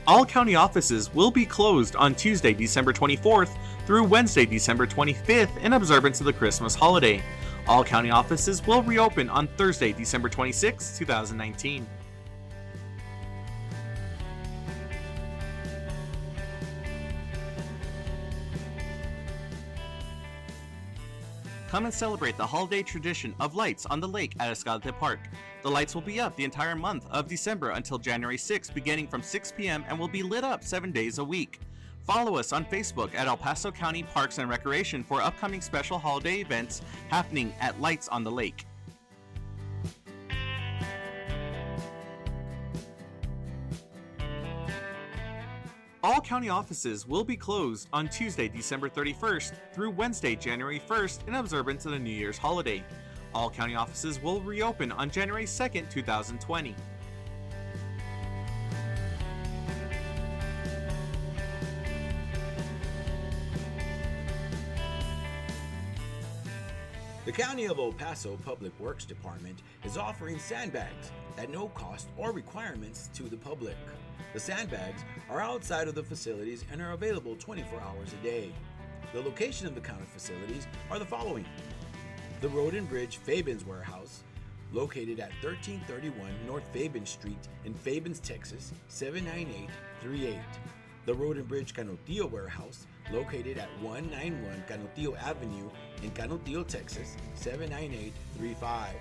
All county offices will be closed on Tuesday, December 24th through Wednesday, December 25th in observance of the Christmas holiday. All county offices will reopen on Thursday, December 26, 2019. Come and celebrate the holiday tradition of lights on the lake at Escalante Park. The lights will be up the entire month of December until January 6th, beginning from 6 p.m. and will be lit up 7 days a week. Follow us on Facebook at El Paso County Parks and Recreation for upcoming special holiday events happening at Lights on the Lake. All county offices will be closed on Tuesday, December 31st through Wednesday, January 1st in observance of the New Year's holiday. All county offices will reopen on January 2nd, 2020. The County of El Paso Public Works Department is offering sandbags at no cost or requirements to the public. The sandbags are outside of the facilities and are available 24 hours a day. The location of the county facilities are the following: the Road and Bridge Fabens Warehouse, located at 1331 North Fabens Street in Fabens, Texas, 79838. The Road and Bridge Canutillo Warehouse, located at 191 Canutillo Avenue in Canutillo, Texas, 79835.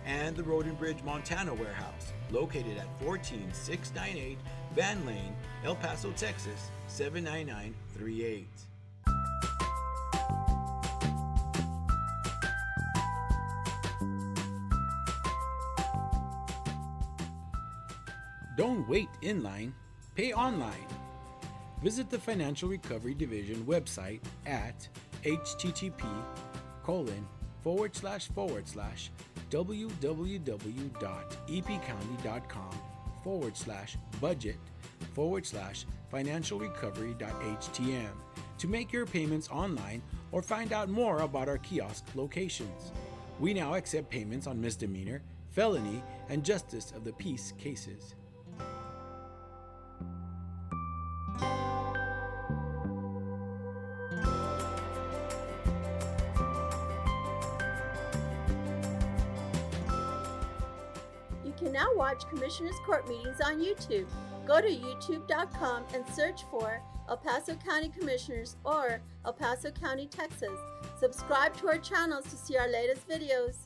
And the Road and Bridge Montana Warehouse, located at 14698 Van Lane, El Paso, Texas, 79938. Don't wait in line, pay online. Visit the Financial Recovery Division website at http://www.epcounty.com/budget/financialrecovery.htm to make your payments online or find out more about our kiosk locations. We now accept payments on misdemeanor, felony, and justice of the peace cases. You can now watch Commissioners Court meetings on YouTube. Go to youtube.com and search for El Paso County Commissioners or El Paso County, Texas. Subscribe to our channels to see our latest videos.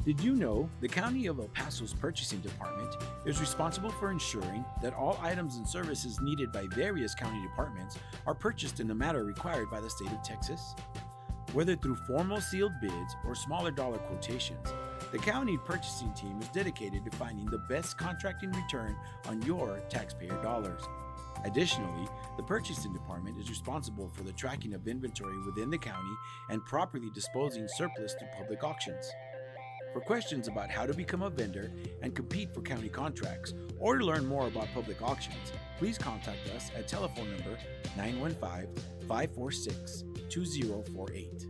Did you know the County of El Paso's Purchasing Department is responsible for ensuring that all items and services needed by various county departments are purchased in the manner required by the state of Texas? Whether through formal sealed bids or smaller dollar quotations, the county purchasing team is dedicated to finding the best contracting return on your taxpayer dollars. Additionally, the Purchasing Department is responsible for the tracking of inventory within the county and properly disposing surplus through public auctions. For questions about how to become a vendor and compete for county contracts, or to learn more about public auctions, please contact us at telephone number 915-546-2048.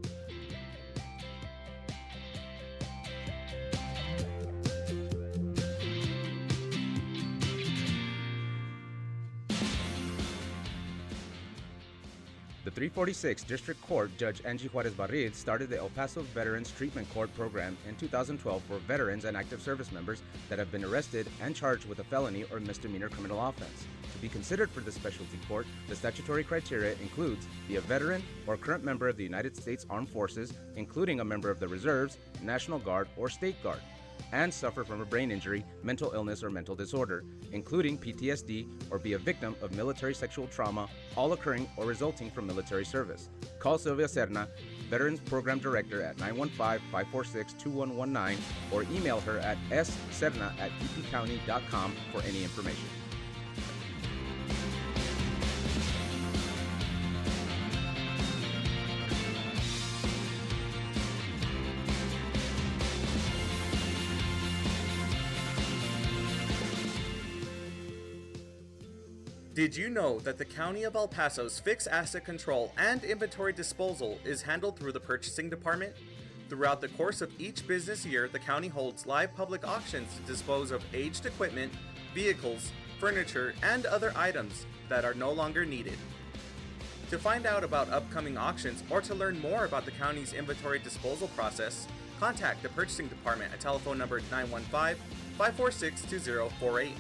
The 346 District Court Judge Angie Juarez Barrid started the El Paso Veterans Treatment Court program in 2012 for veterans and active service members that have been arrested and charged with a felony or misdemeanor criminal offense. To be considered for the specialty court, the statutory criteria includes be a veteran or current member of the United States Armed Forces, including a member of the Reserves, National Guard, or State Guard, and suffer from a brain injury, mental illness, or mental disorder, including PTSD, or be a victim of military sexual trauma, all occurring or resulting from military service. Call Sylvia Serna, Veterans Program Director, at 915-546-2119, or email her at sserna@epcounty.com for any information. Did you know that the County of El Paso's fixed asset control and inventory disposal is handled through the purchasing department? Throughout the course of each business year, the county holds live public auctions to dispose of aged equipment, vehicles, furniture, and other items that are no longer needed. To find out about upcoming auctions or to learn more about the county's inventory disposal process, contact the purchasing department at telephone number 915-546-2048.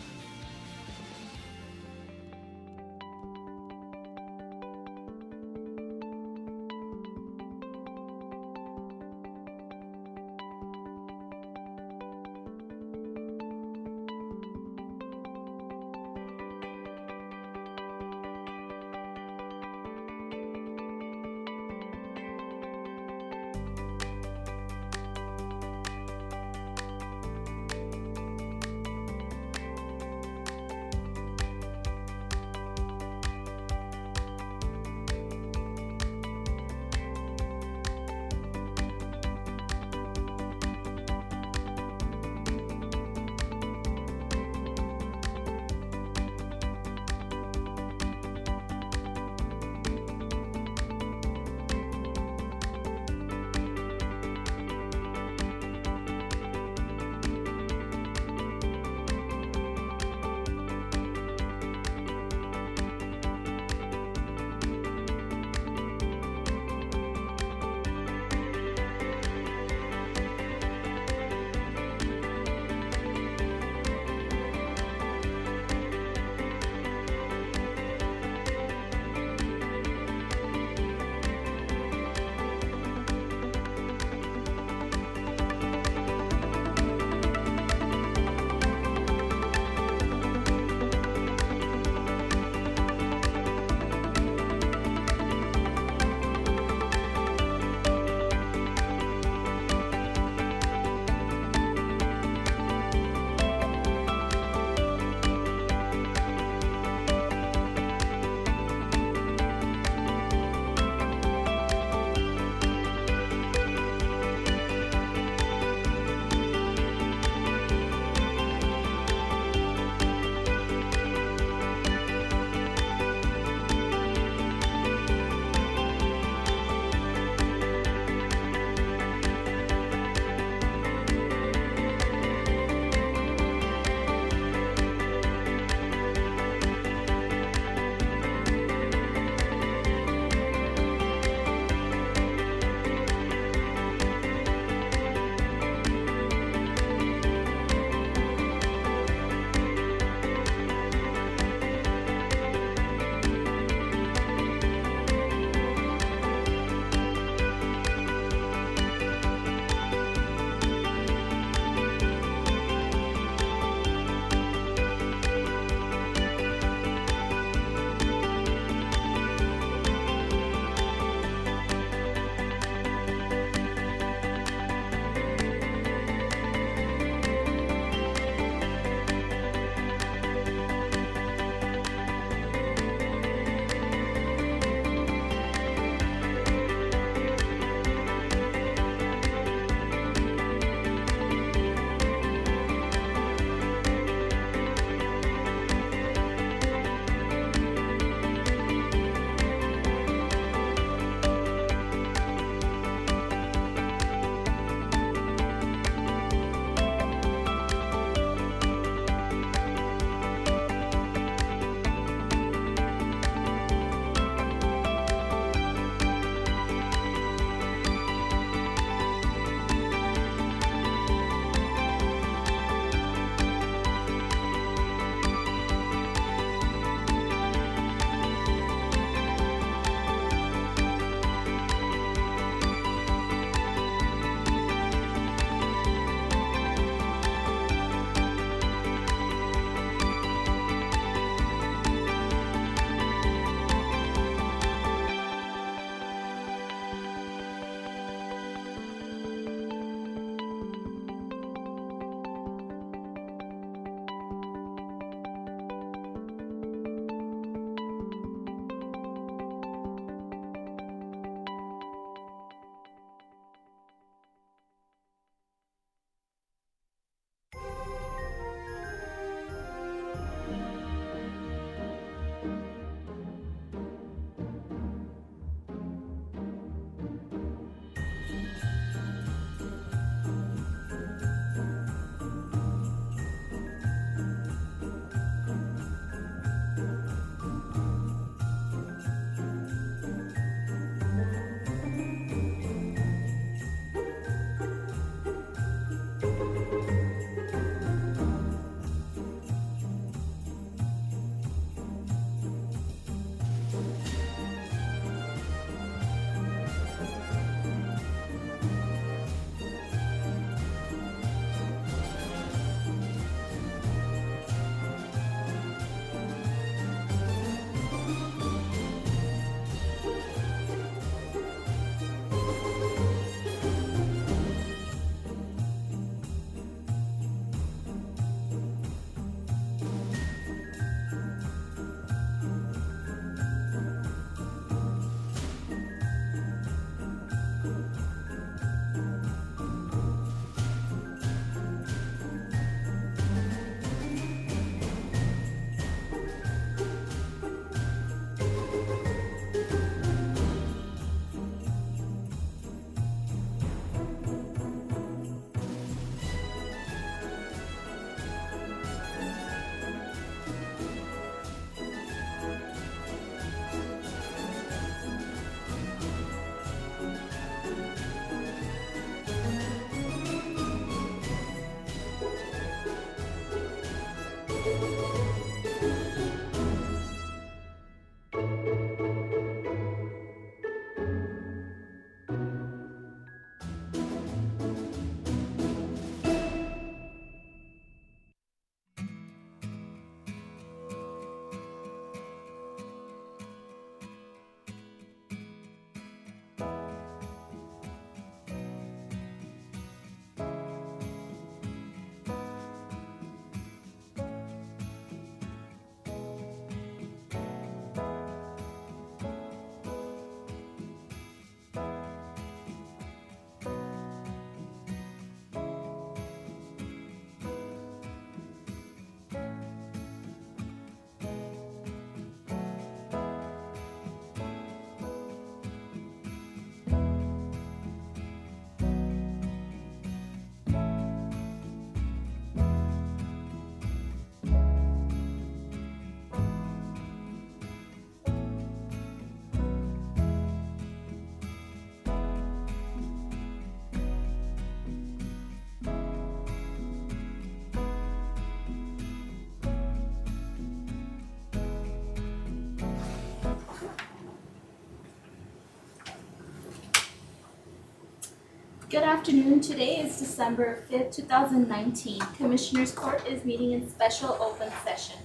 Good afternoon. Today is December 5th, 2019. Commissioners Court is meeting in special open session.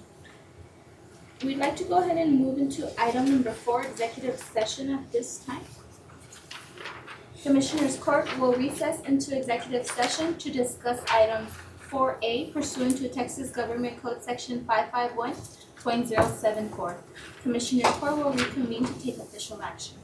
We'd like to go ahead and move into item number 4, executive session at this time. Commissioners Court will recess into executive session to discuss items 4A pursuant to Texas Government Code Section 551.074. Commissioners Court will reconvene to take official action.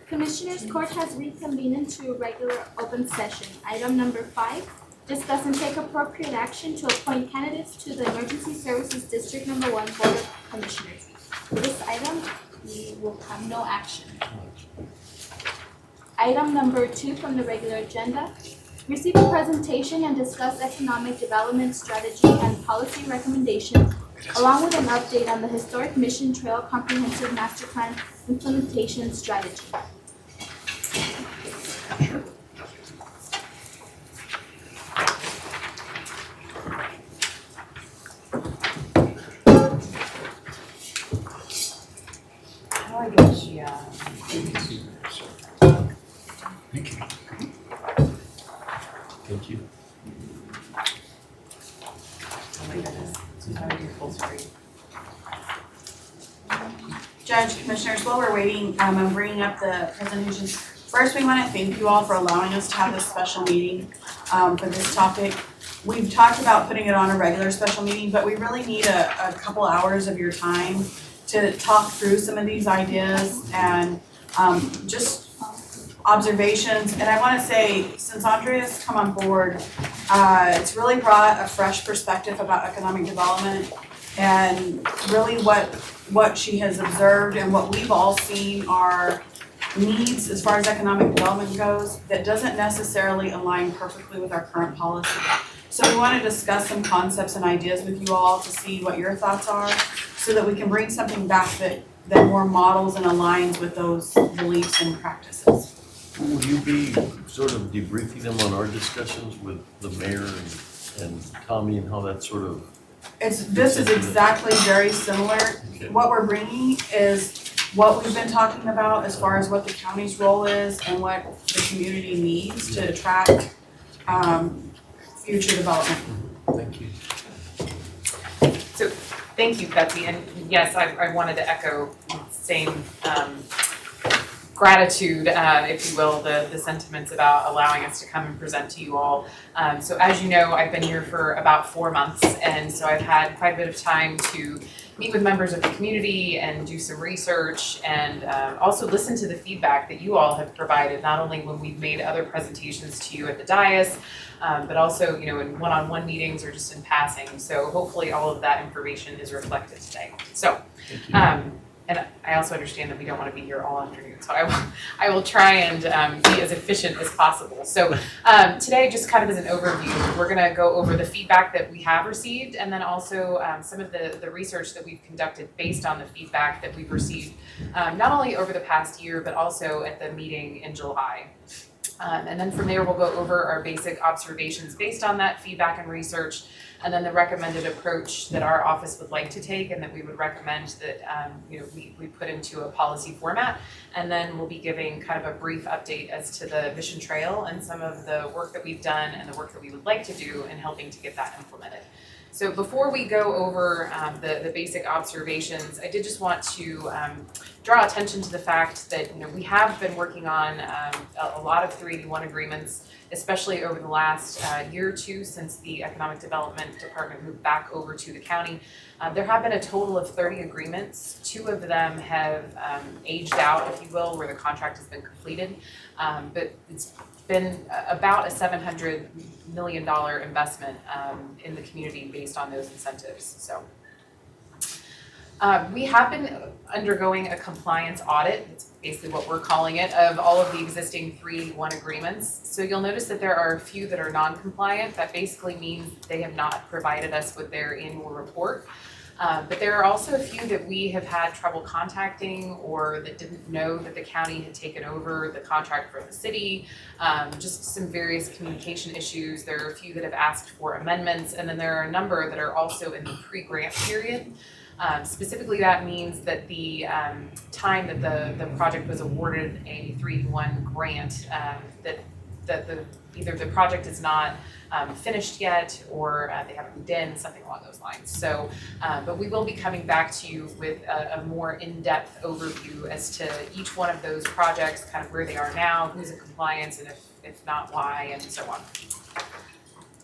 Commissioners Court has reconvened into a regular open session. Item number 5, discuss and take appropriate action to appoint candidates to the Emergency Services District Number 1 Board of Commissioners. For this item, we will have no action. Item number 2 from the regular agenda, receive a presentation and discuss economic development strategy and policy recommendations, along with an update on the Historic Mission Trail Comprehensive Master Plan implementation strategy. I guess, yeah. Thank you. Thank you. Oh my goodness, I'm trying to do full screen. Judge, Commissioners, while we're waiting, I'm bringing up the presentations. First, we want to thank you all for allowing us to have this special meeting for this topic. We've talked about putting it on a regular special meeting, but we really need a couple hours of your time to talk through some of these ideas and just observations. And I want to say, since Andrea's come on board, it's really brought a fresh perspective about economic development and really what she has observed and what we've all seen are needs as far as economic development goes that doesn't necessarily align perfectly with our current policy. So we want to discuss some concepts and ideas with you all to see what your thoughts are so that we can bring something back that more models and aligns with those beliefs and practices. Will you be sort of debriefing them on our discussions with the mayor and Tommy and how that sort of? This is exactly very similar. Okay. What we're bringing is what we've been talking about as far as what the county's role is and what the community needs to attract future development. Thank you. So, thank you, Betsy, and yes, I wanted to echo same gratitude, if you will, the sentiments about allowing us to come and present to you all. So as you know, I've been here for about 4 months, and so I've had quite a bit of time to meet with members of the community and do some research and also listen to the feedback that you all have provided, not only when we've made other presentations to you at the dais, but also, you know, in one-on-one meetings or just in passing. So hopefully all of that information is reflected today. So, and I also understand that we don't want to be here all afternoon, so I will try and be as efficient as possible. So today, just kind of as an overview, we're going to go over the feedback that we have received, and then also some of the research that we've conducted based on the feedback that we've received, not only over the past year, but also at the meeting in July. And then from there, we'll go over our basic observations based on that feedback and research, and then the recommended approach that our office would like to take and that we would recommend that you know, we put into a policy format. And then we'll be giving kind of a brief update as to the Mission Trail and some of the work that we've done and the work that we would like to do in helping to get that implemented. So before we go over the basic observations, I did just want to draw attention to the fact that, you know, we have been working on a lot of 381 agreements, especially over the last year or two since the Economic Development Department moved back over to the county. There have been a total of 30 agreements. 2 of them have aged out, if you will, where the contract has been completed, but it's been about a $700 million investment in the community based on those incentives. So we have been undergoing a compliance audit, it's basically what we're calling it, of all of the existing 381 agreements. So you'll notice that there are a few that are non-compliant. That basically means they have not provided us with their annual report. But there are also a few that we have had trouble contacting or that didn't know that the county had taken over the contract for the city, just some various communication issues. There are a few that have asked for amendments, and then there are a number that are also in the pre-grant period. Specifically, that means that the time that the project was awarded a 381 grant, that either the project is not finished yet or they haven't moved in, something along those lines. So, but we will be coming back to you with a more in-depth overview as to each one of those projects, kind of where they are now, who's in compliance, and if not, why, and so on.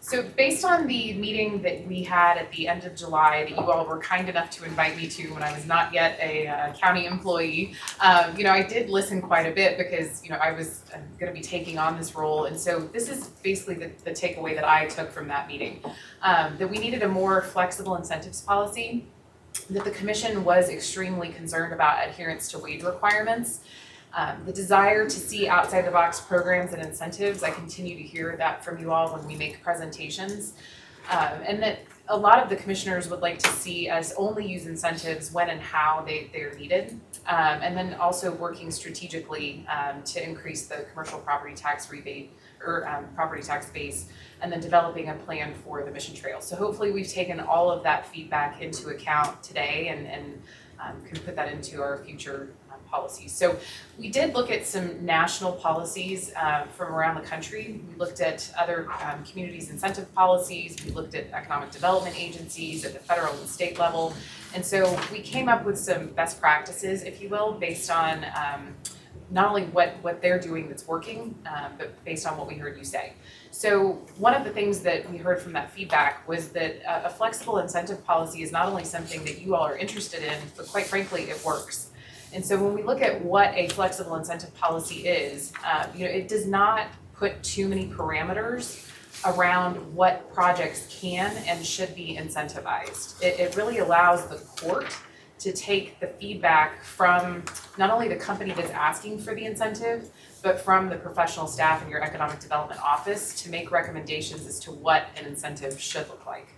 So based on the meeting that we had at the end of July that you all were kind enough to invite me to when I was not yet a county employee, I did listen quite a bit because, I was going to be taking on this role. And so this is basically the takeaway that I took from that meeting, that we needed a more flexible incentives policy, that the commission was extremely concerned about adherence to wage requirements. The desire to see outside the box programs and incentives, I continue to hear that from you all when we make presentations. And that a lot of the commissioners would like to see us only use incentives when and how they're needed. And then also working strategically to increase the commercial property tax rebate or property tax base, and then developing a plan for the mission trail. So hopefully we've taken all of that feedback into account today and can put that into our future policies. So we did look at some national policies from around the country. We looked at other communities' incentive policies. We looked at economic development agencies at the federal and state level. And so we came up with some best practices, if you will, based on not only what they're doing that's working, but based on what we heard you say. So one of the things that we heard from that feedback was that a flexible incentive policy is not only something that you all are interested in, but quite frankly, it works. And so when we look at what a flexible incentive policy is, it does not put too many parameters around what projects can and should be incentivized. It really allows the court to take the feedback from not only the company that's asking for the incentive, but from the professional staff in your economic development office to make recommendations as to what an incentive should look like.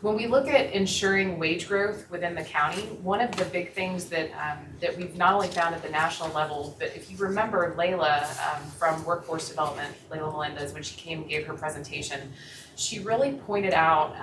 When we look at ensuring wage growth within the county, one of the big things that we've not only found at the national level, but if you remember Layla from Workforce Development, Layla Melendez, when she came and gave her presentation, she really pointed out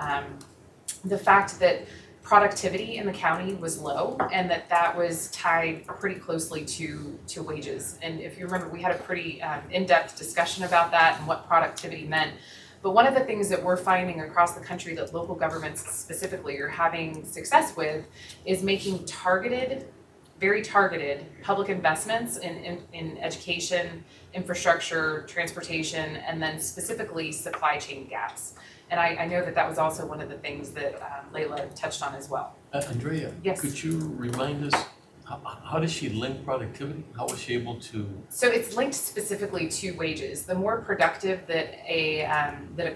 the fact that productivity in the county was low and that was tied pretty closely to wages. And if you remember, we had a pretty in-depth discussion about that and what productivity meant. But one of the things that we're finding across the country that local governments specifically are having success with is making very targeted public investments in education, infrastructure, transportation, and then specifically supply chain gaps. And I know that was also one of the things that Layla touched on as well. Andrea, Yes. Could you remind us, how does she link productivity? How was she able to? So it's linked specifically to wages. The more productive that a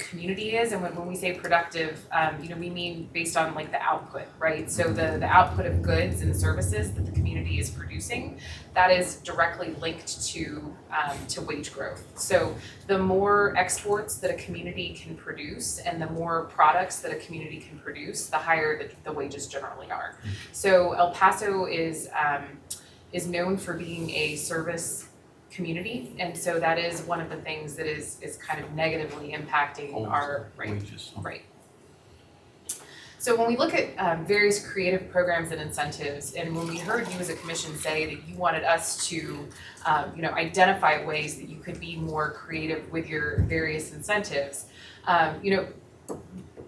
community is, and when we say productive, we mean based on like the output, right? So the output of goods and services that the community is producing, that is directly linked to wage growth. So the more exports that a community can produce and the more products that a community can produce, the higher the wages generally are. So El Paso is known for being a service community, and so that is one of the things that is kind of negatively impacting our wages. Right. So when we look at various creative programs and incentives, and when we heard you as a commission say that you wanted us to, identify ways that you could be more creative with your various incentives,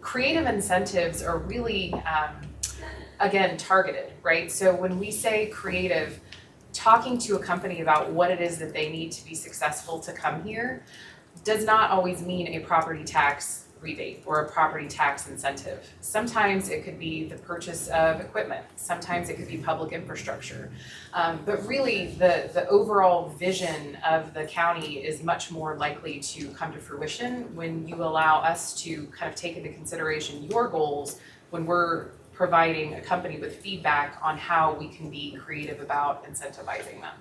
creative incentives are really, again, targeted, right? So when we say creative, talking to a company about what it is that they need to be successful to come here does not always mean a property tax rebate or a property tax incentive. Sometimes it could be the purchase of equipment. Sometimes it could be public infrastructure. But really the overall vision of the county is much more likely to come to fruition when you allow us to kind of take into consideration your goals when we're providing a company with feedback on how we can be creative about incentivizing them.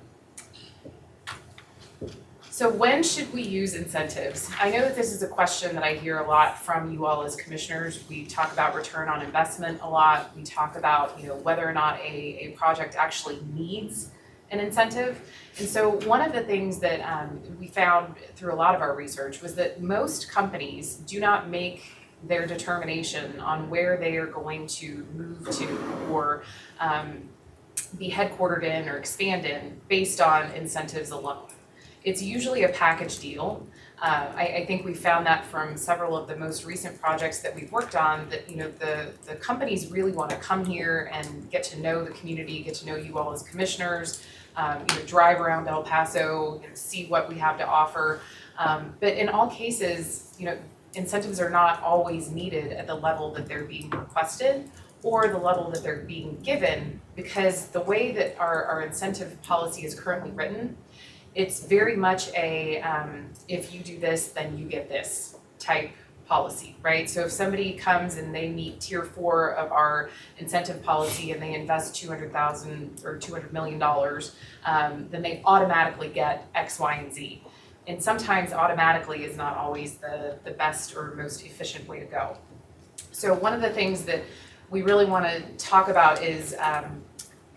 So when should we use incentives? I know that this is a question that I hear a lot from you all as commissioners. We talk about return on investment a lot. We talk about whether or not a project actually needs an incentive. And so one of the things that we found through a lot of our research was that most companies do not make their determination on where they are going to move to or be headquartered in or expand in based on incentives alone. It's usually a package deal. I think we found that from several of the most recent projects that we've worked on that the companies really want to come here and get to know the community, get to know you all as commissioners, drive around El Paso, see what we have to offer. But in all cases, incentives are not always needed at the level that they're being requested or the level that they're being given, because the way that our incentive policy is currently written, it's very much a if you do this, then you get this type policy, right? So if somebody comes and they meet tier 4 of our incentive policy and they invest $200,000 or $200 million, then they automatically get X, Y, and Z. And sometimes automatically is not always the best or most efficient way to go. So one of the things that we really want to talk about is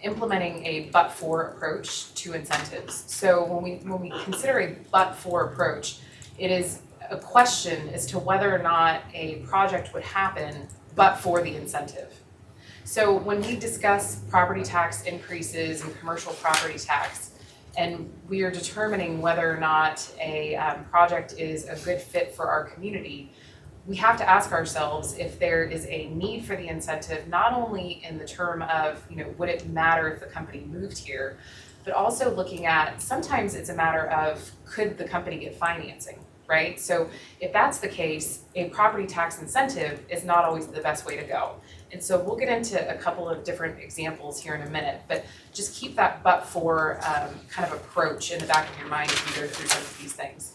implementing a but-for approach to incentives. So when we consider a but-for approach, it is a question as to whether or not a project would happen but for the incentive. So when we discuss property tax increases and commercial property tax, and we are determining whether or not a project is a good fit for our community, we have to ask ourselves if there is a need for the incentive, not only in the term of, would it matter if the company moved here, but also looking at, sometimes it's a matter of, could the company get financing, right? So if that's the case, a property tax incentive is not always the best way to go. And so we'll get into a couple of different examples here in a minute, but just keep that but-for kind of approach in the back of your mind as we go through some of these things.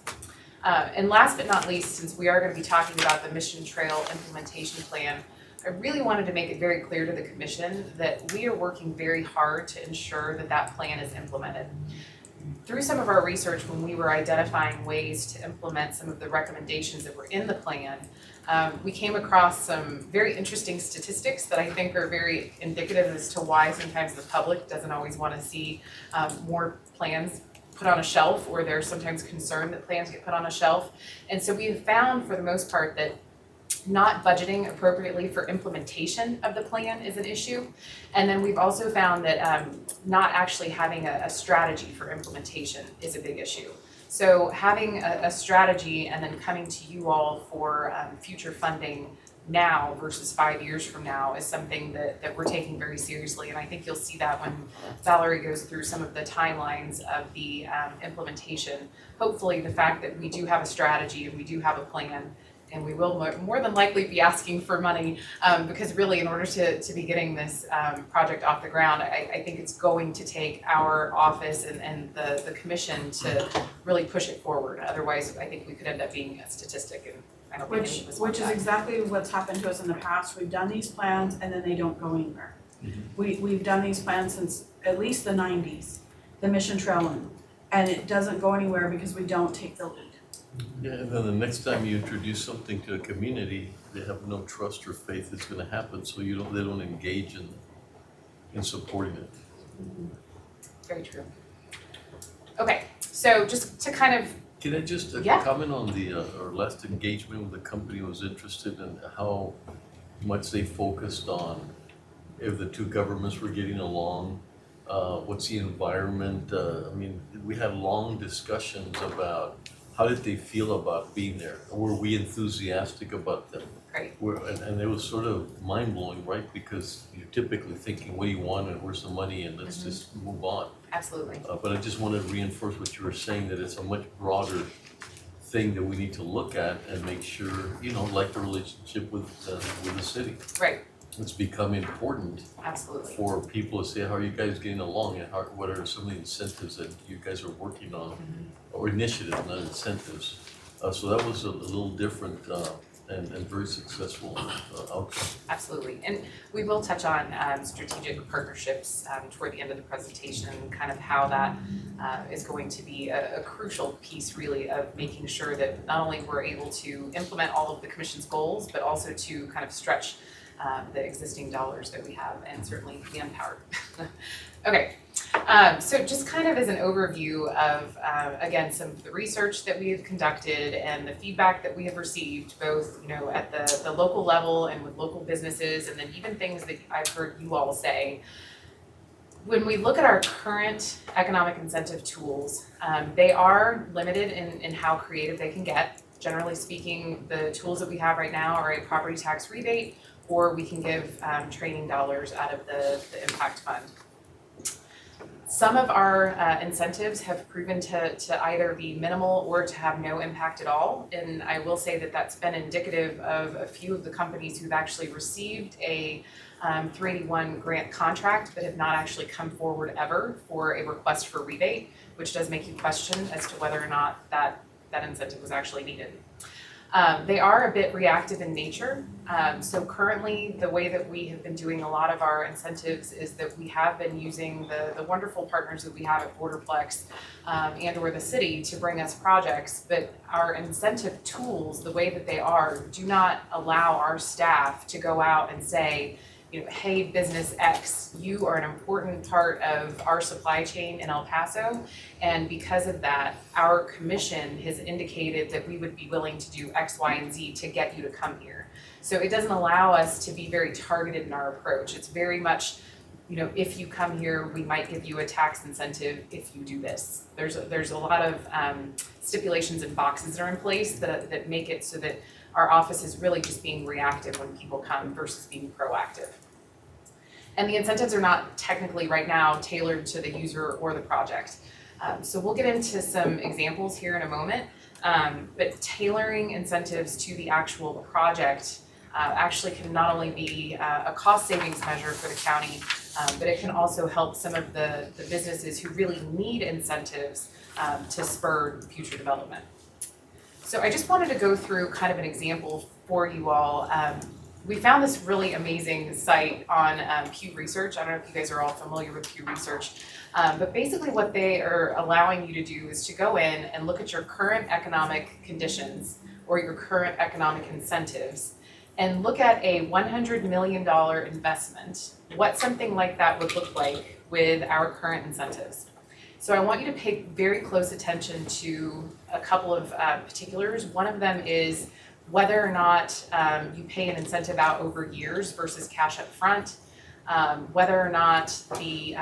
And last but not least, since we are going to be talking about the Mission Trail Implementation Plan, I really wanted to make it very clear to the Commission that we are working very hard to ensure that that plan is implemented. Through some of our research, when we were identifying ways to implement some of the recommendations that were in the plan, we came across some very interesting statistics that I think are very indicative as to why sometimes the public doesn't always want to see more plans put on a shelf, or they're sometimes concerned that plans get put on a shelf. And so we've found, for the most part, that not budgeting appropriately for implementation of the plan is an issue. And then we've also found that not actually having a strategy for implementation is a big issue. So having a strategy and then coming to you all for future funding now versus 5 years from now is something that we're taking very seriously. And I think you'll see that when Valerie goes through some of the timelines of the implementation. Hopefully the fact that we do have a strategy and we do have a plan, and we will more than likely be asking for money, because really in order to be getting this project off the ground, I think it's going to take our office and the commission to really push it forward. Otherwise, I think we could end up being a statistic, and I don't think any of us want Which is that. exactly what's happened to us in the past. We've done these plans and then they don't go anywhere. We've done these plans since at least the 90s, the Mission Trail one, and it doesn't go anywhere because we don't take the lead. Yeah, and then the next time you introduce something to a community, they have no trust or faith it's gonna happen, so they don't engage in supporting it. Very true. Okay, so just to kind of, Can I just Yeah. comment on our last engagement with the company was interested in how much they focused on if the two governments were getting along, what's the environment, I mean, we had long discussions about how did they feel about being there? Were we enthusiastic about them? great, And it was sort of mind-blowing, right? Because you're typically thinking, what do you want and where's the money and let's just move on. absolutely. But I just want to reinforce what you were saying, that it's a much broader thing that we need to look at and make sure, like the relationship with the city. Right, It's become important absolutely. for people to say, how are you guys getting along and what are some of the incentives that you guys are working on? Or initiatives, not incentives. So that was a little different and very successful outcome. Absolutely, and we will touch on strategic partnerships toward the end of the presentation, kind of how that is going to be a crucial piece really of making sure that not only we're able to implement all of the Commission's goals, but also to kind of stretch the existing dollars that we have and certainly be empowered. Okay, so just kind of as an overview of, again, some of the research that we have conducted and the feedback that we have received, both, at the local level and with local businesses, and then even things that I've heard you all say. When we look at our current economic incentive tools, they are limited in how creative they can get. Generally speaking, the tools that we have right now are a property tax rebate, or we can give training dollars out of the impact fund. Some of our incentives have proven to either be minimal or to have no impact at all. And I will say that that's been indicative of a few of the companies who've actually received a 381 grant contract but have not actually come forward ever for a request for rebate, which does make you question as to whether or not that incentive was actually needed. They are a bit reactive in nature. So currently, the way that we have been doing a lot of our incentives is that we have been using the wonderful partners that we have at Borderplex and or the city to bring us projects, but our incentive tools, the way that they are, do not allow our staff to go out and say, you know, hey, business X, you are an important part of our supply chain in El Paso, and because of that, our commission has indicated that we would be willing to do X, Y, and Z to get you to come here. So it doesn't allow us to be very targeted in our approach. It's very much, you know, if you come here, we might give you a tax incentive if you do this. There's a lot of stipulations and boxes that are in place that make it so that our office is really just being reactive when people come versus being proactive. And the incentives are not technically right now tailored to the user or the project. So we'll get into some examples here in a moment, but tailoring incentives to the actual project actually can not only be a cost savings measure for the county, but it can also help some of the businesses who really need incentives to spur future development. So I just wanted to go through kind of an example for you all. We found this really amazing site on Pew Research. I don't know if you guys are all familiar with Pew Research, but basically what they are allowing you to do is to go in and look at your current economic conditions or your current economic incentives and look at a $100 million investment, what something like that would look like with our current incentives. So I want you to pay very close attention to a couple of particulars. One of them is whether or not you pay an incentive out over years versus cash up front, whether or not the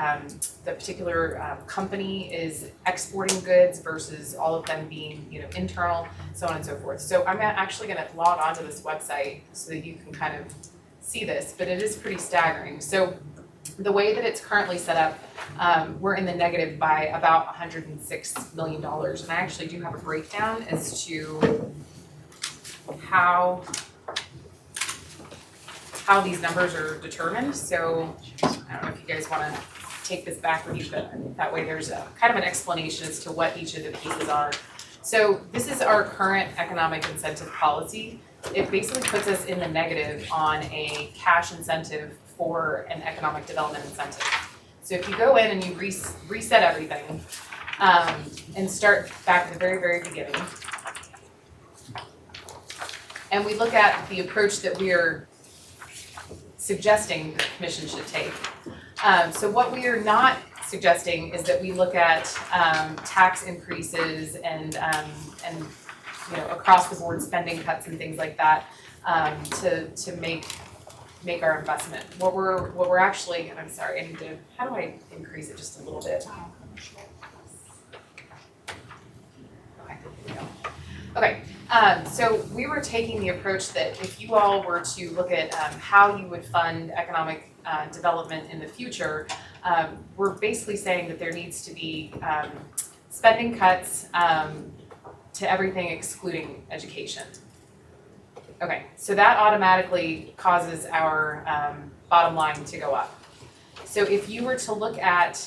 particular company is exporting goods versus all of them being, you know, internal, so on and so forth. So I'm actually going to log onto this website so that you can kind of see this, but it is pretty staggering. So the way that it's currently set up, we're in the negative by about $106 million. And I actually do have a breakdown as to how these numbers are determined. So I don't know if you guys want to take this back with you, but that way there's a kind of an explanation as to what each of the pieces are. So this is our current economic incentive policy. It basically puts us in the negative on a cash incentive for an economic development incentive. So if you go in and you reset everything and start back at the very, very beginning, and we look at the approach that we are suggesting the commission should take. So what we are not suggesting is that we look at tax increases and you know, across the board spending cuts and things like that to make our investment. What we're actually, and I'm sorry, I need to, how do I increase it just a little bit? Okay, here we go. Okay, so we were taking the approach that if you all were to look at how you would fund economic development in the future, we're basically saying that there needs to be spending cuts to everything excluding education. Okay, so that automatically causes our bottom line to go up. So if you were to look at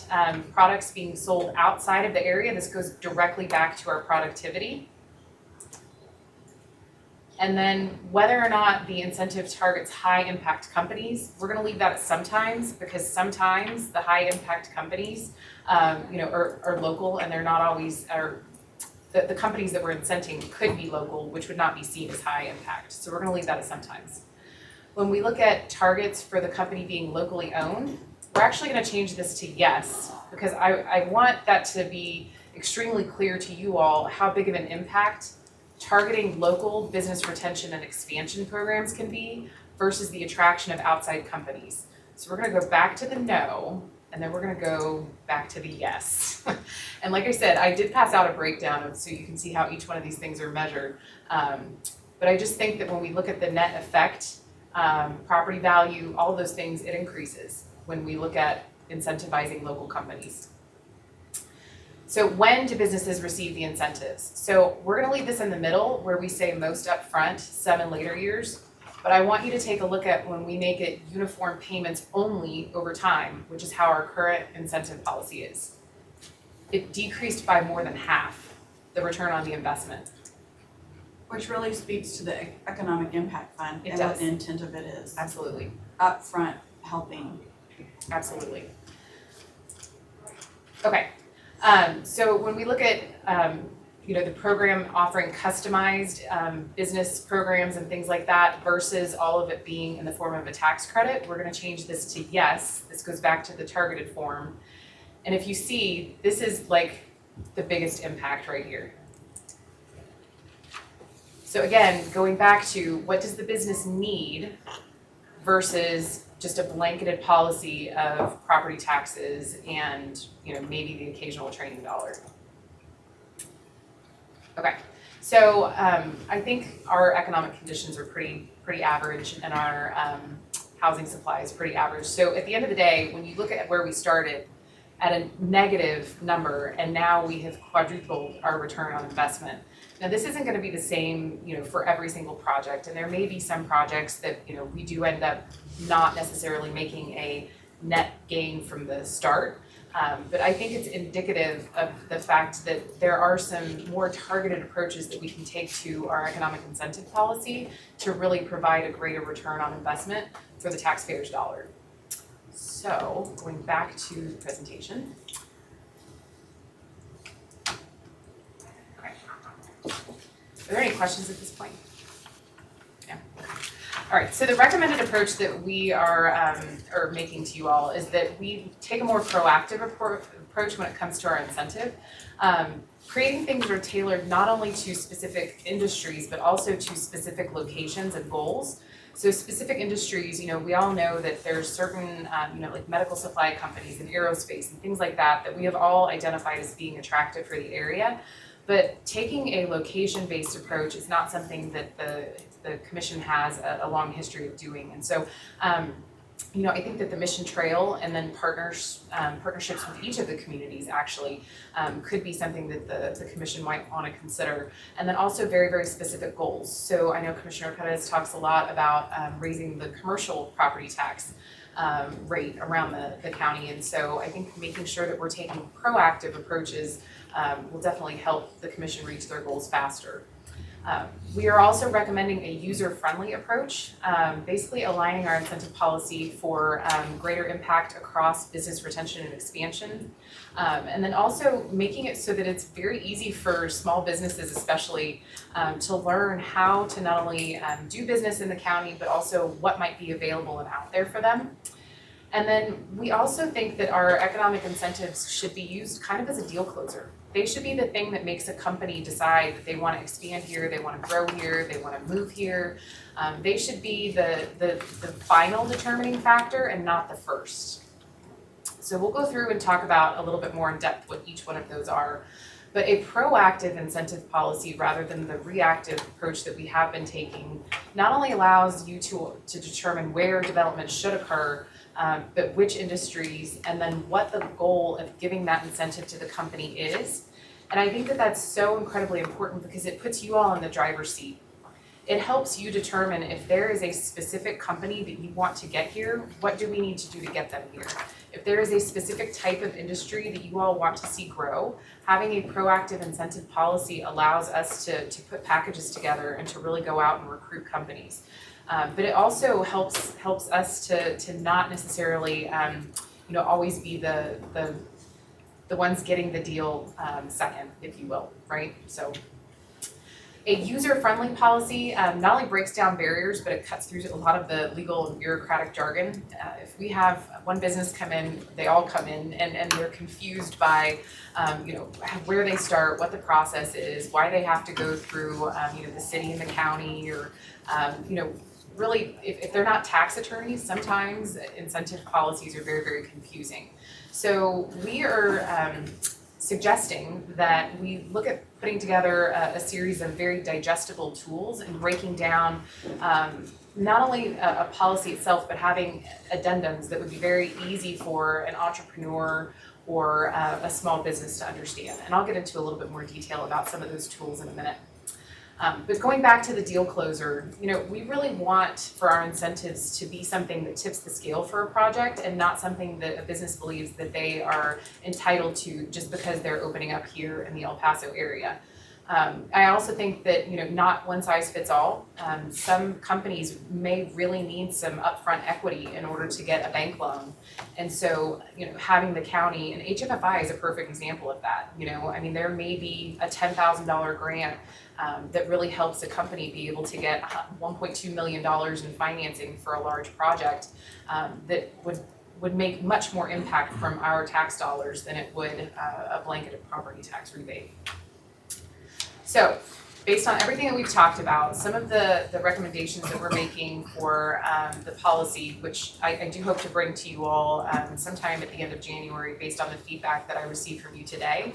products being sold outside of the area, this goes directly back to our productivity. And then whether or not the incentive targets high impact companies, we're gonna leave that at sometimes, because sometimes the high impact companies you know, are local and they're not always, the companies that we're incenting could be local, which would not be seen as high impact. So we're gonna leave that at sometimes. When we look at targets for the company being locally owned, we're actually gonna change this to yes, because I want that to be extremely clear to you all how big of an impact targeting local business retention and expansion programs can be versus the attraction of outside companies. So we're gonna go back to the no, and then we're gonna go back to the yes. And like I said, I did pass out a breakdown of, so you can see how each one of these things are measured. But I just think that when we look at the net effect, property value, all of those things, it increases when we look at incentivizing local companies. So when do businesses receive the incentives? So we're gonna leave this in the middle where we say most upfront, some in later years. But I want you to take a look at when we make it uniform payments only over time, which is how our current incentive policy is. It decreased by more than half the return on the investment. Which really speaks to the economic impact fund It and what does. the intent of it is. Absolutely, Upfront helping. absolutely. Okay, so when we look at, the program offering customized business programs and things like that versus all of it being in the form of a tax credit, we're gonna change this to yes. This goes back to the targeted form. And if you see, this is like the biggest impact right here. So again, going back to what does the business need versus just a blanketed policy of property taxes and, maybe the occasional training dollar. Okay, so I think our economic conditions are pretty average and our housing supply is pretty average. So at the end of the day, when you look at where we started at a negative number and now we have quadrupled our return on investment. Now this isn't gonna be the same, for every single project, and there may be some projects that, we do end up not necessarily making a net gain from the start. But I think it's indicative of the fact that there are some more targeted approaches that we can take to our economic incentive policy to really provide a greater return on investment for the taxpayer's dollar. So, going back to the presentation. Okay. Are there any questions at this point? Yeah. All right, so the recommended approach that we are making to you all is that we take a more proactive approach when it comes to our incentive. Creating things that are tailored not only to specific industries, but also to specific locations and goals. So specific industries, we all know that there's certain, like medical supply companies and aerospace and things like that, that we have all identified as being attractive for the area. But taking a location-based approach is not something that the commission has a long history of doing. And so, I think that the Mission Trail and then partnerships with each of the communities actually could be something that the commission might want to consider. And then also very, very specific goals. So I know Commissioner Perez talks a lot about raising the commercial property tax rate around the county. And so I think making sure that we're taking proactive approaches will definitely help the commission reach their goals faster. We are also recommending a user-friendly approach, basically aligning our incentive policy for greater impact across business retention and expansion. And then also making it so that it's very easy for small businesses especially to learn how to not only do business in the county, but also what might be available and out there for them. And then we also think that our economic incentives should be used kind of as a deal closer. They should be the thing that makes a company decide that they want to expand here, they want to grow here, they want to move here. They should be the final determining factor and not the first. So we'll go through and talk about a little bit more in depth what each one of those are. But a proactive incentive policy rather than the reactive approach that we have been taking not only allows you to determine where development should occur, but which industries, and then what the goal of giving that incentive to the company is. And I think that that's so incredibly important because it puts you all in the driver's seat. It helps you determine if there is a specific company that you want to get here, what do we need to do to get them here? If there is a specific type of industry that you all want to see grow, having a proactive incentive policy allows us to put packages together and to really go out and recruit companies. But it also helps us to not necessarily always be the ones getting the deal second, if you will, right? So a user-friendly policy not only breaks down barriers, but it cuts through a lot of the legal and bureaucratic jargon. If we have one business come in, they all come in and they're confused by where they start, what the process is, why they have to go through the city and the county, or really, if they're not tax attorneys, sometimes incentive policies are very, very confusing. So we are suggesting that we look at putting together a series of very digestible tools and breaking down not only a policy itself, but having addendums that would be very easy for an entrepreneur or a small business to understand. And I'll get into a little bit more detail about some of those tools in a minute. But going back to the deal closer, we really want for our incentives to be something that tips the scale for a project and not something that a business believes that they are entitled to just because they're opening up here in the El Paso area. I also think that, not one size fits all. Some companies may really need some upfront equity in order to get a bank loan. And so, having the county, and HFFI is a perfect example of that. There may be a $10,000 grant that really helps a company be able to get $1.2 million in financing for a large project that would make much more impact from our tax dollars than it would a blanketed property tax rebate. So, based on everything that we've talked about, some of the recommendations that we're making for the policy, which I do hope to bring to you all sometime at the end of January based on the feedback that I received from you today,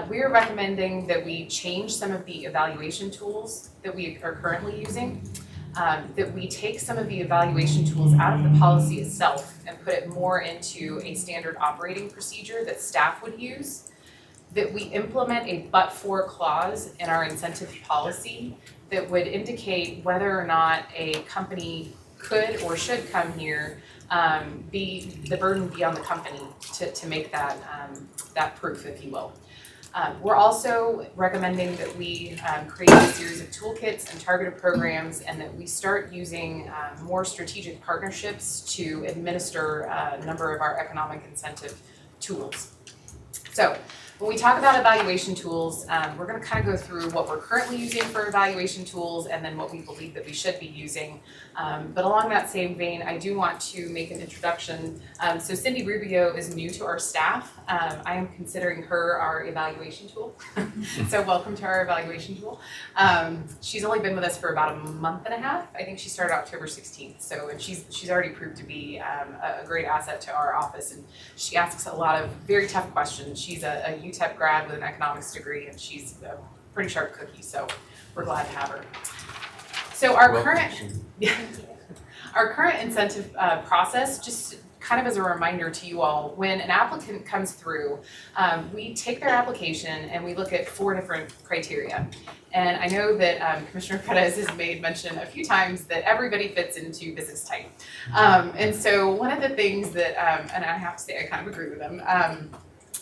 we are recommending that we change some of the evaluation tools that we are currently using, that we take some of the evaluation tools out of the policy itself and put it more into a standard operating procedure that staff would use, that we implement a but-for clause in our incentive policy that would indicate whether or not a company could or should come here, the burden be on the company to make that proof, if you will. We're also recommending that we create a series of toolkits and targeted programs, and that we start using more strategic partnerships to administer a number of our economic incentive tools. So, when we talk about evaluation tools, we're going to kind of go through what we're currently using for evaluation tools and then what we believe that we should be using. But along that same vein, I do want to make an introduction. So Cindy Rubio is new to our staff. I am considering her our evaluation tool. So welcome to our evaluation tool. She's only been with us for about a month and a half. I think she started October 16th. So and she's already proved to be a great asset to our office. And she asks a lot of very tough questions. She's a UTEP grad with an economics degree, and she's a pretty sharp cookie, so we're glad to have her. So our current incentive process, just kind of as a reminder to you all, when an applicant comes through, we take their application and we look at 4 different criteria. And I know that Commissioner Perez has made mention a few times that everybody fits into business type. And so one of the things that, and I have to say I kind of agree with them,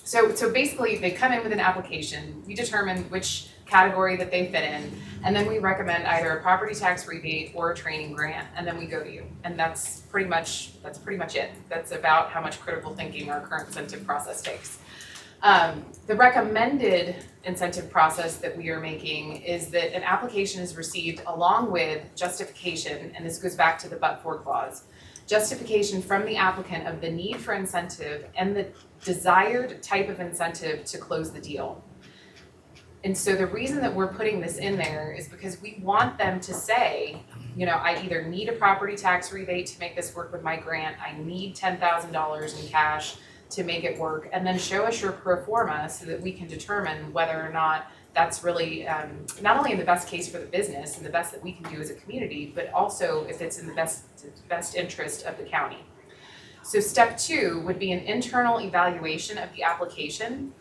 So basically, they come in with an application, we determine which category that they fit in, and then we recommend either a property tax rebate or a training grant, and then we go to you. And that's pretty much it. That's about how much critical thinking our current incentive process takes. The recommended incentive process that we are making is that an application is received along with justification, and this goes back to the but-for clause. Justification from the applicant of the need for incentive and the desired type of incentive to close the deal. And so the reason that we're putting this in there is because we want them to say, I either need a property tax rebate to make this work with my grant, I need $10,000 in cash to make it work, and then show us your pro forma so that we can determine whether or not that's really not only in the best case for the business and the best that we can do as a community, but also if it's in the best interest of the county. So step 2 would be an internal evaluation of the application.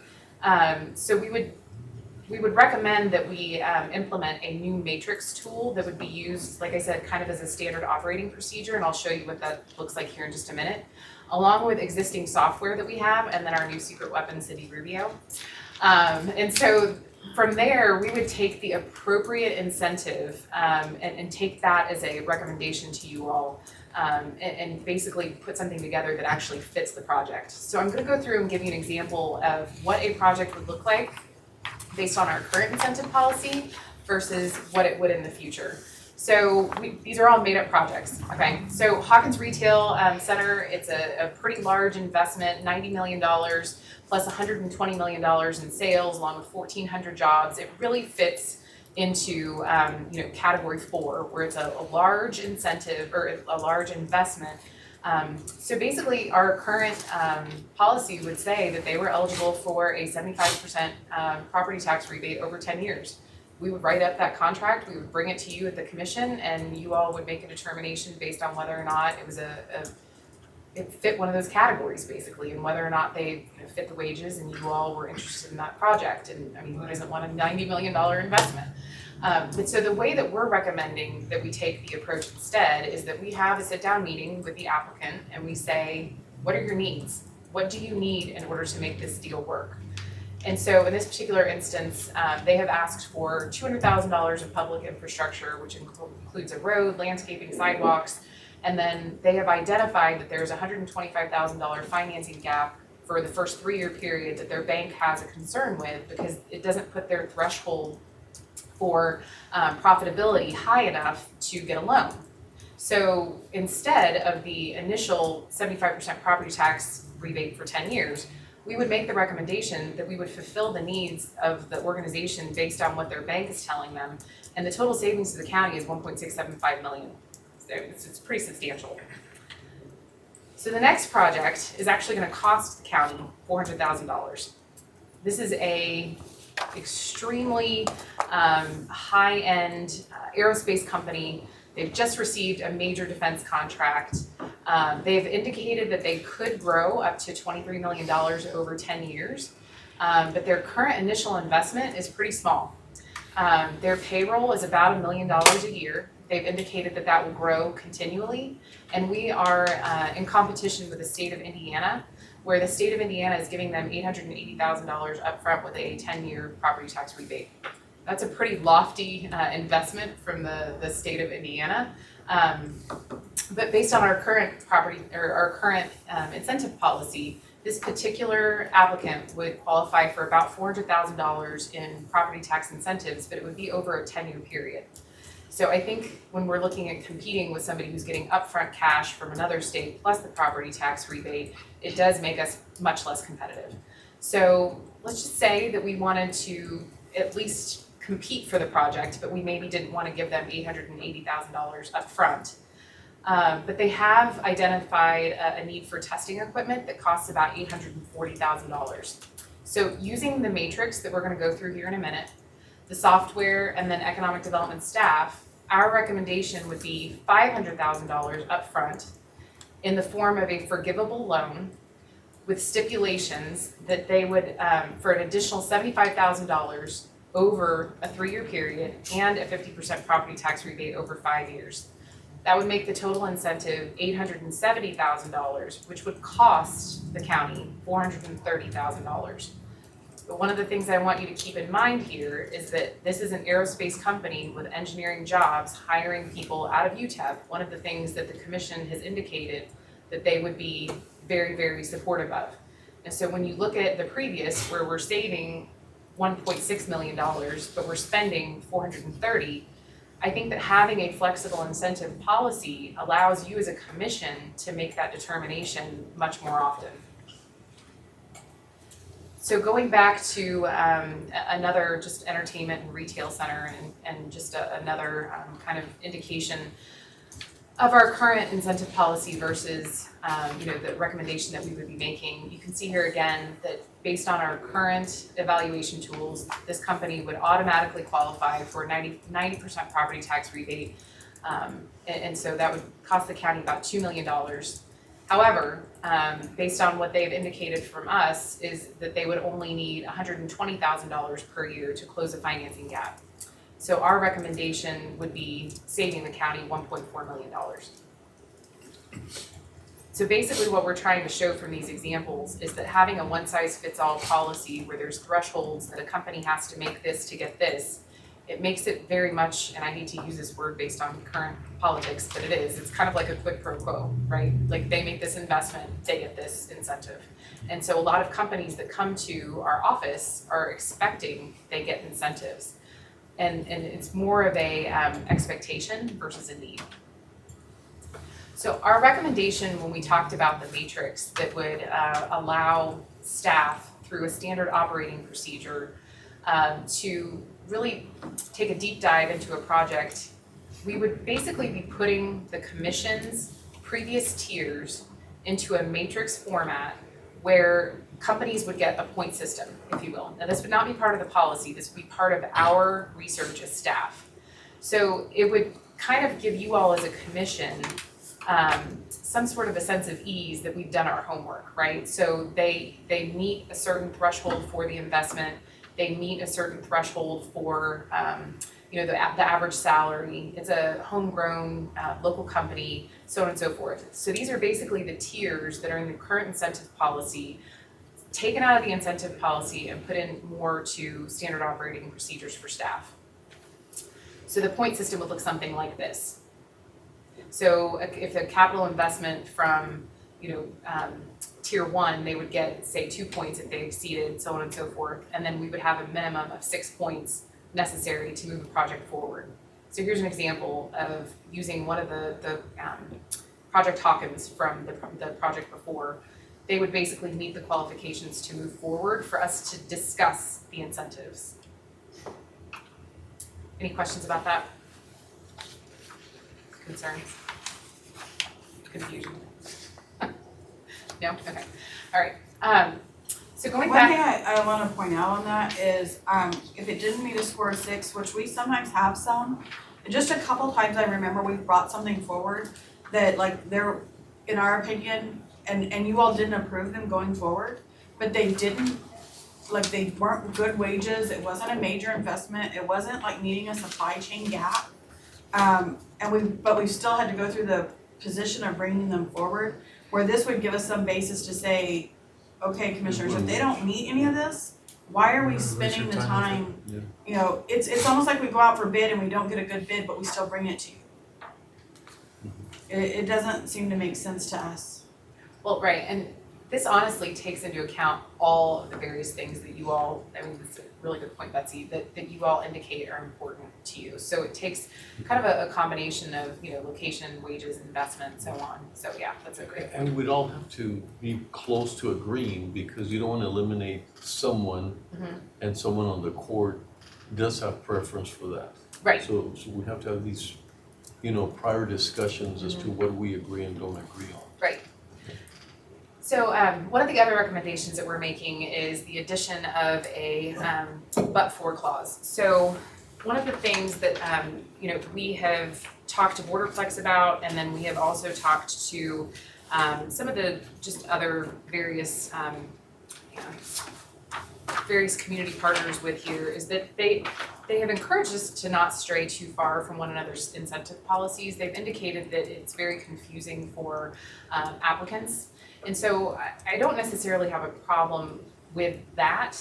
So we would recommend that we implement a new matrix tool that would be used, like I said, kind of as a standard operating procedure, and I'll show you what that looks like here in just a minute, along with existing software that we have, and then our new secret weapon, Cindy Rubio. And so from there, we would take the appropriate incentive and take that as a recommendation to you all, and basically put something together that actually fits the project. So I'm going to go through and give you an example of what a project would look like based on our current incentive policy versus what it would in the future. So these are all made up projects, okay? So Hawkins Retail Center, it's a pretty large investment, $90 million plus $120 million in sales along with 1,400 jobs. It really fits into category 4, where it's a large incentive or a large investment. So basically our current policy would say that they were eligible for a 75% property tax rebate over 10 years. We would write up that contract, we would bring it to you at the commission, and you all would make a determination based on whether or not it was it fit one of those categories basically, and whether or not they fit the wages and you all were interested in that project. And I mean, who doesn't want a $90 million investment? But so the way that we're recommending that we take the approach instead is that we have a sit-down meeting with the applicant and we say, what are your needs? What do you need in order to make this deal work? And so in this particular instance, they have asked for $200,000 of public infrastructure, which includes a road, landscaping, sidewalks, and then they have identified that there's a $125,000 financing gap for the first 3-year period that their bank has a concern with because it doesn't put their threshold for profitability high enough to get a loan. So instead of the initial 75% property tax rebate for 10 years, we would make the recommendation that we would fulfill the needs of the organization based on what their bank is telling them, and the total savings to the county is $1.675 million. So it's pretty substantial. So the next project is actually going to cost the county $400,000. This is a extremely high-end aerospace company. They've just received a major defense contract. They've indicated that they could grow up to $23 million over 10 years, but their current initial investment is pretty small. Their payroll is about $1 million a year. They've indicated that that will grow continually, and we are in competition with the state of Indiana, where the state of Indiana is giving them $880,000 upfront with a 10-year property tax rebate. That's a pretty lofty investment from the state of Indiana. But based on our current property or our current incentive policy, this particular applicant would qualify for about $400,000 in property tax incentives, but it would be over a 10-year period. So I think when we're looking at competing with somebody who's getting upfront cash from another state plus the property tax rebate, it does make us much less competitive. So let's just say that we wanted to at least compete for the project, but we maybe didn't want to give them $880,000 upfront. But they have identified a need for testing equipment that costs about $840,000. So using the matrix that we're going to go through here in a minute, the software, and then economic development staff, our recommendation would be $500,000 upfront in the form of a forgivable loan with stipulations that they would, for an additional $75,000 over a 3-year period and a 50% property tax rebate over 5 years. That would make the total incentive $870,000, which would cost the county $430,000. But one of the things I want you to keep in mind here is that this is an aerospace company with engineering jobs hiring people out of UTEP. One of the things that the commission has indicated that they would be very, very supportive of. And so when you look at the previous, where we're saving $1.6 million, but we're spending $430,000, I think that having a flexible incentive policy allows you as a commission to make that determination much more often. So going back to another just entertainment and retail center and just another kind of indication of our current incentive policy versus the recommendation that we would be making, you can see here again that based on our current evaluation tools, this company would automatically qualify for 90% property tax rebate, and so that would cost the county about $2 million. However, based on what they've indicated from us is that they would only need $120,000 per year to close a financing gap. So our recommendation would be saving the county $1.4 million. So basically what we're trying to show from these examples is that having a one-size-fits-all policy where there's thresholds that a company has to make this to get this, it makes it very much, and I hate to use this word based on current politics, but it's kind of like a quid pro quo, right? Like they make this investment, they get this incentive. And so a lot of companies that come to our office are expecting they get incentives. And it's more of a expectation versus a need. So our recommendation when we talked about the matrix that would allow staff through a standard operating procedure to really take a deep dive into a project, we would basically be putting the commission's previous tiers into a matrix format where companies would get a point system, if you will. Now this would not be part of the policy, this would be part of our research as staff. So it would kind of give you all as a commission some sort of a sense of ease that we've done our homework, right? So they meet a certain threshold for the investment, they meet a certain threshold for the average salary. It's a homegrown local company, so on and so forth. So these are basically the tiers that are in the current incentive policy, taken out of the incentive policy and put in more to standard operating procedures for staff. So the point system would look something like this. So if a capital investment from tier 1, they would get, say, 2 points if they exceeded, so on and so forth, and then we would have a minimum of 6 points necessary to move the project forward. So here's an example of using one of the Project Hawkins from the project before. They would basically meet the qualifications to move forward for us to discuss the incentives. Any questions about that? Concerns? Confusion? No? Okay. All right. So going One back. thing I want to point out on that is, if it didn't meet a score of 6, which we sometimes have some, just a couple times I remember we've brought something forward that like they're, in our opinion, and you all didn't approve them going forward, but they didn't, like they weren't good wages, it wasn't a major investment, it wasn't like meeting a supply chain gap. But we still had to go through the position of bringing them forward, where this would give us some basis to say, okay, commissioners, if they don't meet any of this, why are we spending the time? Yeah. It's almost like we go out for bid and we don't get a good bid, but we still bring it to you. It doesn't seem to make sense to us. Well, right, and this honestly takes into account all of the various things that you all, I mean, that's a really good point, Betsy, that you all indicate are important to you. So it takes kind of a combination of, location, wages, investment, so on. So yeah, that's a great point. And we'd all have to be close to agreeing, because you don't want to eliminate someone and someone on the court does have preference for that. Right. So we have to have these, prior discussions as to what we agree and don't agree on. Right. So one of the other recommendations that we're making is the addition of a but-for clause. So one of the things that we have talked to Borderplex about, and then we have also talked to some of the just other various various community partners with here, is that they have encouraged us to not stray too far from one another's incentive policies. They've indicated that it's very confusing for applicants. And so I don't necessarily have a problem with that,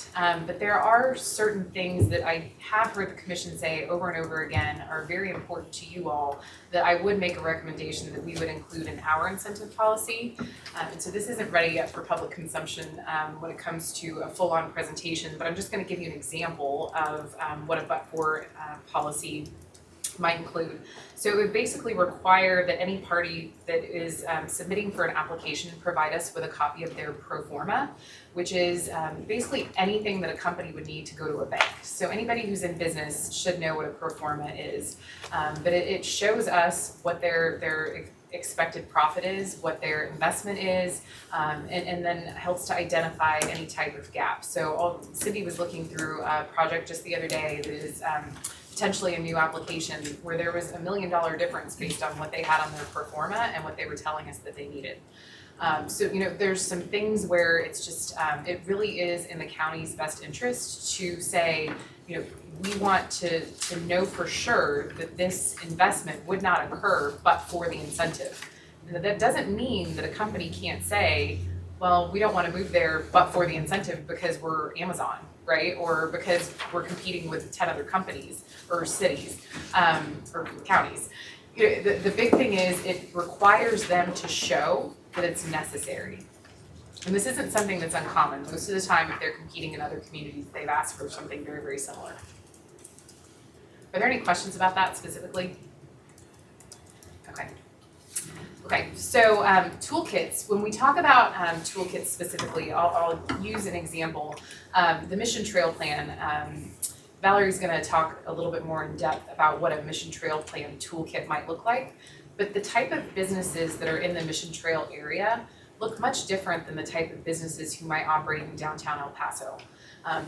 but there are certain things that I have heard the commission say over and over again are very important to you all, that I would make a recommendation that we would include in our incentive policy. And so this isn't ready yet for public consumption when it comes to a full-on presentation, but I'm just going to give you an example of what a but-for policy might include. So it would basically require that any party that is submitting for an application provide us with a copy of their pro forma, which is basically anything that a company would need to go to a bank. So anybody who's in business should know what a pro forma is, but it shows us what their expected profit is, what their investment is, and then helps to identify any type of gap. So Cindy was looking through a project just the other day that is potentially a new application where there was $1 million difference based on what they had on their pro forma and what they were telling us that they needed. So there's some things where it's just it really is in the county's best interest to say, we want to know for sure that this investment would not occur but for the incentive. Now, that doesn't mean that a company can't say, well, we don't want to move there but for the incentive because we're Amazon, right? Or because we're competing with 10 other companies or cities or counties. The big thing is it requires them to show that it's necessary. And this isn't something that's uncommon. Most of the time, if they're competing in other communities, they've asked for something very, very similar. Are there any questions about that specifically? Okay, so toolkits, when we talk about toolkits specifically, I'll use an example. The mission trail plan, Valerie's gonna talk a little bit more in depth about what a mission trail plan toolkit might look like. But the type of businesses that are in the mission trail area look much different than the type of businesses who might operate in downtown El Paso.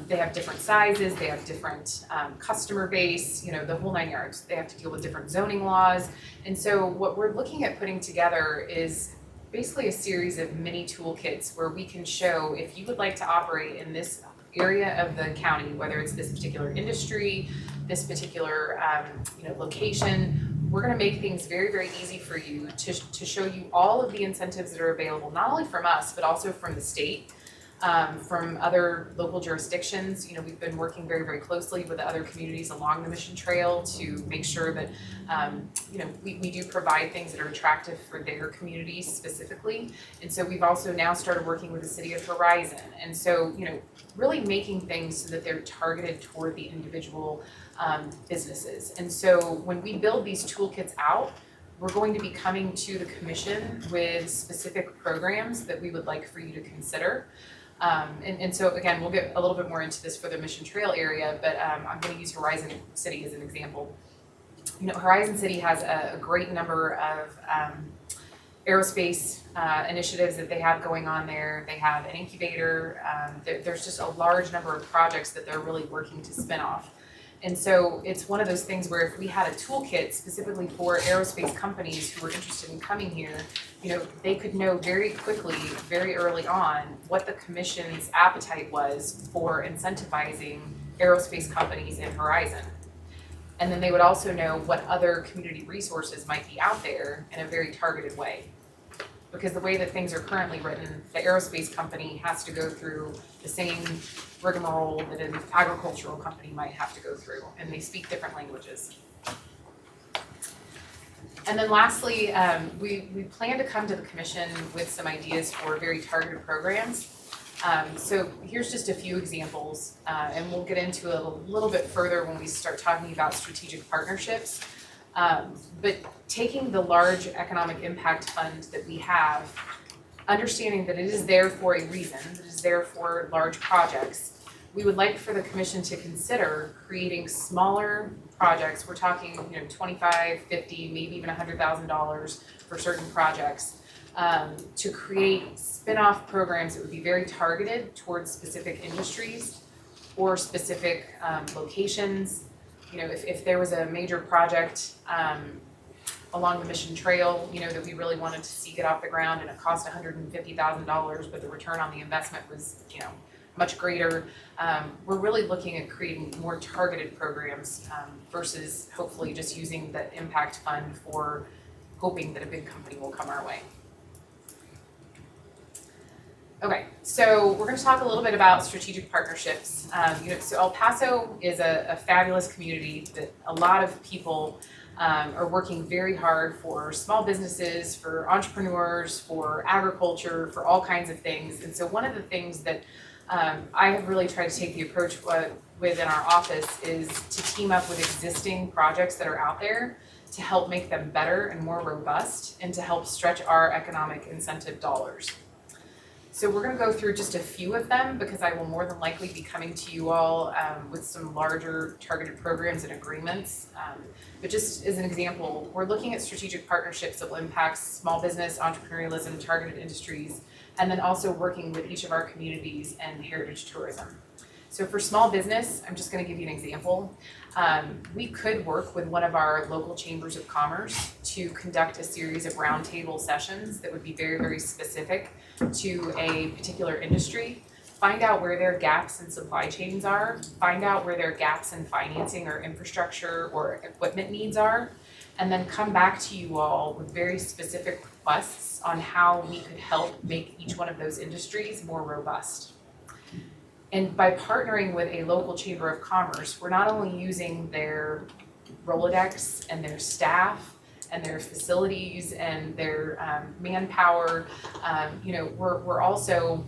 They have different sizes, they have different customer base, the whole 9 yards. They have to deal with different zoning laws. And so what we're looking at putting together is basically a series of mini toolkits where we can show if you would like to operate in this area of the county, whether it's this particular industry, this particular location, we're gonna make things very, very easy for you to show you all of the incentives that are available, not only from us, but also from the state, from other local jurisdictions. We've been working very, very closely with the other communities along the Mission Trail to make sure that, we do provide things that are attractive for their communities specifically. And so we've also now started working with the city of Horizon. And so, really making things so that they're targeted toward the individual businesses. And so when we build these toolkits out, we're going to be coming to the commission with specific programs that we would like for you to consider. And so again, we'll get a little bit more into this for the Mission Trail area, but I'm going to use Horizon City as an example. Horizon City has a great number of aerospace initiatives that they have going on there. They have an incubator. There's just a large number of projects that they're really working to spin off. And so it's one of those things where if we had a toolkit specifically for aerospace companies who were interested in coming here, they could know very quickly, very early on, what the commission's appetite was for incentivizing aerospace companies in Horizon. And then they would also know what other community resources might be out there in a very targeted way. Because the way that things are currently written, the aerospace company has to go through the same rigmarole that an agricultural company might have to go through, and they speak different languages. And then lastly, we plan to come to the commission with some ideas for very targeted programs. So here's just a few examples, and we'll get into it a little bit further when we start talking about strategic partnerships. But taking the large economic impact fund that we have, understanding that it is there for a reason, that it is there for large projects, we would like for the commission to consider creating smaller projects. We're talking, $25, $50, maybe even $100,000 for certain projects, to create spin-off programs that would be very targeted towards specific industries or specific locations. If there was a major project along the Mission Trail, that we really wanted to see get off the ground and it cost $150,000, but the return on the investment was, much greater. We're really looking at creating more targeted programs versus hopefully just using the impact fund for hoping that a big company will come our way. Okay, so we're going to talk a little bit about strategic partnerships. So El Paso is a fabulous community that a lot of people are working very hard for small businesses, for entrepreneurs, for agriculture, for all kinds of things. And so one of the things that I have really tried to take the approach with in our office is to team up with existing projects that are out there to help make them better and more robust and to help stretch our economic incentive dollars. So we're going to go through just a few of them because I will more than likely be coming to you all with some larger targeted programs and agreements. But just as an example, we're looking at strategic partnerships that will impact small business, entrepreneurialism, targeted industries, and then also working with each of our communities and heritage tourism. So for small business, I'm just going to give you an example. We could work with one of our local chambers of commerce to conduct a series of roundtable sessions that would be very, very specific to a particular industry, find out where their gaps in supply chains are, find out where their gaps in financing or infrastructure or equipment needs are, and then come back to you all with very specific requests on how we could help make each one of those industries more robust. And by partnering with a local chamber of commerce, we're not only using their Rolodex and their staff and their facilities and their manpower, we're also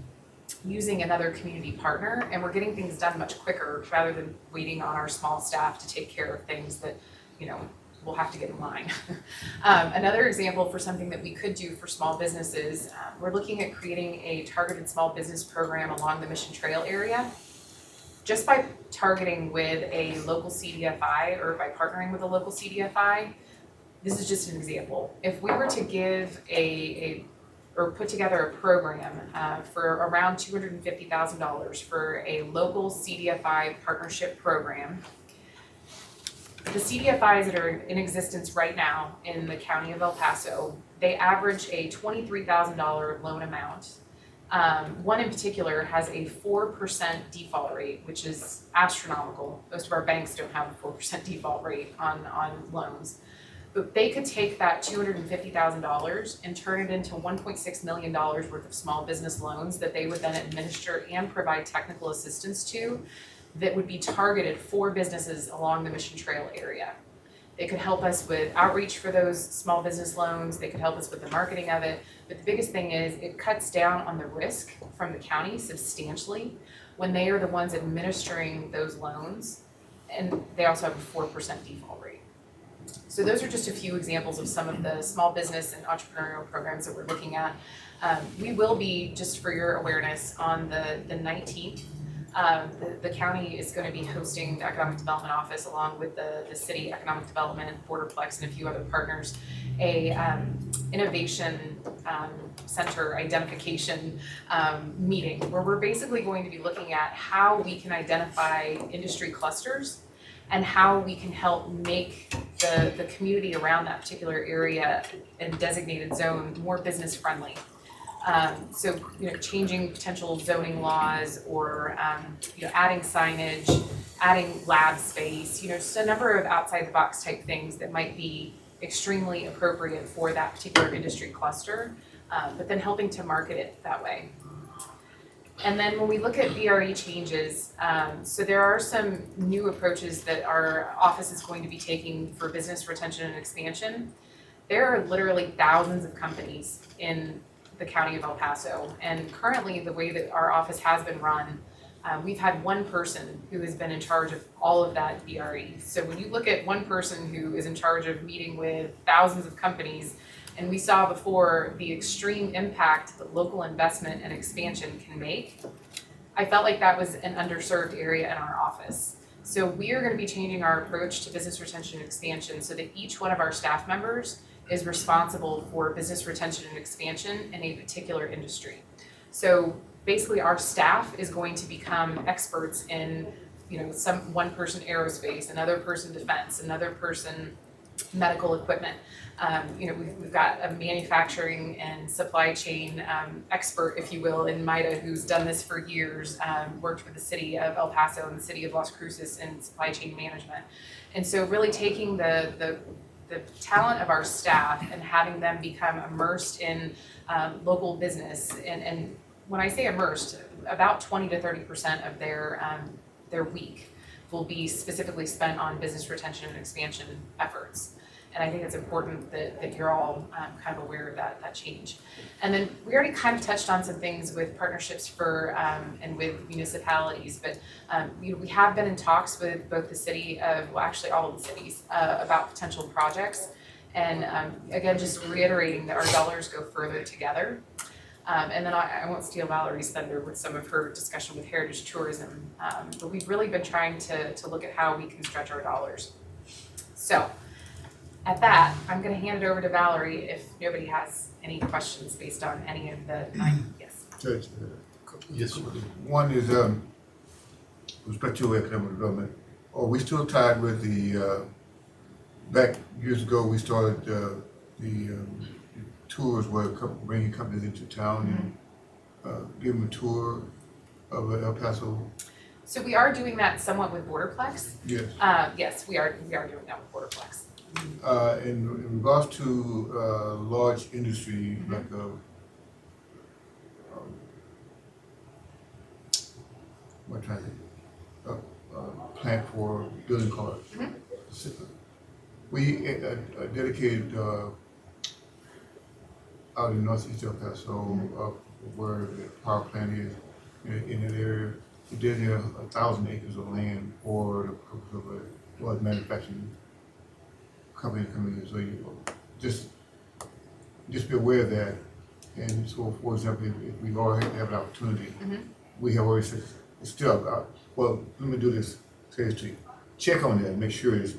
using another community partner, and we're getting things done much quicker rather than waiting on our small staff to take care of things that, we'll have to get in line. Another example for something that we could do for small businesses, we're looking at creating a targeted small business program along the Mission Trail area. Just by targeting with a local CDFI or by partnering with a local CDFI, this is just an example. If we were to give a or put together a program for around $250,000 for a local CDFI partnership program. The CDFIs that are in existence right now in the county of El Paso, they average a $23,000 loan amount. One in particular has a 4% default rate, which is astronomical. Most of our banks don't have a 4% default rate on loans. But they could take that $250,000 and turn it into $1.6 million worth of small business loans that they would then administer and provide technical assistance to, that would be targeted for businesses along the Mission Trail area. They could help us with outreach for those small business loans. They could help us with the marketing of it. But the biggest thing is it cuts down on the risk from the county substantially when they are the ones administering those loans, and they also have a 4% default rate. So those are just a few examples of some of the small business and entrepreneurial programs that we're looking at. We will be, just for your awareness, on the 19th, the county is going to be hosting the Economic Development Office along with the City Economic Development, Borderplex, and a few other partners, a innovation center identification meeting where we're basically going to be looking at how we can identify industry clusters and how we can help make the community around that particular area and designated zone more business friendly. So, changing potential zoning laws or, adding signage, adding lab space, just a number of outside the box type things that might be extremely appropriate for that particular industry cluster, but then helping to market it that way. And then when we look at VRE changes, so there are some new approaches that our office is going to be taking for business retention and expansion. There are literally thousands of companies in the county of El Paso, and currently the way that our office has been run, we've had one person who has been in charge of all of that VRE. So when you look at one person who is in charge of meeting with thousands of companies, and we saw before the extreme impact that local investment and expansion can make, I felt like that was an underserved area in our office. So we are going to be changing our approach to business retention and expansion so that each one of our staff members is responsible for business retention and expansion in a particular industry. So basically our staff is going to become experts in, one person aerospace, another person defense, another person medical equipment. We've got a manufacturing and supply chain expert, if you will, in Maida, who's done this for years, worked for the city of El Paso and the city of Las Cruces in supply chain management. And so really taking the talent of our staff and having them become immersed in local business, and when I say immersed, about 20 to 30% of their week will be specifically spent on business retention and expansion efforts. And I think it's important that you're all kind of aware of that change. And then we already kind of touched on some things with partnerships for and with municipalities, but we have been in talks with both the city of, well, actually all of the cities about potential projects. And again, just reiterating that our dollars go further together. And then I won't steal Valerie's thunder with some of her discussion with Heritage Tourism, but we've really been trying to look at how we can stretch our dollars. So at that, I'm going to hand it over to Valerie if nobody has any questions based on any of the 9. Yes. Judge, Yes, sir. one is with respect to economic development. Are we still tied with the back years ago? We started the tours where bringing companies into town and give them a tour of El Paso. So we are doing that somewhat with Borderplex. Yes. Yes, we are doing that with Borderplex. In regards to large industry like what trying to think, plant for building cars. We dedicated out in northeast El Paso, where the power plant is in that area. We did 1,000 acres of land for the purpose of a large manufacturing company coming in. So you just be aware of that. And so, for example, if we already have an opportunity, we have already said, it's still, well, let me do this, say this to you. Check on that, make sure that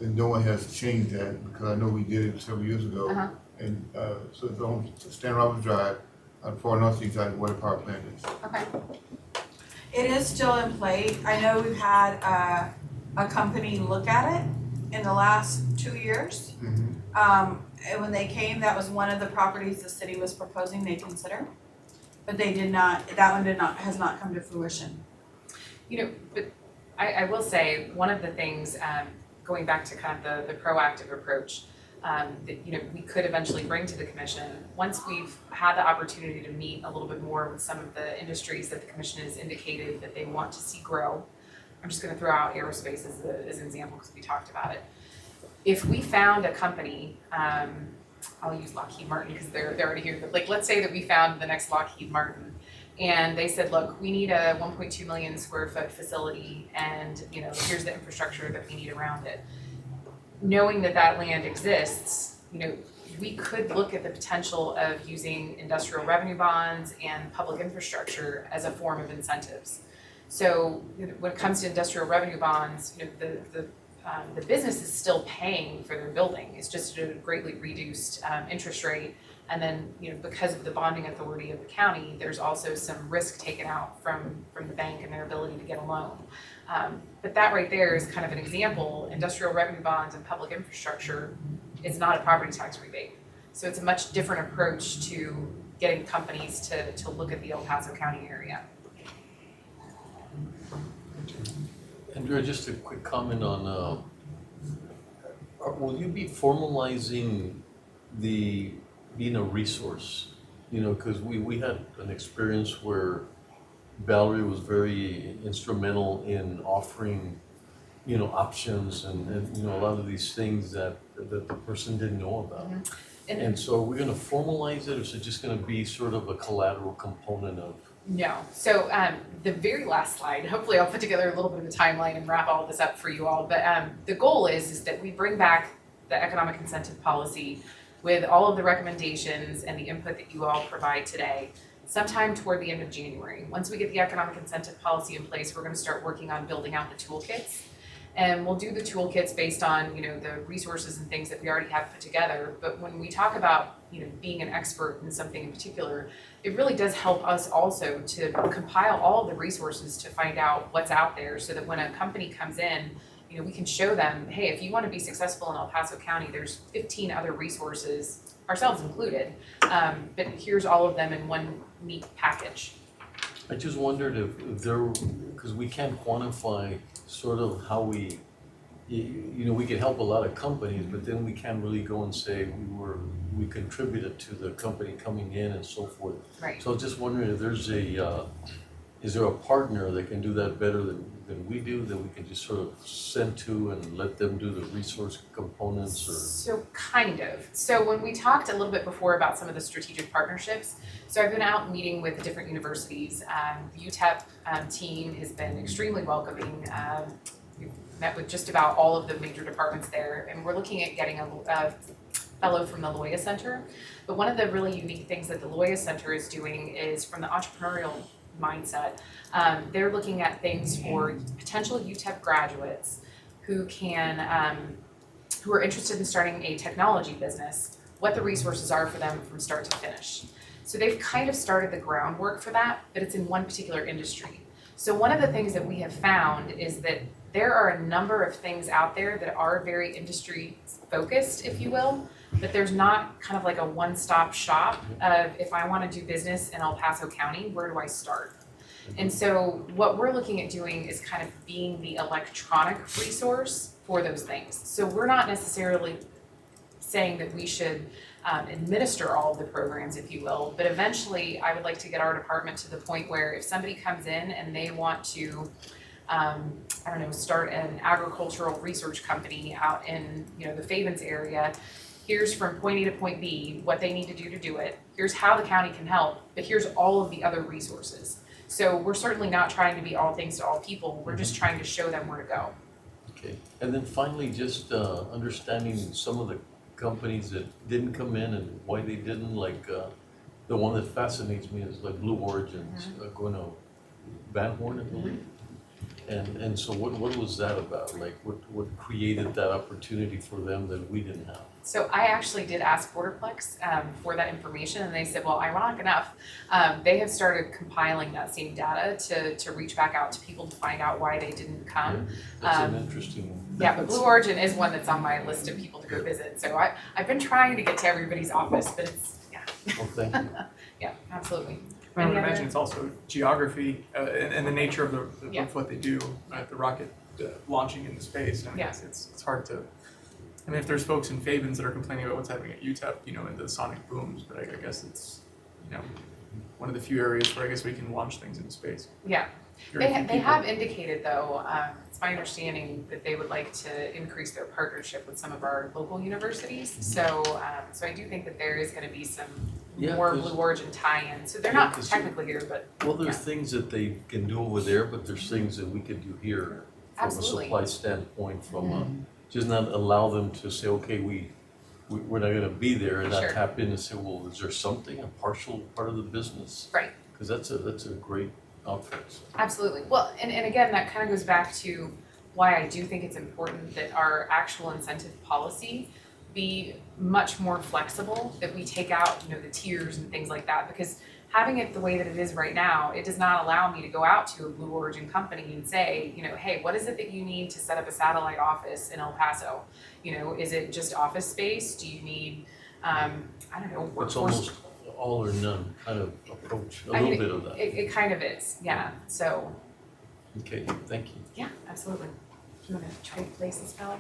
no one has changed that, because I know we did it several years ago. And so it's on Stan Roberts Drive, for North Seaside where the power plant is. Okay. It is still in play. I know we've had a company look at it in the last 2 years. And when they came, that was one of the properties the city was proposing they consider. But they did not, that one has not come to fruition. You know, but I will say, one of the things, going back to kind of the proactive approach, that, you know, we could eventually bring to the commission, once we've had the opportunity to meet a little bit more with some of the industries that the commission has indicated that they want to see grow. I'm just gonna throw out aerospace as an example, because we talked about it. If we found a company, I'll use Lockheed Martin because they're already here, but like, let's say that we found the next Lockheed Martin, and they said, look, we need a 1.2 million square foot facility, and, you know, here's the infrastructure that we need around it. Knowing that that land exists, you know, we could look at the potential of using industrial revenue bonds and public infrastructure as a form of incentives. So when it comes to industrial revenue bonds, you know, the business is still paying for their building. It's just at a greatly reduced interest rate. And then, you know, because of the bonding authority of the county, there's also some risk taken out from the bank and their ability to get a loan. But that right there is kind of an example. Industrial revenue bonds and public infrastructure is not a property tax rebate. So it's a much different approach to getting companies to look at the El Paso County area. Andrea, just a quick comment on, will you be formalizing being a resource? You know, because we had an experience where Valerie was very instrumental in offering, you know, options and you know, a lot of these things that the person didn't know about. Mm-hmm. And so are we gonna formalize it, or is it just gonna be sort of a collateral component of? No. So the very last slide, hopefully I'll put together a little bit of a timeline and wrap all of this up for you all. But the goal is that we bring back the economic incentive policy with all of the recommendations and the input that you all provide today sometime toward the end of January. Once we get the economic incentive policy in place, we're going to start working on building out the toolkits. And we'll do the toolkits based on, you know, the resources and things that we already have put together. But when we talk about, you know, being an expert in something in particular, it really does help us also to compile all of the resources to find out what's out there, so that when a company comes in, you know, we can show them, hey, if you want to be successful in El Paso County, there's 15 other resources, ourselves included, but here's all of them in one neat package. I just wondered if there, because we can't quantify sort of how we, you know, we could help a lot of companies, but then we can't really go and say we contributed to the company coming in and so forth. Right. So I was just wondering if there's is there a partner that can do that better than we do, that we can just sort of send to and let them do the resource components, or? So kind of. So when we talked a little bit before about some of the strategic partnerships, so I've been out meeting with the different universities. The UTEP team has been extremely welcoming. We've met with just about all of the major departments there, and we're looking at getting a fellow from the Loya Center. But one of the really unique things that the Loya Center is doing is, from the entrepreneurial mindset, they're looking at things for potential UTEP graduates who are interested in starting a technology business, what the resources are for them from start to finish. So they've kind of started the groundwork for that, but it's in one particular industry. So one of the things that we have found is that there are a number of things out there that are very industry focused, if you will, but there's not kind of like a one-stop shop of, if I want to do business in El Paso County, where do I start? And so what we're looking at doing is kind of being the electronic resource for those things. So we're not necessarily saying that we should administer all of the programs, if you will, but eventually I would like to get our department to the point where if somebody comes in and they want to, start an agricultural research company out in, you know, the Favens area, here's from point A to point B, what they need to do it. Here's how the county can help, but here's all of the other resources. So we're certainly not trying to be all things to all people. We're just trying to show them where to go. Okay, and then finally, just understanding some of the companies that didn't come in and why they didn't, like the one that fascinates me is like Blue Origins, going to Van Horn, I believe. And so what was that about? Like what created that opportunity for them that we didn't have? So I actually did ask Borderplex for that information, and they said, well, ironic enough, they have started compiling that same data to reach back out to people to find out why they didn't come. That's an interesting. Yeah, but Blue Origin is one that's on my list of people to go visit. So I've been trying to get to everybody's office, but it's, yeah. Well, thank you. Yeah, absolutely. I would Any other- imagine it's also geography and the nature of Yeah. of what they do, right? The rocket launching into space. I mean, Yeah. it's hard to. I mean, if there's folks in Fabens that are complaining about what's happening at UTEP, you know, and the sonic booms, but I guess it's, you know, one of the few areas where I guess we can launch things into space. Yeah, Very few they people. have indicated though, it's my understanding that they would like to increase their partnership with some of our local universities. So I do think that there is gonna be some Yeah, more 'cause- Blue Origin tie-ins. So they're Yeah, not 'cause technically here, but Well, there's Yeah. things that they can do over there, but there's things that we could do here from Absolutely. a supply standpoint, from just not allow them to say, okay, we're not gonna be there and not Sure. tap in and say, well, is there something, a partial part of the business? Right. Because that's a great outfit. So. absolutely. Well, and again, that kind of goes back to why I do think it's important that our actual incentive policy be much more flexible, that we take out, you know, the tiers and things like that, because having it the way that it is right now, it does not allow me to go out to a Blue Origin company and say, you know, hey, what is it that you need to set up a satellite office in El Paso? You know, is it just office space? Do you need, I don't know, It's workforce? almost all or none kind of approach, a I little mean, bit of that. It kind of is, yeah. So, Okay, thank you. yeah, absolutely. Do you want to try to place this ballot?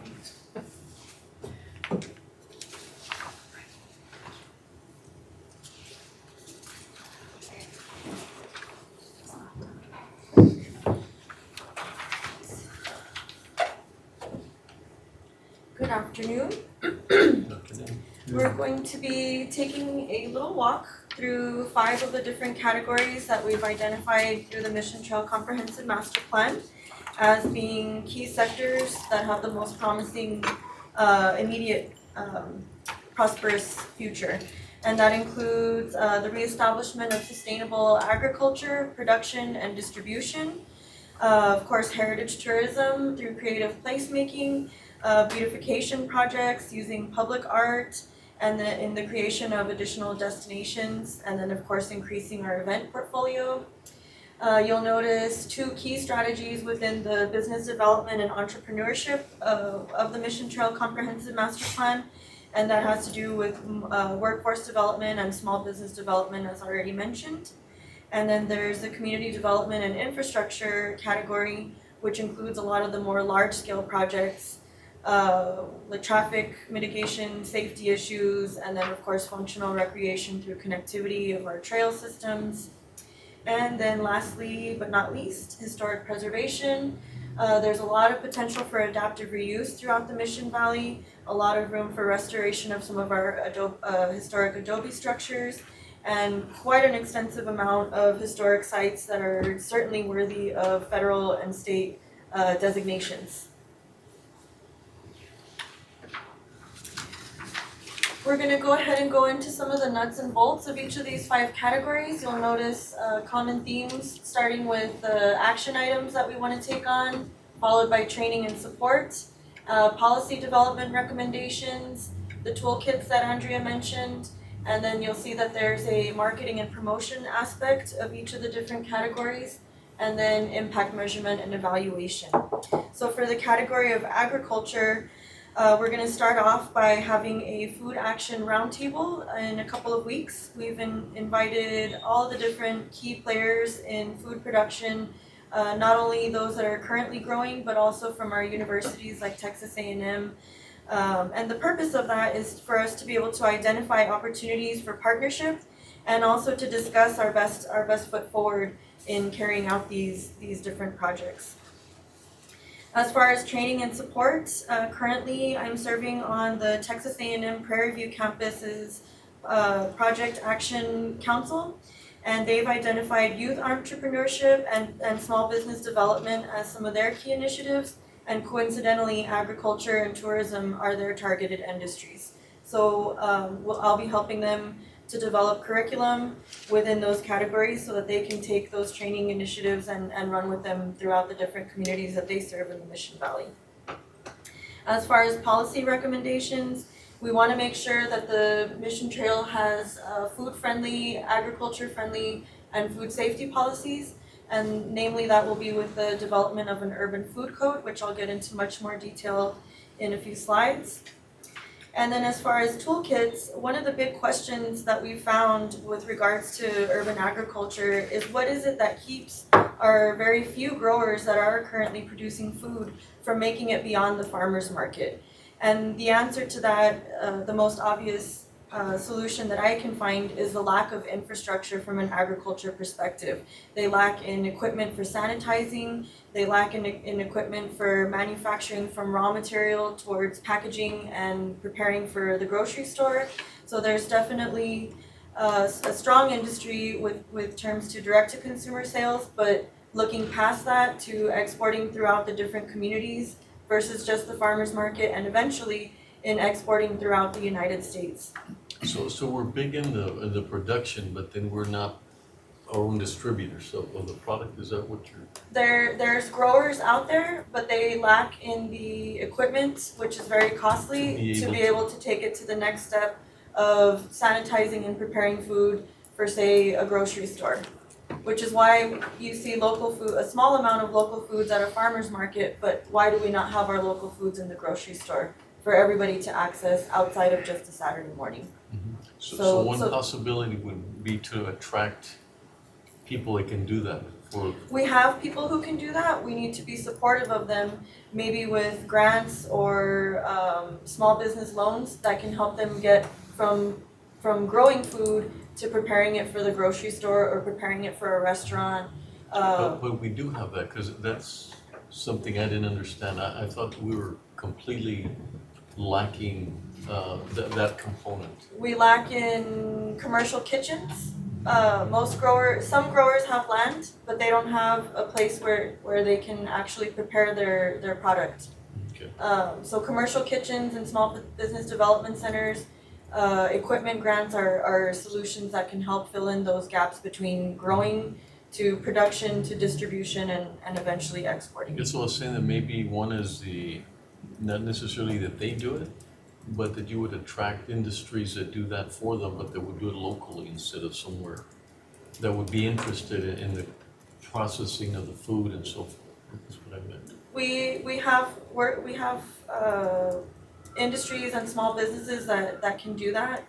Good afternoon. Afternoon. We're going to be taking a little walk through 5 of the different categories that we've identified through the Mission Trail Comprehensive Master Plan as being key sectors that have the most promising immediate prosperous future. And that includes the reestablishment of sustainable agriculture, production, and distribution. Of course, heritage tourism through creative placemaking, beautification projects using public art, and in the creation of additional destinations, and then of course increasing our event portfolio. You'll notice 2 key strategies within the business development and entrepreneurship of the Mission Trail Comprehensive Master Plan, and that has to do with workforce development and small business development, as already mentioned. And then there's the community development and infrastructure category, which includes a lot of the more large-scale projects, like traffic mitigation, safety issues, and then of course functional recreation through connectivity of our trail systems. And then lastly, but not least, historic preservation. There's a lot of potential for adaptive reuse throughout the Mission Valley, a lot of room for restoration of some of our historic adobe structures, and quite an extensive amount of historic sites that are certainly worthy of federal and state designations. We're going to go ahead and go into some of the nuts and bolts of each of these 5 categories. You'll notice common themes, starting with the action items that we want to take on, followed by training and support, policy development recommendations, the toolkits that Andrea mentioned, and then you'll see that there's a marketing and promotion aspect of each of the different categories, and then impact measurement and evaluation. So for the category of agriculture, we're going to start off by having a food action roundtable in a couple of weeks. We've invited all the different key players in food production, not only those that are currently growing, but also from our universities like Texas A&M. And the purpose of that is for us to be able to identify opportunities for partnership, and also to discuss our best foot forward in carrying out these different projects. As far as training and support, currently I'm serving on the Texas A&M Prairie View campus's Project Action Council, and they've identified youth entrepreneurship and small business development as some of their key initiatives, and coincidentally agriculture and tourism are their targeted industries. So I'll be helping them to develop curriculum within those categories so that they can take those training initiatives and run with them throughout the different communities that they serve in the Mission Valley. As far as policy recommendations, we want to make sure that the Mission Trail has food-friendly, agriculture-friendly, and food safety policies. And namely, that will be with the development of an urban food code, which I'll get into much more detail in a few slides. And then as far as toolkits, one of the big questions that we found with regards to urban agriculture is what is it that keeps our very few growers that are currently producing food from making it beyond the farmer's market? And the answer to that, the most obvious solution that I can find is the lack of infrastructure from an agriculture perspective. They lack in equipment for sanitizing, they lack in equipment for manufacturing from raw material towards packaging and preparing for the grocery store. So there's definitely a strong industry with terms to direct-to-consumer sales, but looking past that to exporting throughout the different communities versus just the farmer's market, and eventually in exporting throughout the United States. So we're big in the production, but then we're not our own distributors of the product. Is that what you're? There's growers out there, but they lack in the equipment, which is very costly, to be able to take it to the next step of sanitizing and preparing food for, say, a grocery store. Which is why you see local food, a small amount of local foods at a farmer's market, but why do we not have our local foods in the grocery store for everybody to access outside of just a Saturday morning? Mm-hmm. So one possibility would be to attract people that can do that. We have people who can do that. We need to be supportive of them, maybe with grants or small business loans that can help them get from growing food to preparing it for the grocery store or preparing it for a restaurant. But we do have that, because that's something I didn't understand. I thought we were completely lacking that component. We lack in commercial kitchens. Some growers have land, but they don't have a place where they can actually prepare their product. Okay. So commercial kitchens and small business development centers, equipment grants are solutions that can help fill in those gaps between growing to production to distribution and eventually exporting. Yes, so I was saying that maybe one is not necessarily that they do it, but that you would attract industries that do that for them, but that would do it locally instead of somewhere that would be interested in the processing of the food and so forth. That's what I meant. We have industries and small businesses that can do that.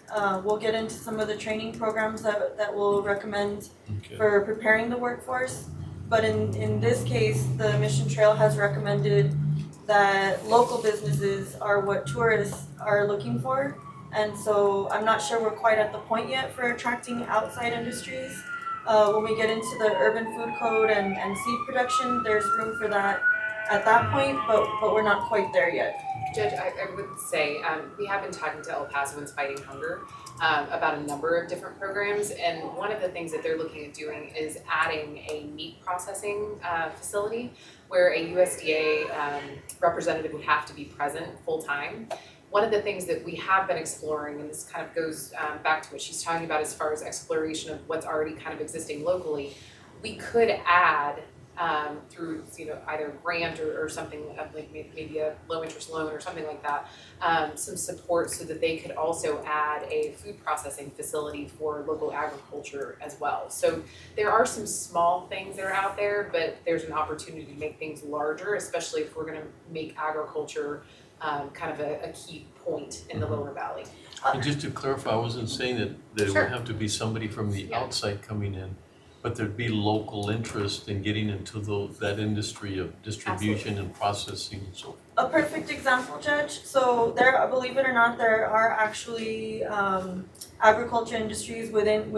We'll get into some of the training programs that we'll recommend for preparing the workforce. But in this case, the Mission Trail has recommended that local businesses are what tourists are looking for. And so I'm not sure we're quite at the point yet for attracting outside industries. When we get into the urban food code and seed production, there's room for that at that point, but we're not quite there yet. Judge, I would say we have been talking to El Pasoans Fighting Hunger about a number of different programs, and one of the things that they're looking at doing is adding a meat processing facility where a USDA representative would have to be present full time. One of the things that we have been exploring, and this kind of goes back to what she's talking about as far as exploration of what's already kind of existing locally, we could add through either grant or something like maybe a low interest loan or something like that, some support so that they could also add a food processing facility for local agriculture as well. So there are some small things that are out there, but there's an opportunity to make things larger, especially if we're going to make agriculture kind of a key point in the lower valley. And just to clarify, I wasn't saying that it would have to be somebody from the outside coming in, but there'd be local interest in getting into that industry of distribution and processing and so forth. A perfect example, Judge. So there, believe it or not, there are actually agriculture industries within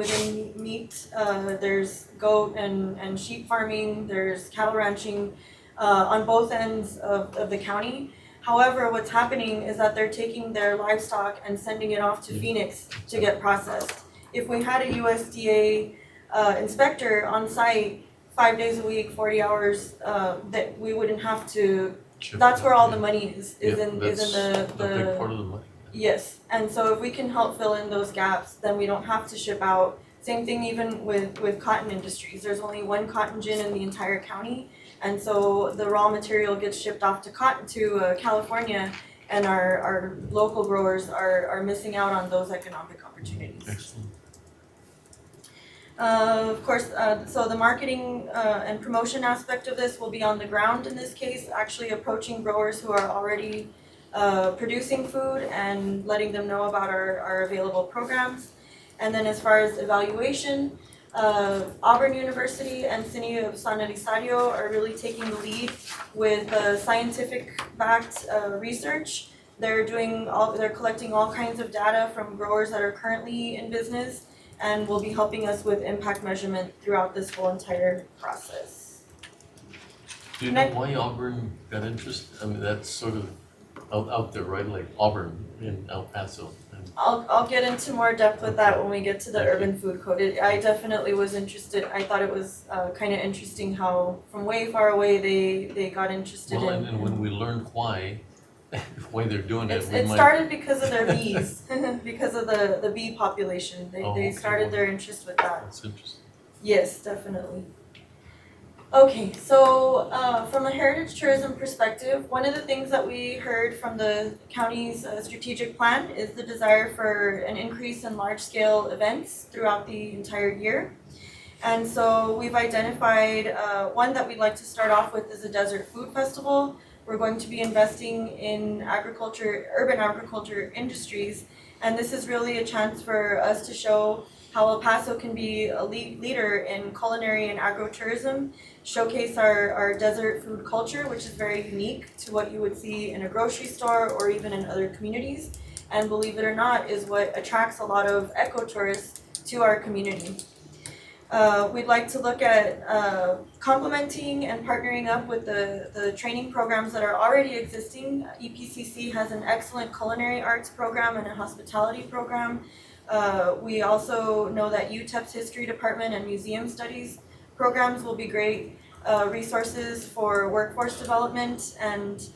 meat. There's goat and sheep farming. There's cattle ranching on both ends of the county. However, what's happening is that they're taking their livestock and sending it off to Phoenix to get processed. If we had a USDA inspector on site 5 days a week, 40 hours, that we wouldn't have to. That's where all the money is in the big part of the money. Yes, and so if we can help fill in those gaps, then we don't have to ship out. Same thing even with cotton industries. There's only one cotton gin in the entire county, and so the raw material gets shipped off to California, and our local growers are missing out on those economic opportunities. Excellent. Of course, so the marketing and promotion aspect of this will be on the ground in this case, actually approaching growers who are already producing food and letting them know about our available programs. And then as far as evaluation, Auburn University and City of San Elizario are really taking the lead with scientific-backed research. They're collecting all kinds of data from growers that are currently in business and will be helping us with impact measurement throughout this whole entire process. Do you know why Auburn got interested? I mean, that's sort of out there, right? Like Auburn in El Paso. I'll get into more depth with that when we get to the urban food code. I definitely was interested. I thought it was kind of interesting how from way far away they got interested Well, in. and when we learned why they're doing it, It started because of their bees, because of the bee population. Oh, They okay. started their interest with that. That's interesting. Yes, definitely. Okay, so from a heritage tourism perspective, one of the things that we heard from the county's strategic plan is the desire for an increase in large-scale events throughout the entire year. And so we've identified one that we'd like to start off with is a desert food festival. We're going to be investing in urban agriculture industries, and this is really a chance for us to show how El Paso can be a leader in culinary and agro-tourism, showcase our desert food culture, which is very unique to what you would see in a grocery store or even in other communities, and believe it or not, is what attracts a lot of eco-tourists to our community. We'd like to look at complementing and partnering up with the training programs that are already existing. EPCC has an excellent culinary arts program and a hospitality program. We also know that UTEP's history department and museum studies programs will be great resources for workforce development. And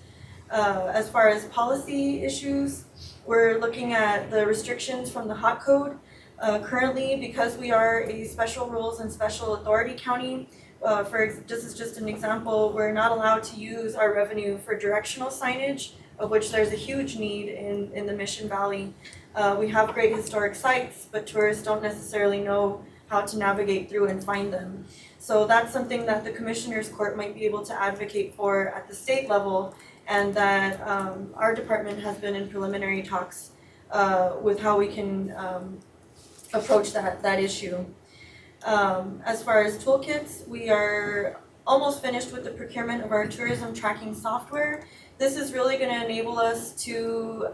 as far as policy issues, we're looking at the restrictions from the HOT code. Currently, because we are a special rules and special authority county, this is just an example, we're not allowed to use our revenue for directional signage, of which there's a huge need in the Mission Valley. We have great historic sites, but tourists don't necessarily know how to navigate through and find them. So that's something that the Commissioner's Court might be able to advocate for at the state level, and that our department has been in preliminary talks with how we can approach that issue. As far as toolkits, we are almost finished with the procurement of our tourism tracking software. This is really going to enable us to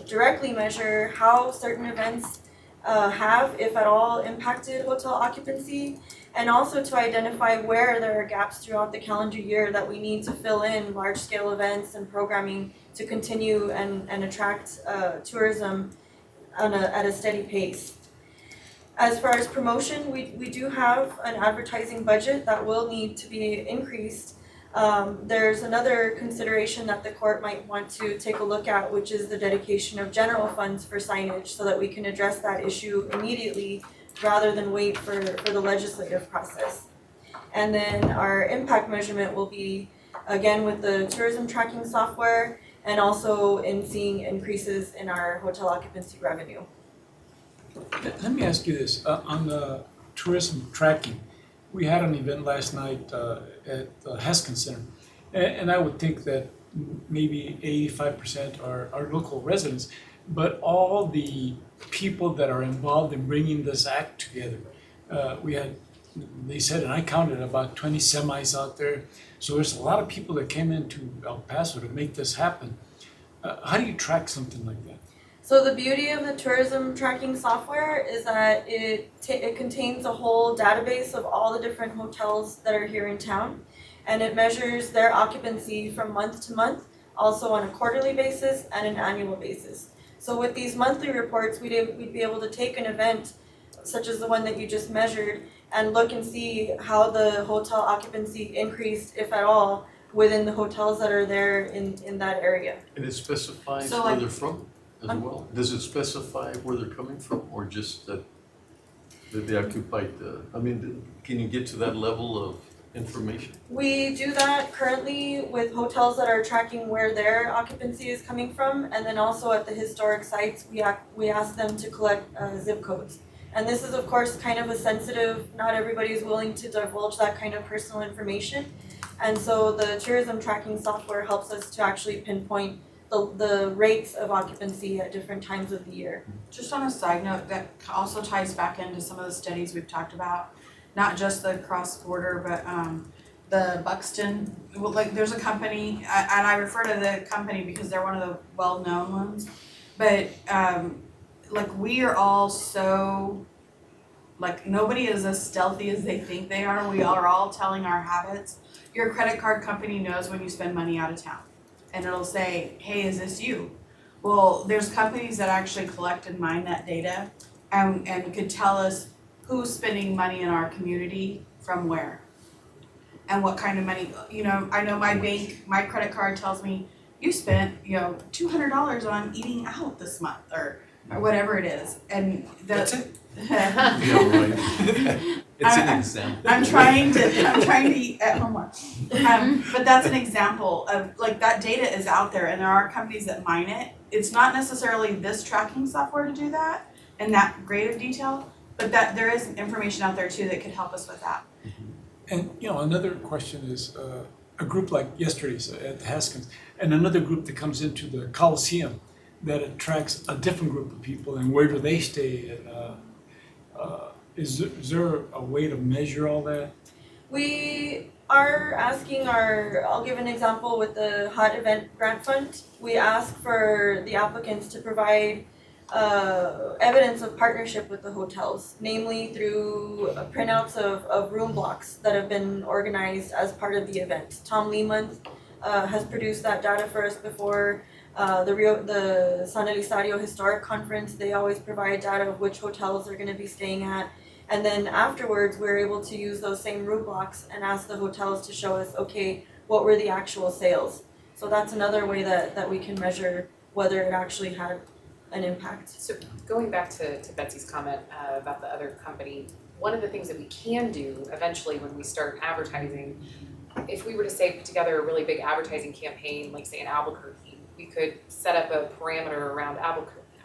directly measure how certain events have, if at all, impacted hotel occupancy, and also to identify where there are gaps throughout the calendar year that we need to fill in large-scale events and programming to continue and attract tourism at a steady pace. As far as promotion, we do have an advertising budget that will need to be increased. There's another consideration that the court might want to take a look at, which is the dedication of general funds for signage so that we can address that issue immediately rather than wait for the legislative process. And then our impact measurement will be, again, with the tourism tracking software and also in seeing increases in our hotel occupancy revenue. Let me ask you this, on the tourism tracking, we had an event last night at the Haskins Center, and I would think that maybe 85% are local residents, but all the people that are involved in bringing this act together, they said, and I counted about 20 semis out there, so there's a lot of people that came into El Paso to make this happen. How do you track something like that? So the beauty of the tourism tracking software is that it contains a whole database of all the different hotels that are here in town, and it measures their occupancy from month to month, also on a quarterly basis and an annual basis. So with these monthly reports, we'd be able to take an event such as the one that you just measured and look and see how the hotel occupancy increased, if at all, within the hotels that are there in that area. And it specifies So, where like- they're from? as well? Does it specify where they're coming from, or just that they occupied the, I mean, can you get to that level of information? We do that currently with hotels that are tracking where their occupancy is coming from, and then also at the historic sites, we ask them to collect zip codes. And this is of course kind of a sensitive, not everybody is willing to divulge that kind of personal information. And so the tourism tracking software helps us to actually pinpoint the rates of occupancy at different times of the year. Just on a side note, that also ties back into some of the studies we've talked about, not just the cross-border, but the Buxton, like there's a company, and I refer to the company because they're one of the well-known ones, but like we are all so, like nobody is as stealthy as they think they are. We are all telling our habits. Your credit card company knows when you spend money out of town, and it'll say, hey, is this you? Well, there's companies that actually collect and mine that data and could tell us who's spending money in our community from where and what kind of money. You know, I know my bank, my credit card tells me you spent, $200 on eating out this month or whatever it is. And That's it? Yeah, right. It's an example. I'm trying to eat at home more. But that's an example of, like, that data is out there and there are companies that mine it. It's not necessarily this tracking software to do that in that great of detail, but that there is information out there too that could help us with that. And, another question is, a group like yesterday's at Haskins, and another group that comes into the Coliseum that attracts a different group of people, and where do they stay? And is there a way to measure all that? We are asking I'll give an example with the Hot Event Grant Fund. We ask for the applicants to provide evidence of partnership with the hotels, namely through printouts of room blocks that have been organized as part of the event. Tom Lehman has produced that data for us before. The San Elizario Historic Conference, they always provide data of which hotels they're going to be staying at. And then afterwards, we're able to use those same room blocks and ask the hotels to show us, okay, what were the actual sales? So that's another way that we can measure whether it actually had an impact. So going back to Betsy's comment about the other company, one of the things that we can do eventually when we start advertising, if we were to say put together a really big advertising campaign, like say in Albuquerque, we could set up a parameter around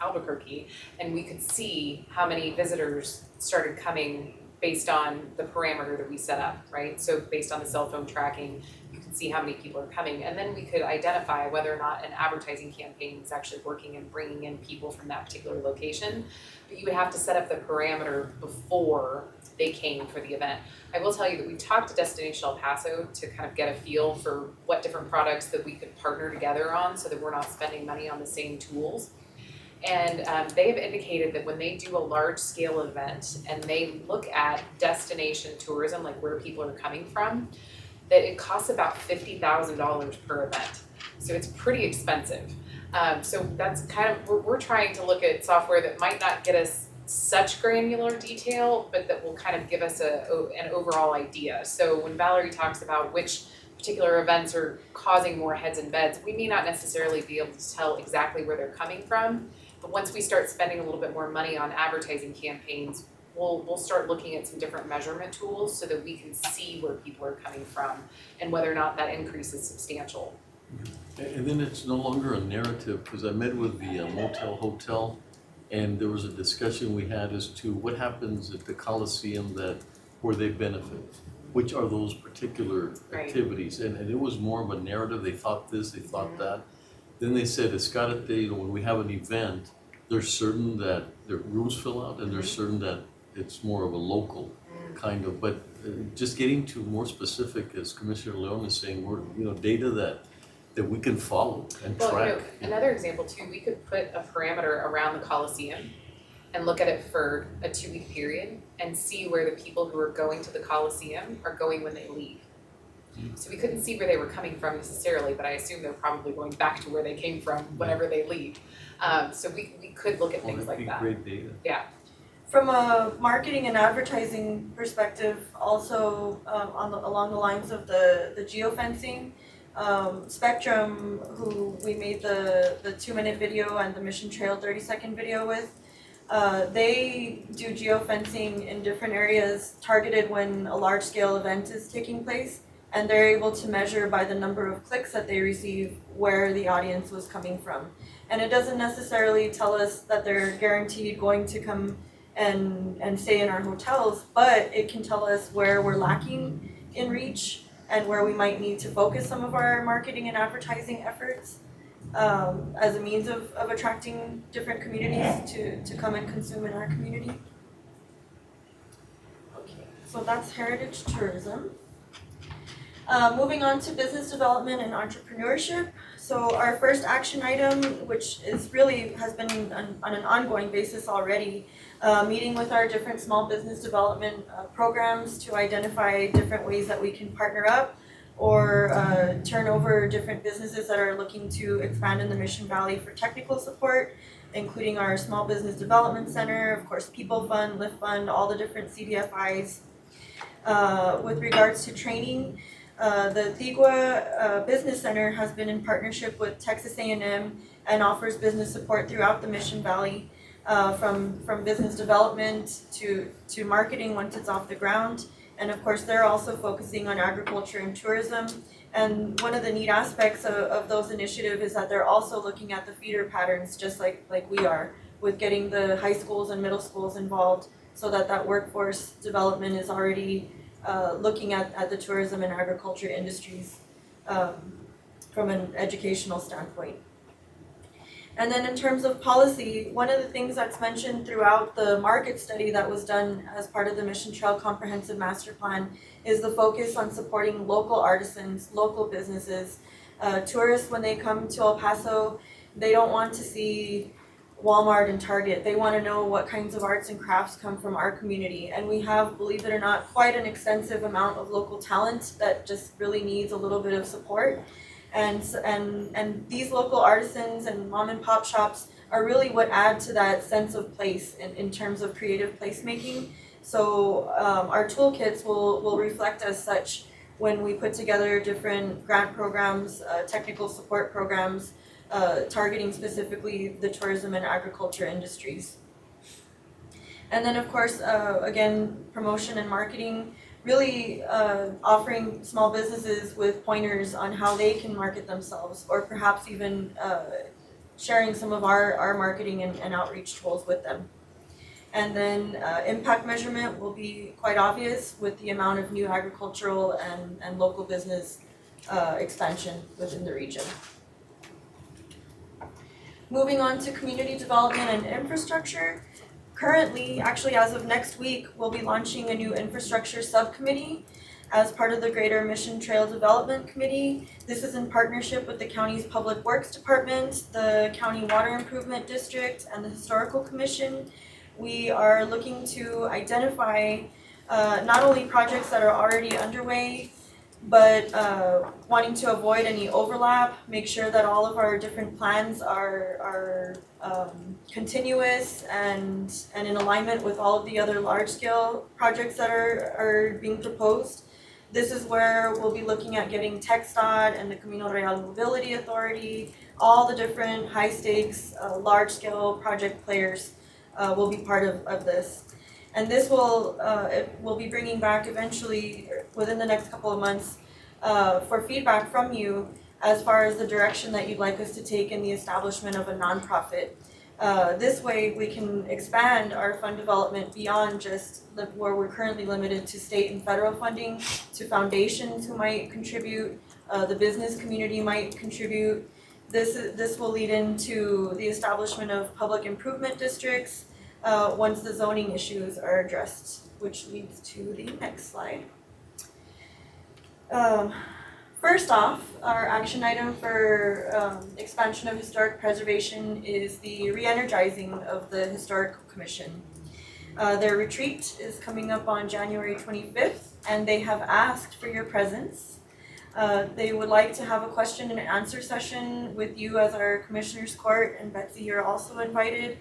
Albuquerque and we could see how many visitors started coming based on the parameter that we set up, right? So based on the cell phone tracking, you can see how many people are coming, and then we could identify whether or not an advertising campaign is actually working and bringing in people from that particular location. But you would have to set up the parameter before they came for the event. I will tell you that we talked to Destination El Paso to kind of get a feel for what different products that we could partner together on so that we're not spending money on the same tools. And they have indicated that when they do a large scale event and they look at destination tourism, like where people are coming from, that it costs about $50,000 per event. So it's pretty expensive. So that's kind of, we're trying to look at software that might not get us such granular detail, but that will kind of give us an overall idea. So when Valerie talks about which particular events are causing more heads and beds, we may not necessarily be able to tell exactly where they're coming from. But once we start spending a little bit more money on advertising campaigns, we'll start looking at some different measurement tools so that we can see where people are coming from and whether or not that increase is substantial. And then it's no longer a narrative, because I met with the motel hotel, and there was a discussion we had as to what happens at the Coliseum where they benefit. Which are those particular activities? Right. And it was more of a narrative. They thought this, they thought that. Then they said, Escárate, when we have an event, there's certain that their rooms fill out, and there's certain that it's more of a local kind of. But just getting to more specific, as Commissioner Leon is saying, we're data that we can follow and track. Another example too, we could put a parameter around the Coliseum and look at it for a 2-week period and see where the people who are going to the Coliseum are going when they leave. So we couldn't see where they were coming from necessarily, but I assume they're probably going back to where they came from whenever they leave. So we could look at things like that. Great data. Yeah. From a marketing and advertising perspective, also along the lines of the geofencing, Spectrum, who we made the 2-minute video and the Mission Trail 30-second video with, they do geofencing in different areas targeted when a large-scale event is taking place, and they're able to measure by the number of clicks that they receive where the audience was coming from. And it doesn't necessarily tell us that they're guaranteed going to come and stay in our hotels, but it can tell us where we're lacking in reach and where we might need to focus some of our marketing and advertising efforts as a means of attracting different communities to come and consume in our community. Okay, so that's heritage tourism. Moving on to business development and entrepreneurship. So our first action item, which is really has been on an ongoing basis already, meeting with our different small business development programs to identify different ways that we can partner up or turn over different businesses that are looking to expand in the Mission Valley for technical support, including our Small Business Development Center, of course, People Fund, Lift Fund, all the different CDFIs. With regards to training, the Tigua Business Center has been in partnership with Texas A&M and offers business support throughout the Mission Valley, from business development to marketing once it's off the ground. And of course, they're also focusing on agriculture and tourism. And one of the neat aspects of those initiatives is that they're also looking at the feeder patterns, just like we are, with getting the high schools and middle schools involved, so that workforce development is already looking at the tourism and agriculture industries from an educational standpoint. And then in terms of policy, one of the things that's mentioned throughout the market study that was done as part of the Mission Trail Comprehensive Master Plan is the focus on supporting local artisans, local businesses. Tourists, when they come to El Paso, they don't want to see Walmart and Target. They want to know what kinds of arts and crafts come from our community. And we have, believe it or not, quite an extensive amount of local talent that just really needs a little bit of support. And these local artisans and mom and pop shops are really what add to that sense of place in terms of creative placemaking. So our toolkits will reflect as such when we put together different grant programs, technical support programs, targeting specifically the tourism and agriculture industries. And then of course, again, promotion and marketing, really offering small businesses with pointers on how they can market themselves, or perhaps even sharing some of our marketing and outreach tools with them. And then impact measurement will be quite obvious with the amount of new agricultural and local business expansion within the region. Moving on to community development and infrastructure. Currently, actually as of next week, we'll be launching a new infrastructure subcommittee as part of the Greater Mission Trail Development Committee. This is in partnership with the county's Public Works Department, the County Water Improvement District, and the Historical Commission. We are looking to identify not only projects that are already underway, but wanting to avoid any overlap, make sure that all of our different plans are continuous and in alignment with all of the other large-scale projects that are being proposed. This is where we'll be looking at getting TxDOT and the Camino Real Mobility Authority, all the different high-stakes, large-scale project players will be part of this. And this will be bringing back eventually, within the next couple of months, for feedback from you as far as the direction that you'd like us to take in the establishment of a nonprofit. This way we can expand our fund development beyond just where we're currently limited to state and federal funding, to foundations who might contribute, the business community might contribute. This will lead into the establishment of public improvement districts, once the zoning issues are addressed, which leads to the next slide. First off, our action item for expansion of historic preservation is the re-energizing of the Historical Commission. Their retreat is coming up on January 25th, and they have asked for your presence. They would like to have a question and answer session with you as our Commissioners Court, and Betsy, you're also invited.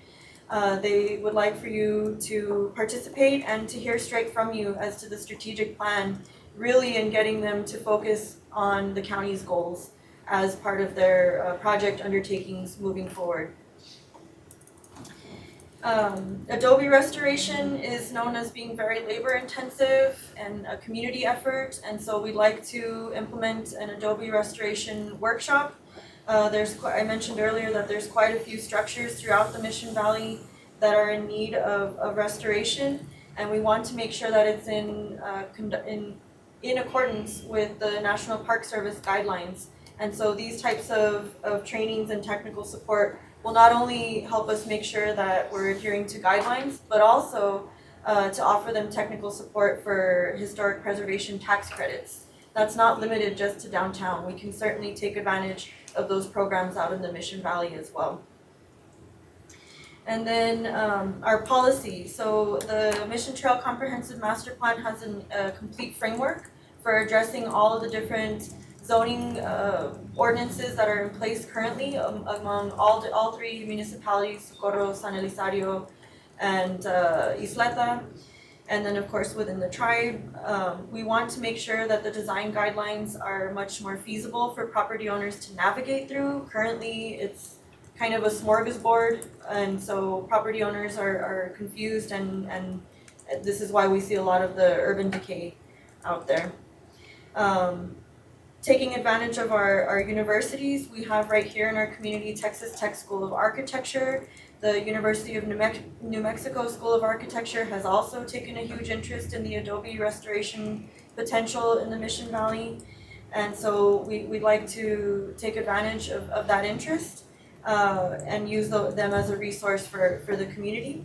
They would like for you to participate and to hear straight from you as to the strategic plan, really in getting them to focus on the county's goals as part of their project undertakings moving forward. Adobe restoration is known as being very labor intensive and a community effort, and so we'd like to implement an Adobe restoration workshop. I mentioned earlier that there's quite a few structures throughout the Mission Valley that are in need of restoration, and we want to make sure that it's in accordance with the National Park Service guidelines. And so these types of trainings and technical support will not only help us make sure that we're adhering to guidelines, but also to offer them technical support for historic preservation tax credits. That's not limited just to downtown. We can certainly take advantage of those programs out in the Mission Valley as well. And then our policy. So the Mission Trail Comprehensive Master Plan has a complete framework for addressing all of the different zoning ordinances that are in place currently among all three municipalities, Socorro, San Elizario, and Isleta. And then of course within the tribe, we want to make sure that the design guidelines are much more feasible for property owners to navigate through. Currently it's kind of a smorgasbord, and so property owners are confused, and this is why we see a lot of the urban decay out there. Taking advantage of our universities, we have right here in our community Texas Tech School of Architecture. The University of New Mexico School of Architecture has also taken a huge interest in the Adobe restoration potential in the Mission Valley. And so we'd like to take advantage of that interest and use them as a resource for the community.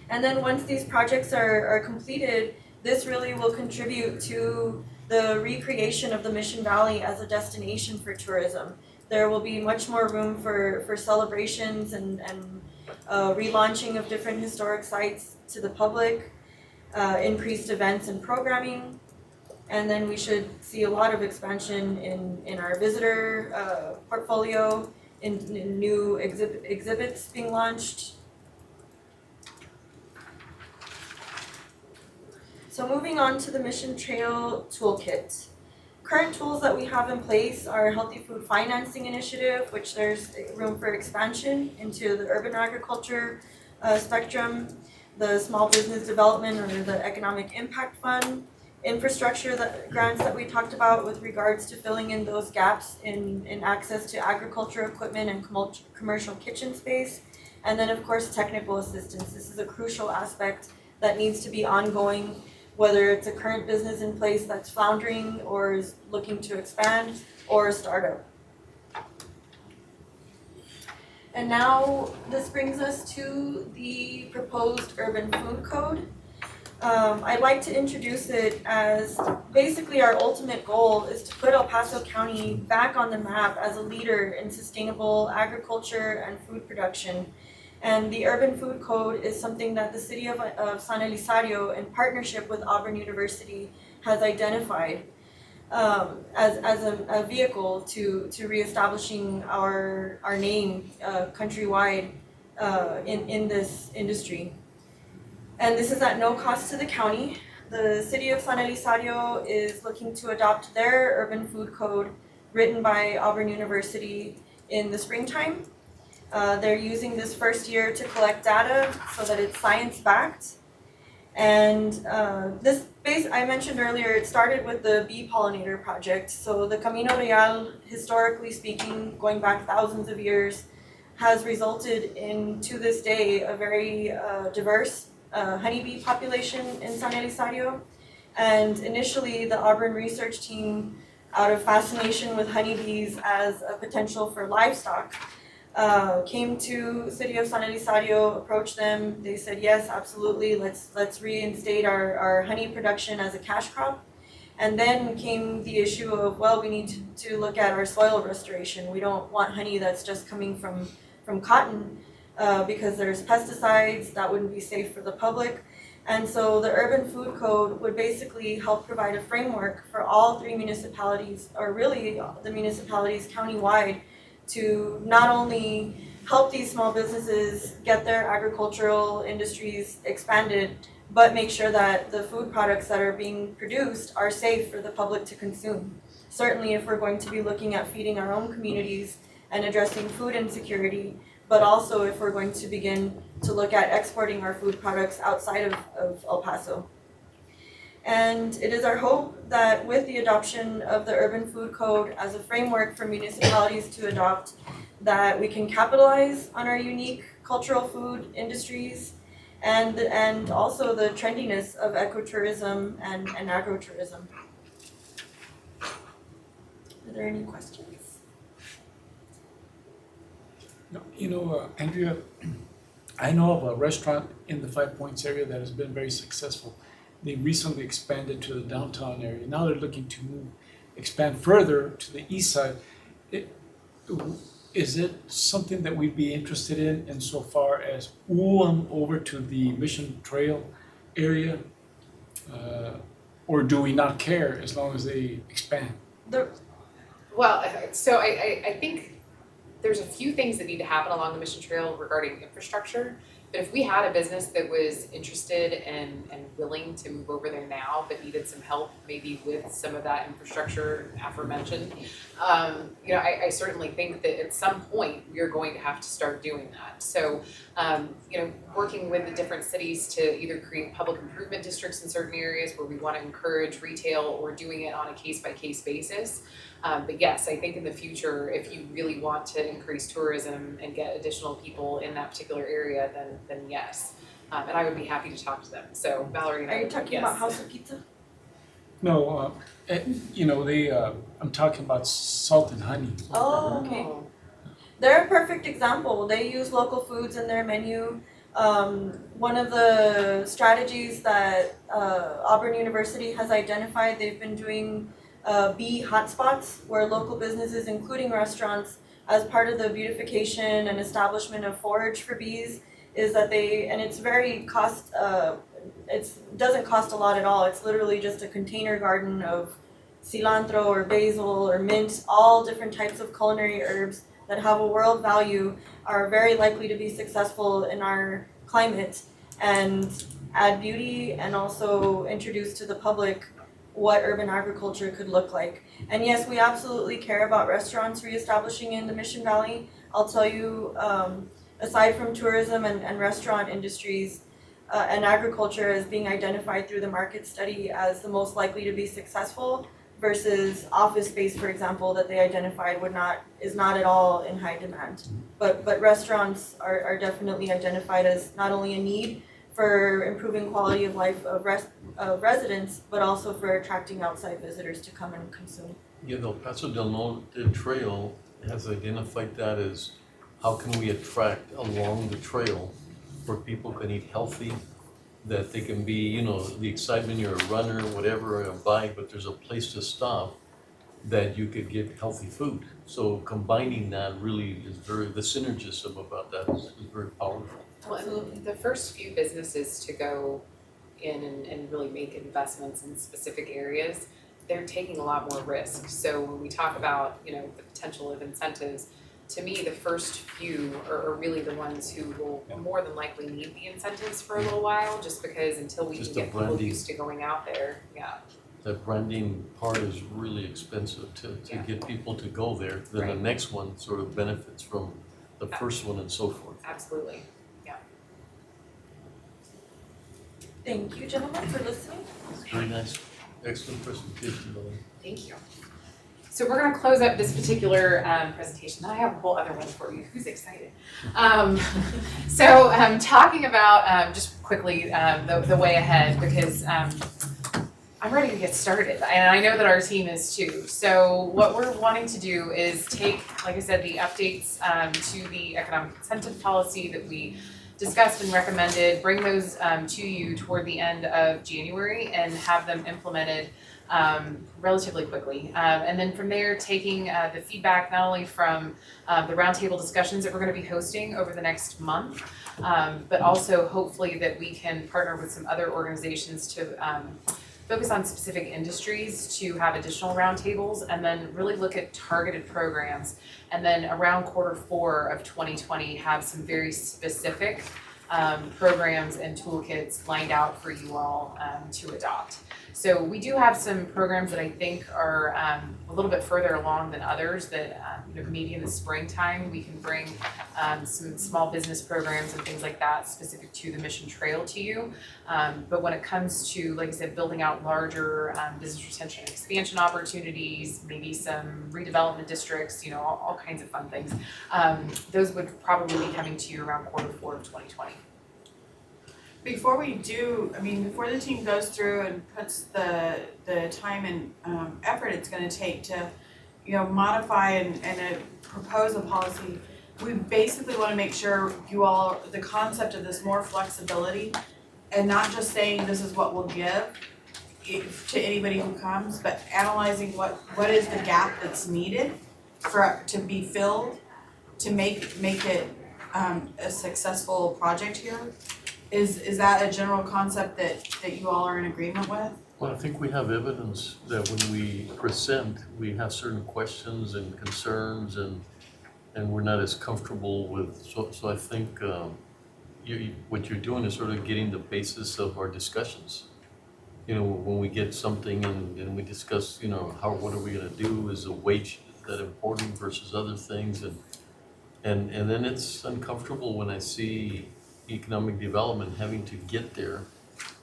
And then once these projects are completed, this really will contribute to the recreation of the Mission Valley as a destination for tourism. There will be much more room for celebrations and relaunching of different historic sites to the public, increased events and programming, and then we should see a lot of expansion in our visitor portfolio, in new exhibits being launched. So moving on to the Mission Trail Toolkit. Current tools that we have in place are Healthy Food Financing Initiative, which there's room for expansion into the urban agriculture spectrum, the Small Business Development or the Economic Impact Fund, infrastructure grants that we talked about with regards to filling in those gaps in access to agriculture equipment and commercial kitchen space, and then of course technical assistance. This is a crucial aspect that needs to be ongoing, whether it's a current business in place that's floundering or is looking to expand, or a startup. And now this brings us to the proposed urban food code. I'd like to introduce it as basically our ultimate goal is to put El Paso County back on the map as a leader in sustainable agriculture and food production. And the Urban Food Code is something that the city of San Elizario, in partnership with Auburn University, has identified as a vehicle to reestablishing our name countrywide in this industry. And this is at no cost to the county. The city of San Elizario is looking to adopt their Urban Food Code written by Auburn University in the springtime. They're using this first year to collect data so that it's science-backed. And I mentioned earlier, it started with the bee pollinator project. So the Camino Real, historically speaking, going back thousands of years, has resulted in, to this day, a very diverse honeybee population in San Elizario. And initially, the Auburn research team, out of fascination with honeybees as a potential for livestock, came to City of San Elizario, approached them. They said, yes, absolutely, let's reinstate our honey production as a cash crop. And then came the issue of, well, we need to look at our soil restoration. We don't want honey that's just coming from cotton because there's pesticides that wouldn't be safe for the public. And so the Urban Food Code would basically help provide a framework for all three municipalities, or really the municipalities countywide, to not only help these small businesses get their agricultural industries expanded, but make sure that the food products that are being produced are safe for the public to consume. certainly if we're going to be looking at feeding our own communities and addressing food insecurity, but also if we're going to begin to look at exporting our food products outside of El Paso. And it is our hope that with the adoption of the Urban Food Code as a framework for municipalities to adopt, that we can capitalize on our unique cultural food industries and also the trendiness of ecotourism and agrotourism. Are there any questions? No, you know, Andrea, I know of a restaurant in the Five Points area that has been very successful. They recently expanded to the downtown area. Now they're looking to expand further to the east side. Is it something that we'd be interested in insofar as over to the Mission Trail area? Or do we not care as long as they expand? Well, so I think there's a few things that need to happen along the Mission Trail regarding infrastructure. But if we had a business that was interested and willing to move over there now, but needed some help maybe with some of that infrastructure aforementioned, I certainly think that at some point we are going to have to start doing that. So, working with the different cities to either create public improvement districts in certain areas where we want to encourage retail, or doing it on a case-by-case basis. But yes, I think in the future, if you really want to increase tourism and get additional people in that particular area, then yes. And I would be happy to talk to them. So Valerie and I. Are you talking about House of Pizza? No, I'm talking about Salt and Honey. Oh, okay. They're a perfect example. They use local foods in their menu. One of the strategies that Auburn University has identified, they've been doing bee hotspots where local businesses, including restaurants, as part of the beautification and establishment of forage for bees, is that and it's very it doesn't cost a lot at all. It's literally just a container garden of cilantro or basil or mint, all different types of culinary herbs that have a world value, are very likely to be successful in our climate and add beauty, and also introduce to the public what urban agriculture could look like. And yes, we absolutely care about restaurants reestablishing in the Mission Valley. I'll tell you, aside from tourism and restaurant industries, and agriculture is being identified through the market study as the most likely to be successful, versus office space, for example, that they identified is not at all in high demand. But restaurants are definitely identified as not only a need for improving quality of life of residents, but also for attracting outside visitors to come and consume. Yeah, the Paso del Norte Trail has identified that as how can we attract along the trail where people can eat healthy, that they can be, the excitement, you're a runner, whatever, a bike, but there's a place to stop that you could get healthy food. So combining that really is the synergism about that is very powerful. Well, the first few businesses to go in and really make investments in specific areas, they're taking a lot more risk. So when we talk about, the potential of incentives, to me, the first few are really the ones who will more than likely need the incentives for a little while, just because until we can get people used to going out there, The branding part is really expensive to get people to go there. Then the next one sort of benefits from the first one and so forth. Absolutely. Thank you, gentlemen, for listening. Very nice. Excellent presentation, Melanie. Thank you. So we're going to close up this particular presentation. Then I have a whole other one for you. Who's excited? Talking about just quickly the way ahead, because I'm ready to get started, and I know that our team is too. So what we're wanting to do is take, like I said, the updates to the economic incentive policy that we discussed and recommended, bring those to you toward the end of January and have them implemented relatively quickly. And then from there, taking the feedback not only from the roundtable discussions that we're going to be hosting over the next month, but also hopefully that we can partner with some other organizations to focus on specific industries to have additional roundtables, and then really look at targeted programs. And then around Q4 of 2020, have some very specific programs and toolkits lined out for you all to adopt. So we do have some programs that I think are a little bit further along than others that maybe in the springtime we can bring some small business programs and things like that specific to the Mission Trail to you. But when it comes to, like I said, building out larger business retention and expansion opportunities, maybe some redevelopment districts, all kinds of fun things, those would probably be coming to you around Q4 of 2020. Before the team goes through and puts the time and effort it's gonna take to, modify and propose a policy, we basically wanna make sure the concept of this more flexibility and not just saying this is what we'll give to anybody who comes, but analyzing what is the gap that's needed to be filled to make it a successful project here. Is that a general concept that you all are in agreement with? Well, I think we have evidence that when we present, we have certain questions and concerns and we're not as comfortable with, so I think what you're doing is sort of getting the basis of our discussions. When we get something and we discuss, what are we gonna do? Is the wage that important versus other things? And then it's uncomfortable when I see economic development having to get there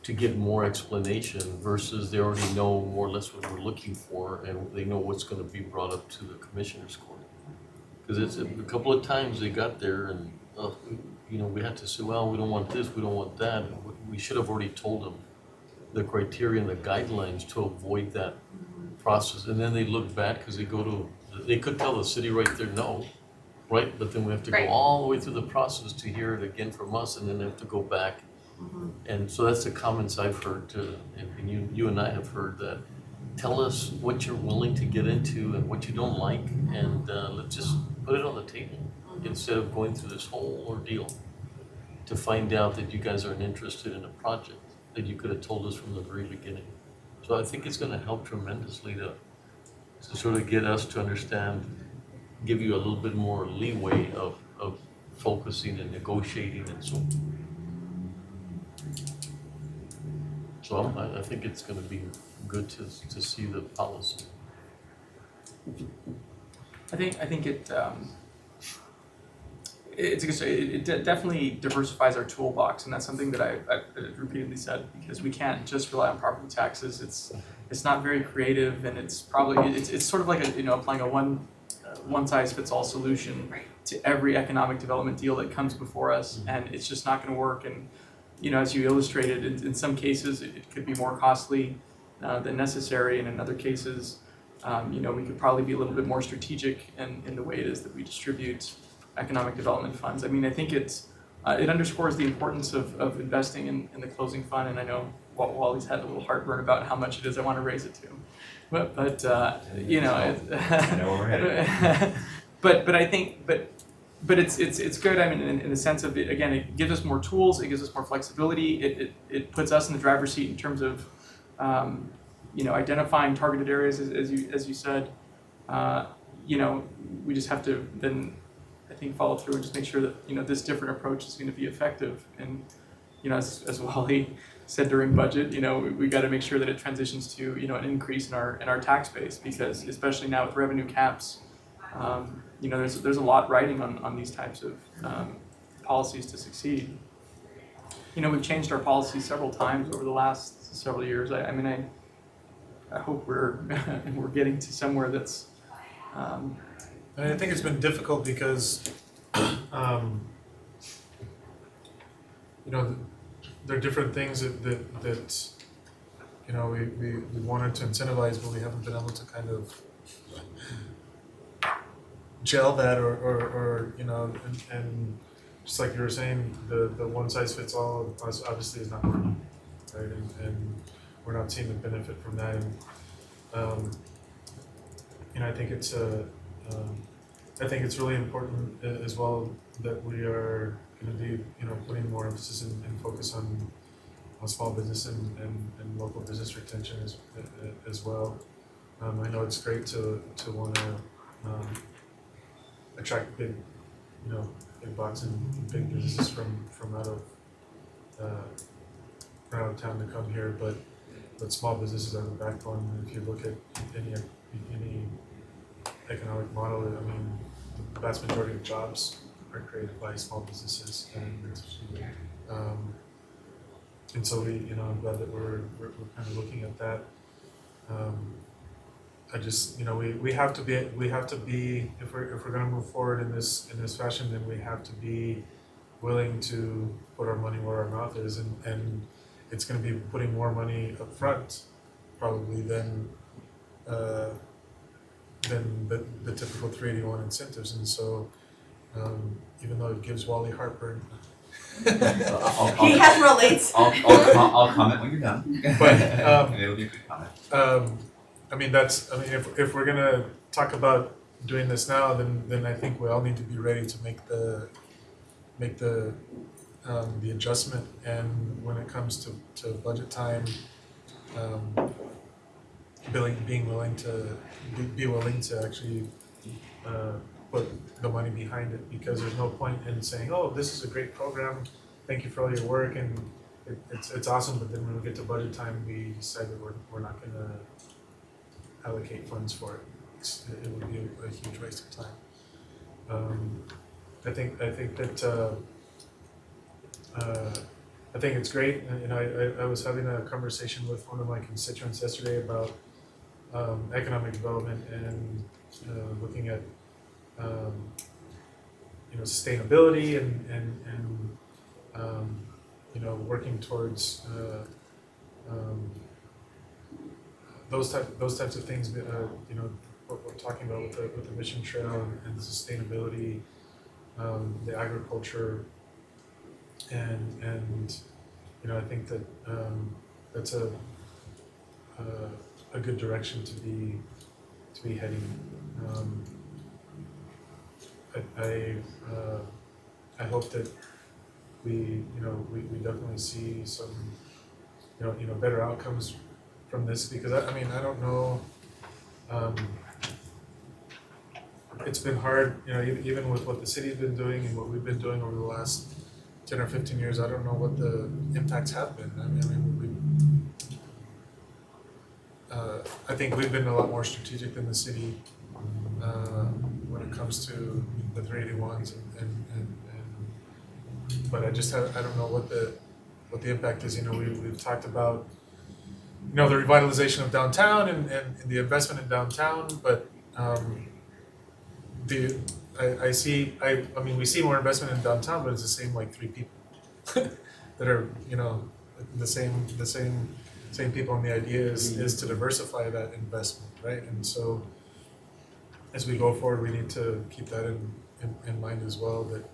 to get more explanation versus they already know more or less what we're looking for and they know what's going to be brought up to the commissioner's court. Because it's a couple of times they got there and we had to say, well, we don't want this, we don't want that. We should have already told them the criteria and the guidelines to avoid that process. And then they look bad because they could tell the city right there no. Right, but then we have to go all the way through the process to hear it again from us, and then they have to go back. Mm-hmm. And so that's the comments I've heard too, and you and I have heard that. Tell us what you're willing to get into and what you don't like, and let's just put it on the table instead of going through this whole ordeal to find out that you guys aren't interested in a project that you could have told us from the very beginning. So I think it's going to help tremendously to sort of get us to understand. Give you a little bit more leeway of focusing and negotiating and so. So I think it's going to be good to see the policy. I think it definitely diversifies our toolbox, and that's something that I've repeatedly said, because we can't just rely on property taxes. It's not very creative, and it's sort of like applying a one-size-fits-all solution to every economic development deal that comes before us, and it's just not going to work. And as you illustrated, in some cases it could be more costly than necessary, and in other cases, we could probably be a little bit more strategic in the way it is that we distribute economic development funds. I think it underscores the importance of investing in the closing fund, and I know Wally's had a little heartburn about how much it is I want to raise it to. But I think it's good. In the sense of it gives us more tools, it gives us more flexibility. It puts us in the driver's seat in terms of identifying targeted areas, as you said. We just have to then I think follow through and just make sure that this different approach is going to be effective. And as Wally said during budget, we got to make sure that it transitions to an increase in our tax base, because especially now with revenue caps, there's a lot riding on these types of policies to succeed. We've changed our policies several times over the last several years. I hope we're getting to somewhere that's. I think it's been difficult because, there are different things that we wanted to incentivize, but we haven't been able to kind of gel that or and just like you were saying, the one size fits all obviously is not working, right? And we're not seeing the benefit from that. And I think it's really important as well that we are going to be putting more emphasis and focus on small business and local business retention as well. I know it's great to want to attract big bucks and big businesses from out of town to come here, but but small businesses are the backbone. And if you look at any economic model, I mean, the vast majority of jobs are created by small businesses, and so we, I'm glad that we're kind of looking at that. I just, we have to be if we're going to move forward in this fashion, then we have to be willing to put our money where our mouth is, and it's going to be putting more money up front probably than the typical 381 incentives. And so even though it gives Wally heartburn, He has relates. I'll comment when you're done. But it'll be a good comment. if we're gonna talk about doing this now, then I think we all need to be ready to make the adjustment. And when it comes to budget time, being willing to actually put the money behind it, because there's no point in saying, oh, this is a great program, thank you for all your work, and it's awesome, but then when we get to budget time, we decide that we're not going to allocate funds for it. It would be a huge waste of time. I think it's great. I was having a conversation with one of my constituents yesterday about economic development and looking at sustainability and working towards those types of things. What we're talking about with the mission trail and the sustainability, the agriculture, and I think that that's a good direction to be heading. I hope that we definitely see some better outcomes from this, because I don't know. It's been hard, even with what the city's been doing and what we've been doing over the last 10 or 15 years. I don't know what the impacts have been. I think we've been a lot more strategic than the city when it comes to the 381s, but I don't know what the impact is. We've talked about the revitalization of downtown and the investment in downtown, but we see more investment in downtown, but it's the same like 3 people that are the same people, and the idea is to diversify that investment, right? And so as we go forward, we need to keep that in mind as well, that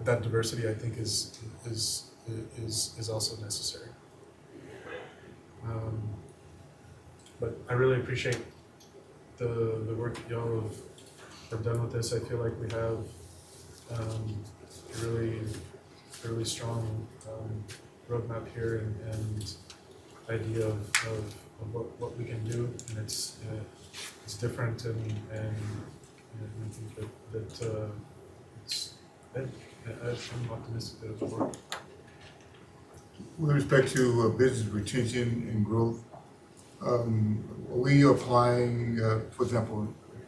that diversity, I think, is also necessary. But I really appreciate the work that y'all have done with this. I feel like we have a really strong roadmap here and idea of what we can do, and it's different, and I think that it's I'm optimistic that it'll work. With respect to business retention and growth, are we applying, for example,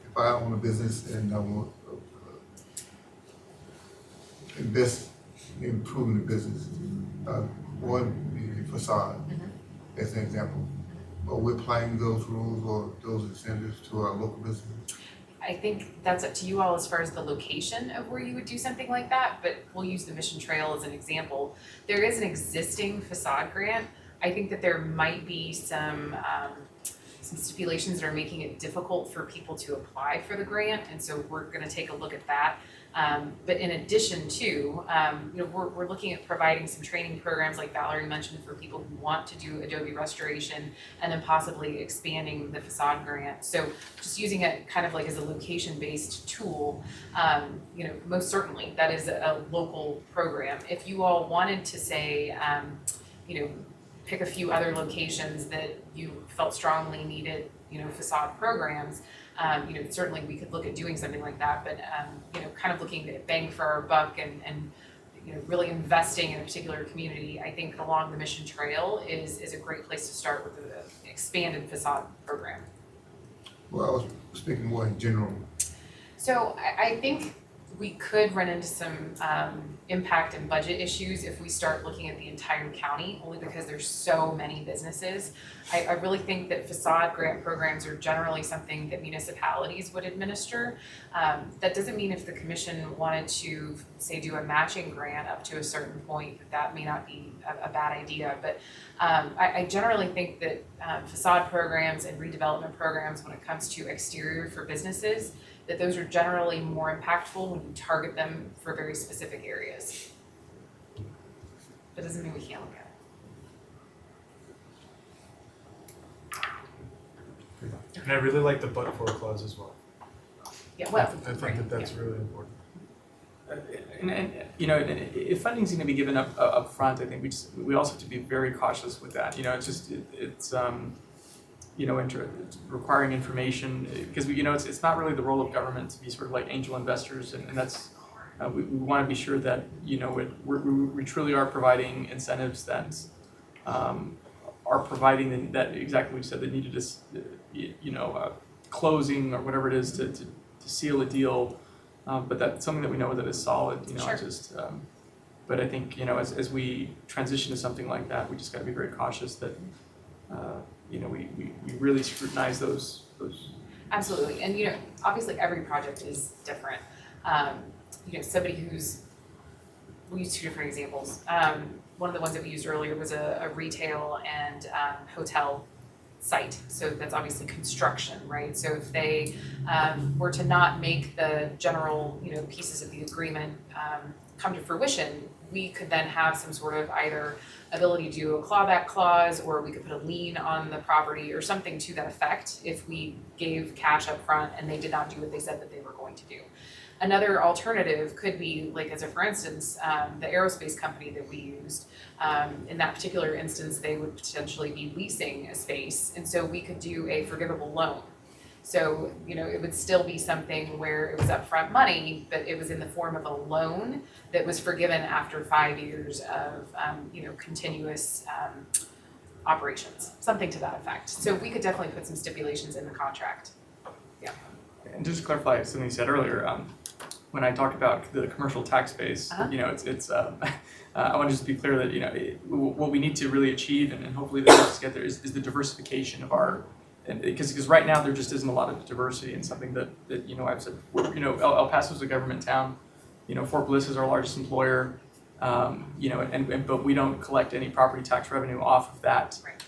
if I own a business and I want to invest in improving the business, the facade, as an example, are we applying those rules or those incentives to our local businesses? I think that's up to you all as far as the location of where you would do something like that, but we'll use the Mission Trail as an example. There is an existing facade grant. I think that there might be some stipulations that are making it difficult for people to apply for the grant, and so we're gonna take a look at that. But in addition to, we're looking at providing some training programs like Valerie mentioned for people who want to do Adobe restoration, and then possibly expanding the facade grant. So just using it kind of like as a location-based tool, most certainly that is a local program. If you all wanted to say, pick a few other locations that you felt strongly needed, facade programs, certainly we could look at doing something like that, but, kind of looking at bang for our buck and really investing in a particular community, I think along the Mission Trail is a great place to start with an expanded facade program. Well, I was speaking more in general. So I think we could run into some impact and budget issues if we start looking at the entire county, only because there's so many businesses. I really think that facade grant programs are generally something that municipalities would administer. That doesn't mean if the commission wanted to, say, do a matching grant up to a certain point, that may not be a bad idea. But I generally think that facade programs and redevelopment programs, when it comes to exterior for businesses, that those are generally more impactful when you target them for very specific areas. That doesn't mean we can't look at it. And I really like the but-for clause as well. Yeah, well, I think that's really important. If funding's going to be given up front, I think we also have to be very cautious with that. It's requiring information, because it's not really the role of government to be sort of like angel investors, and that's we want to be sure that we truly are providing incentives that are providing that exactly what you said, that needed closing or whatever it is to seal a deal, but that's something that we know that is solid. Sure. But I think as we transition to something like that, we just got to be very cautious that. We really scrutinize those. Absolutely, and obviously every project is different. Somebody we use two different examples. One of the ones that we used earlier was a retail and hotel site. So that's obviously construction, right? So if they were to not make the general, pieces of the agreement come to fruition, we could then have some sort of either ability to do a clawback clause, or we could put a lien on the property or something to that effect if we gave cash up front and they did not do what they said that they were going to do. Another alternative could be, like, as a for instance, the aerospace company that we used. In that particular instance, they would potentially be leasing a space, and so we could do a forgivable loan. So, it would still be something where it was upfront money, but it was in the form of a loan that was forgiven after 5 years of, continuous operations, something to that effect. So we could definitely put some stipulations in the contract. Yeah. And just to clarify something you said earlier, when I talked about the commercial tax base, it's I want to just be clear that what we need to really achieve, and hopefully the next get there, is the diversification of our. And because right now there just isn't a lot of diversity, and something that I've said before. El Paso is a government town. Fort Bliss is our largest employer. But we don't collect any property tax revenue off of that. Right.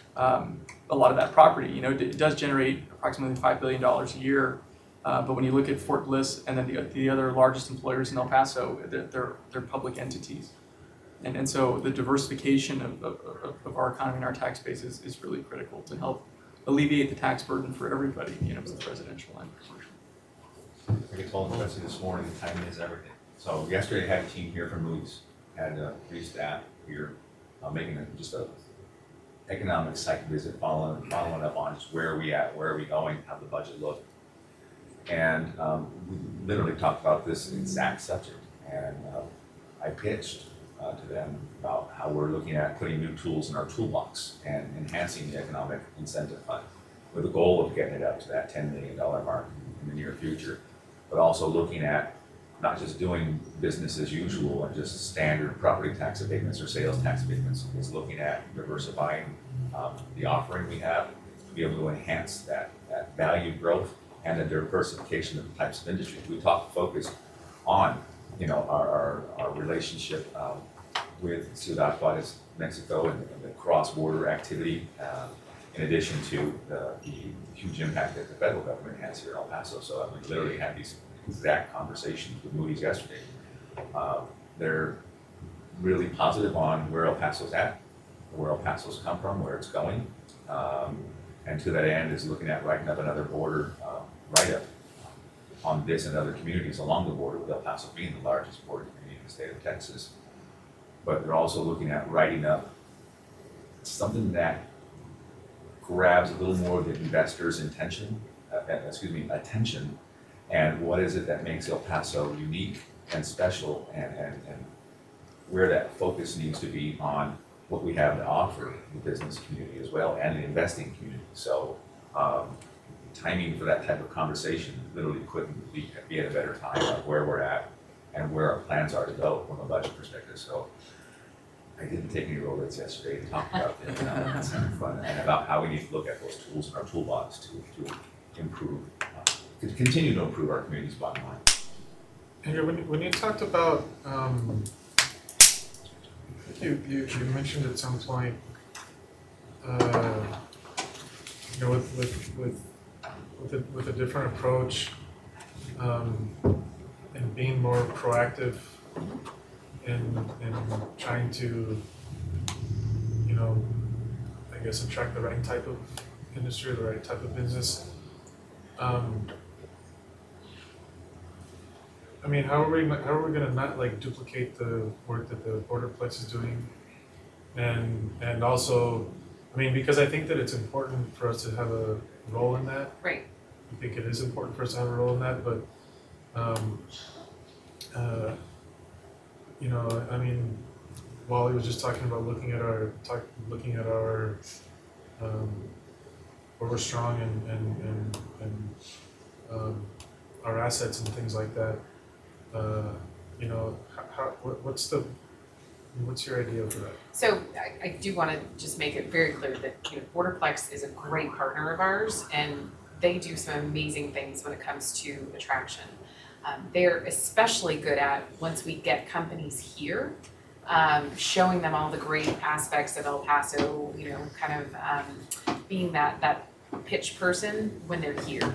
A lot of that property, it does generate approximately $5 billion a year. But when you look at Fort Bliss and then the other largest employers in El Paso, they're public entities. And so the diversification of our economy and our tax base is really critical to help alleviate the tax burden for everybody, both residential and commercial. I told Jesse this morning, timing is everything. So yesterday I had a team here from Moody's, had 3 staff here, making just a economic site visit, following up on just where are we at, where are we going, how the budget look. And we literally talked about this exact subject, and I pitched to them about how we're looking at putting new tools in our toolbox and enhancing the economic incentive fund with the goal of getting it up to that $10 million mark in the near future, but also looking at not just doing business as usual and just standard property tax abatements or sales tax abatements. It's looking at diversifying the offering we have to be able to enhance that value growth and the diversification of the types of industries. We focused on our relationship with Ciudad Juarez, Mexico, and the cross-border activity, in addition to the huge impact that the federal government has here in El Paso. So we literally had these exact conversations with Moody's yesterday. They're really positive on where El Paso's at, where El Paso's come from, where it's going, and to that end is looking at writing up another border write-up on this and other communities along the border, with El Paso being the largest border community in the state of Texas. But they're also looking at writing up something that grabs a little more of the investors' attention, and what is it that makes El Paso unique and special, and where that focus needs to be on what we have to offer the business community as well and the investing community. So timing for that type of conversation literally couldn't be at a better time of where we're at and where our plans are to go from a budget perspective. So I didn't take any rollers yesterday to talk about the economic incentive fund and about how we need to look at those tools in our toolbox to improve, to continue to improve our community's bottom line. And when you talked about, you mentioned at some point, with a different approach, and being more proactive in trying to, I guess attract the right type of industry, the right type of business. I mean, how are we gonna not like duplicate the work that the Borderplex is doing? And also, I mean, because I think that it's important for us to have a role in that. Right. I think it is important for us to have a role in that, but I mean, Wally was just talking about looking at our where we're strong and our assets and things like that. What's your idea for that? So I do want to just make it very clear that Borderplex is a great partner of ours, and they do some amazing things when it comes to attraction. They're especially good at, once we get companies here, showing them all the great aspects of El Paso, kind of being that pitch person when they're here.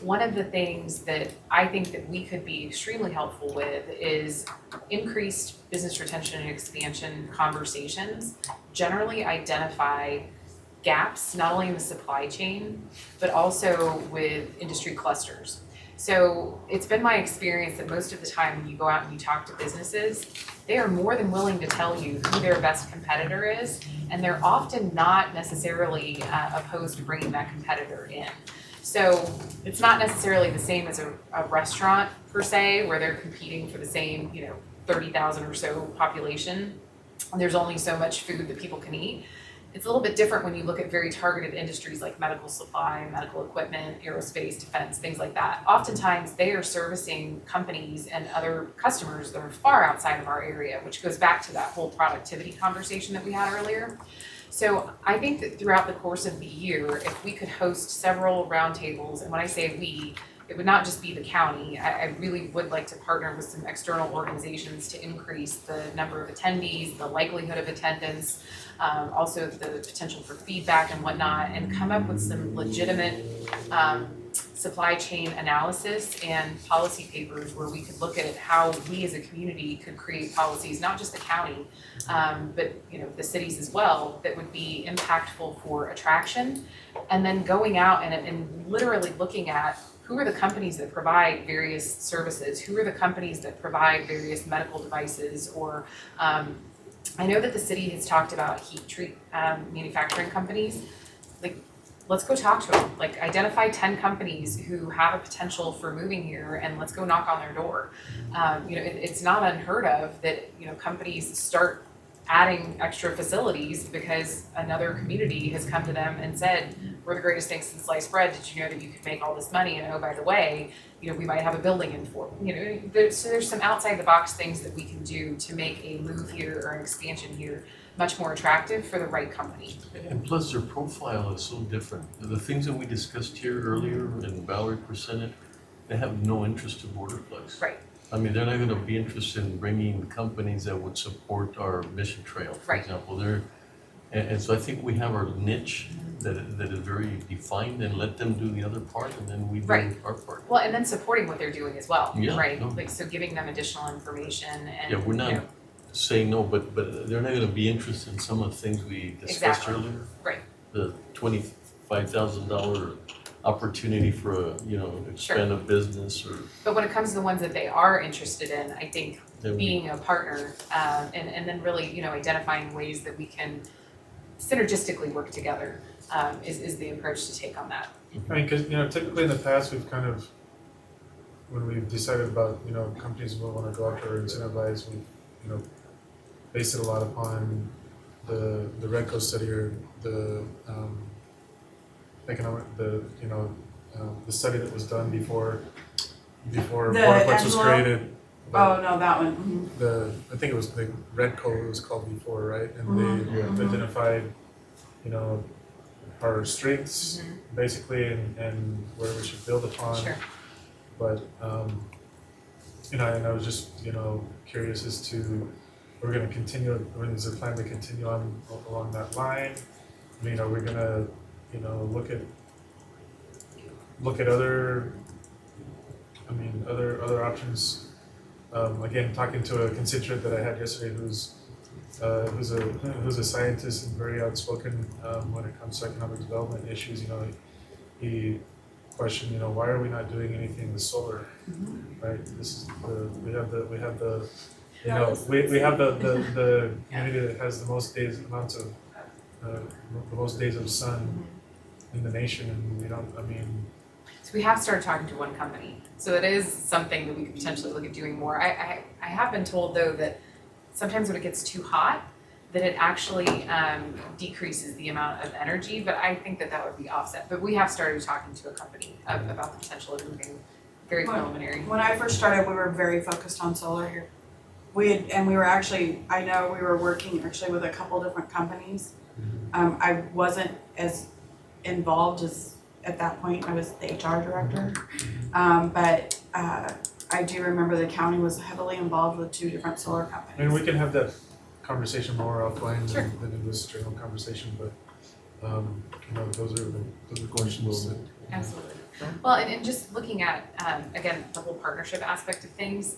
One of the things that I think that we could be extremely helpful with is increased business retention and expansion conversations. Generally identify gaps, not only in the supply chain, but also with industry clusters. So it's been my experience that most of the time when you go out and you talk to businesses, they are more than willing to tell you who their best competitor is, and they're often not necessarily opposed to bringing that competitor in. So it's not necessarily the same as a restaurant per se, where they're competing for the same, 30,000 or so population. And there's only so much food that people can eat. It's a little bit different when you look at very targeted industries like medical supply, medical equipment, aerospace, defense, things like that. Oftentimes they are servicing companies and other customers that are far outside of our area, which goes back to that whole productivity conversation that we had earlier. So I think that throughout the course of the year, if we could host several roundtables, and when I say we, it would not just be the county. I really would like to partner with some external organizations to increase the number of attendees, the likelihood of attendance, also the potential for feedback and whatnot, and come up with some legitimate supply chain analysis and policy papers where we could look at how we as a community could create policies, not just the county, but the cities as well, that would be impactful for attraction. And then going out and literally looking at who are the companies that provide various services, who are the companies that provide various medical devices, or I know that the city has talked about heat treat manufacturing companies. Like, let's go talk to them. Like, identify 10 companies who have a potential for moving here, and let's go knock on their door. It's not unheard of that companies start adding extra facilities because another community has come to them and said, we're the greatest thing since sliced bread. Did you know that you could make all this money? And oh, by the way, we might have a building in for, so there's some outside the box things that we can do to make a move here or an expansion here much more attractive for the right company. And plus their profile is so different. The things that we discussed here earlier and Valerie presented, they have no interest in Borderplex. Right. I mean, they're not going to be interested in bringing companies that would support our mission trail, for example. And so I think we have our niche that is very defined, and let them do the other part, and then we do our part. Well, and then supporting what they're doing as well, right? No. Like, so giving them additional information and. Yeah, we're not saying no, but they're not going to be interested in some of the things we discussed earlier. Right. The $25,000 opportunity for expand a business, or. But when it comes to the ones that they are interested in, I think being a partner and then really identifying ways that we can synergistically work together is the approach to take on that. I mean, because, typically in the past, we've kind of, when we've decided about, companies we want to go after or incentivize, we've, based it a lot upon the Redco study or the economic, the study that was done before The Courthouse was Angelo? created. Oh, no, that one. I think it was the Redco it was called before, right? And Mhm. they identified, our strengths basically and where we should build upon. Sure. But, and I was just, curious as to, we're gonna continue, is there a plan to continue on along that line? I mean, are we gonna, look at other, other options? Again, talking to a constituent that I had yesterday who's a scientist and very outspoken when it comes to economic development issues, he questioned, why are we not doing anything with solar? Right? This is we have the community that has the most days of sun in the nation, and we don't. So we have started talking to one company. So it is something that we could potentially look at doing more. I have been told though that sometimes when it gets too hot, that it actually decreases the amount of energy, but I think that would be offset. But we have started talking to a company about the potential of moving, very preliminary. When I first started, we were very focused on solar here. I know we were working actually with a couple different companies. I wasn't as involved as at that point, I was the HR director. But I do remember the county was heavily involved with 2 different solar companies. I mean, we can have that conversation more offline Sure. than in this general conversation, but those are the questions that. Absolutely. Well, and just looking at, again, the whole partnership aspect of things,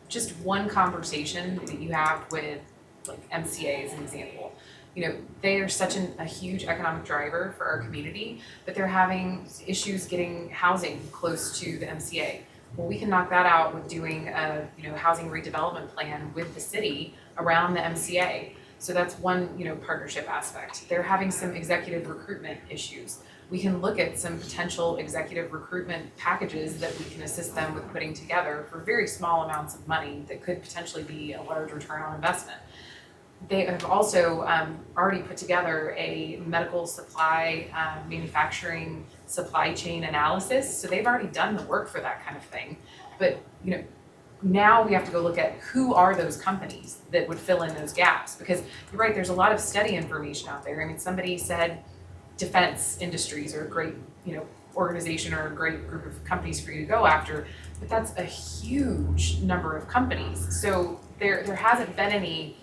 just one conversation that you have with like MCA as an example, they are such a huge economic driver for our community, but they're having issues getting housing close to the MCA. Well, we can knock that out with doing a, housing redevelopment plan with the city around the MCA. So that's one, partnership aspect. They're having some executive recruitment issues. We can look at some potential executive recruitment packages that we can assist them with putting together for very small amounts of money that could potentially be a large return on investment. They have also already put together a medical supply manufacturing supply chain analysis. So they've already done the work for that kind of thing. But now we have to go look at who are those companies that would fill in those gaps. Because you're right, there's a lot of study information out there. I mean, somebody said defense industries are a great, organization or a great group of companies for you to go after, but that's a huge number of companies. So there hasn't been any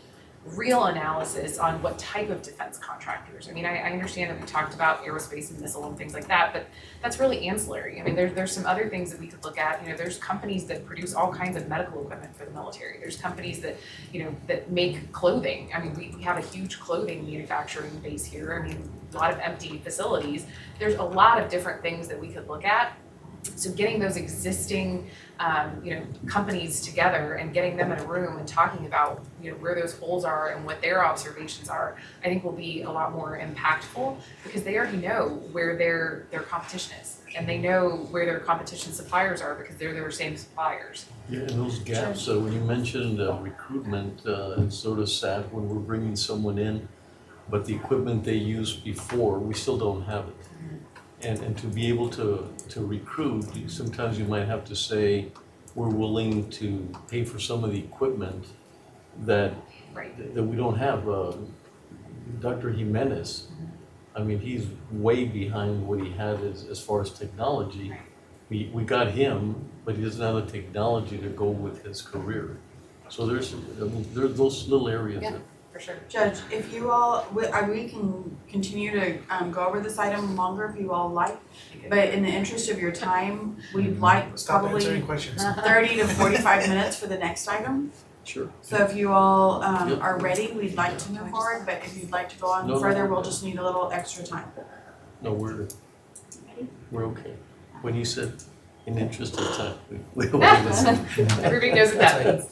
real analysis on what type of defense contractors. I mean, I understand that we talked about aerospace and missile and things like that, but that's really ancillary. I mean, there's some other things that we could look at. There's companies that produce all kinds of medical equipment for the military. There's companies that, that make clothing. I mean, we have a huge clothing manufacturing base here. I mean, a lot of empty facilities. There's a lot of different things that we could look at. So getting those existing, companies together and getting them in a room and talking about, where those holes are and what their observations are, I think will be a lot more impactful because they already know where their competition is and they know where their competition suppliers are because they're their same suppliers. Yeah, and those gaps, when you mentioned recruitment, it's sort of sad when we're bringing someone in, but the equipment they used before, we still don't have it. And to be able to recruit, sometimes you might have to say, we're willing to pay for some of the equipment that we don't have. Dr. Jimenez, I mean, he's way behind what he had as far as technology. We got him, but he doesn't have the technology to go with his career. So there's those little areas. Yeah. For sure. Judge, if you all, we can continue to go over this item longer if you all like, but in the interest of your time, we'd like Stop probably answering questions. 30 to 45 minutes for the next item. Sure. So if you all Yep. are ready, we'd like to move forward, but if you'd like to go on No. further, we'll just need a little extra time. No, we're okay. When you said in interest of time, we listen. Everybody knows what that means.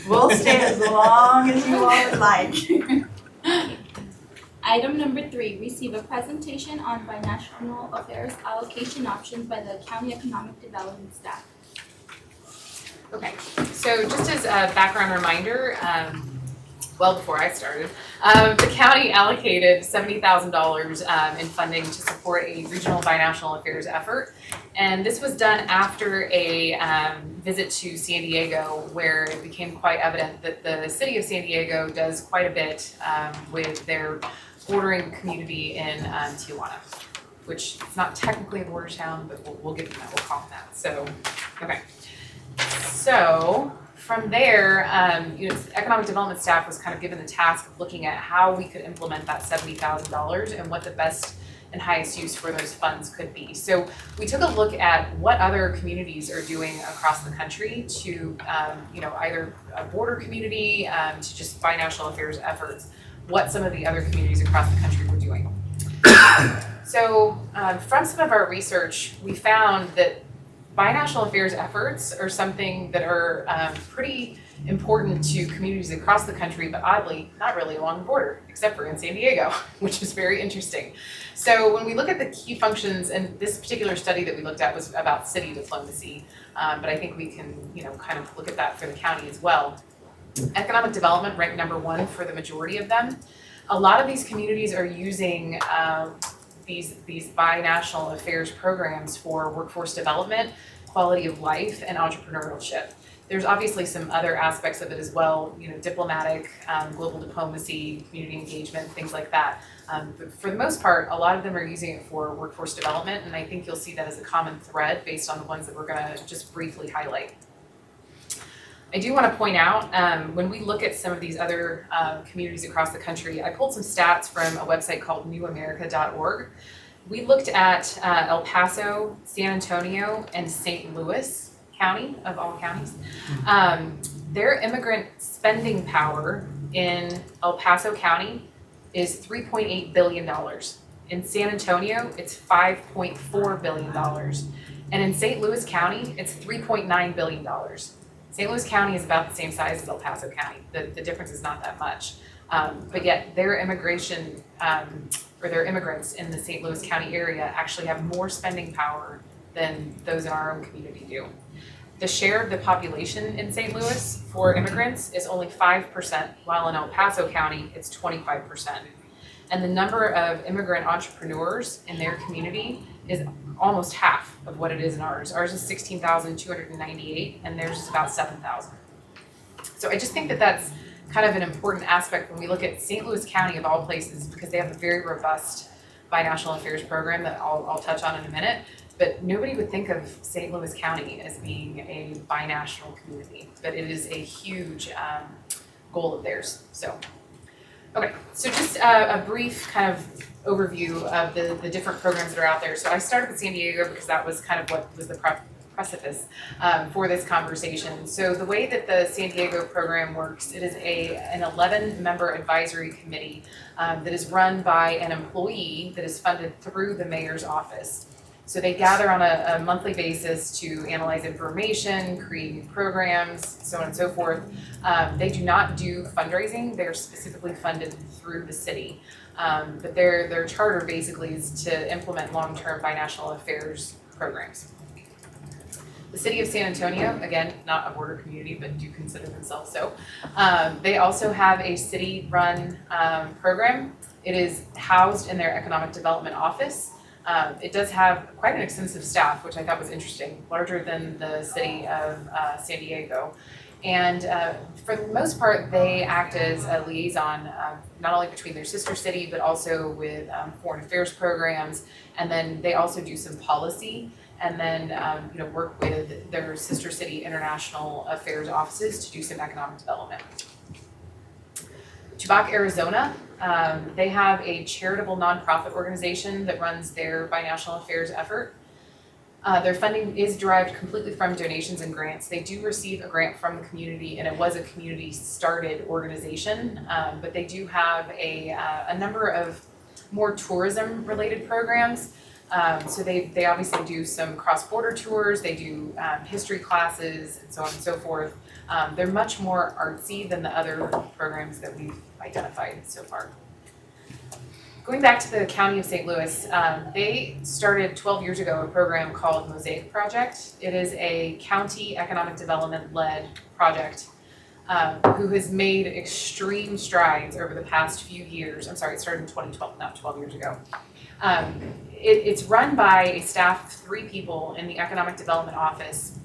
We'll stay as long as you all would like. Item number 3, receive a presentation on binational affairs allocation options by the County Economic Development staff. Okay, so just as a background reminder, well before I started, the county allocated $70,000 in funding to support a regional binational affairs effort. And this was done after a visit to San Diego, where it became quite evident that the city of San Diego does quite a bit with their bordering community in Tijuana, which is not technically a border town, but we'll give them that, we'll call them that. So, okay. So from there, economic development staff was kind of given the task of looking at how we could implement that $70,000 and what the best and highest use for those funds could be. So we took a look at what other communities are doing across the country to, either a border community to just binational affairs efforts, what some of the other communities across the country were doing. So from some of our research, we found that binational affairs efforts are something that are pretty important to communities across the country, but oddly, not really along the border, except for in San Diego, which is very interesting. So when we look at the key functions, and this particular study that we looked at was about city diplomacy, but I think we can, kind of look at that for the county as well. Economic development ranked number 1 for the majority of them. A lot of these communities are using these binational affairs programs for workforce development, quality of life, and entrepreneurship. There's obviously some other aspects of it as well, diplomatic, global diplomacy, community engagement, things like that. But for the most part, a lot of them are using it for workforce development, and I think you'll see that as a common thread based on the ones that we're gonna just briefly highlight. I do want to point out, when we look at some of these other communities across the country, I pulled some stats from a website called newamerica.org. We looked at El Paso, San Antonio, and St. Louis County, of all counties. Their immigrant spending power in El Paso County is $3.8 billion. In San Antonio, it's $5.4 billion. And in St. Louis County, it's $3.9 billion. St. Louis County is about the same size as El Paso County. The difference is not that much. But yet their immigration, or their immigrants in the St. Louis County area actually have more spending power than those in our own community do. The share of the population in St. Louis for immigrants is only 5%, while in El Paso County, it's 25%. And the number of immigrant entrepreneurs in their community is almost half of what it is in ours. Ours is 16,298, and theirs is about 7,000. So I just think that that's kind of an important aspect when we look at St. Louis County of all places, because they have a very robust binational affairs program that I'll touch on in a minute. But nobody would think of St. Louis County as being a binational community, but it is a huge goal of theirs. So, okay, so just a brief kind of overview of the different programs that are out there. So I started with San Diego because that was kind of what was the precipice for this conversation. So the way that the San Diego program works, it is an 11-member advisory committee that is run by an employee that is funded through the mayor's office. So they gather on a monthly basis to analyze information, create new programs, so on and so forth. They do not do fundraising. They're specifically funded through the city. But their charter basically is to implement long-term binational affairs programs. The city of San Antonio, again, not a border community, but do consider themselves so. They also have a city-run program. It is housed in their economic development office. It does have quite an extensive staff, which I thought was interesting, larger than the city of San Diego. And for the most part, they act as a liaison, not only between their sister city, but also with foreign affairs programs. And then they also do some policy, and then work with their sister city international affairs offices to do some economic development. Tubac, Arizona, they have a charitable nonprofit organization that runs their binational affairs effort. Their funding is derived completely from donations and grants. They do receive a grant from the community, and it was a community-started organization, but they do have a number of more tourism-related programs. So they obviously do some cross-border tours, they do history classes, and so on and so forth. They're much more artsy than the other programs that we've identified so far. Going back to the County of St. Louis, they started 12 years ago a program called Mosaic Project. It is a county economic development-led project who has made extreme strides over the past few years. I'm sorry, it started in 2012, not 12 years ago. It's run by a staff of 3 people in the Economic Development Office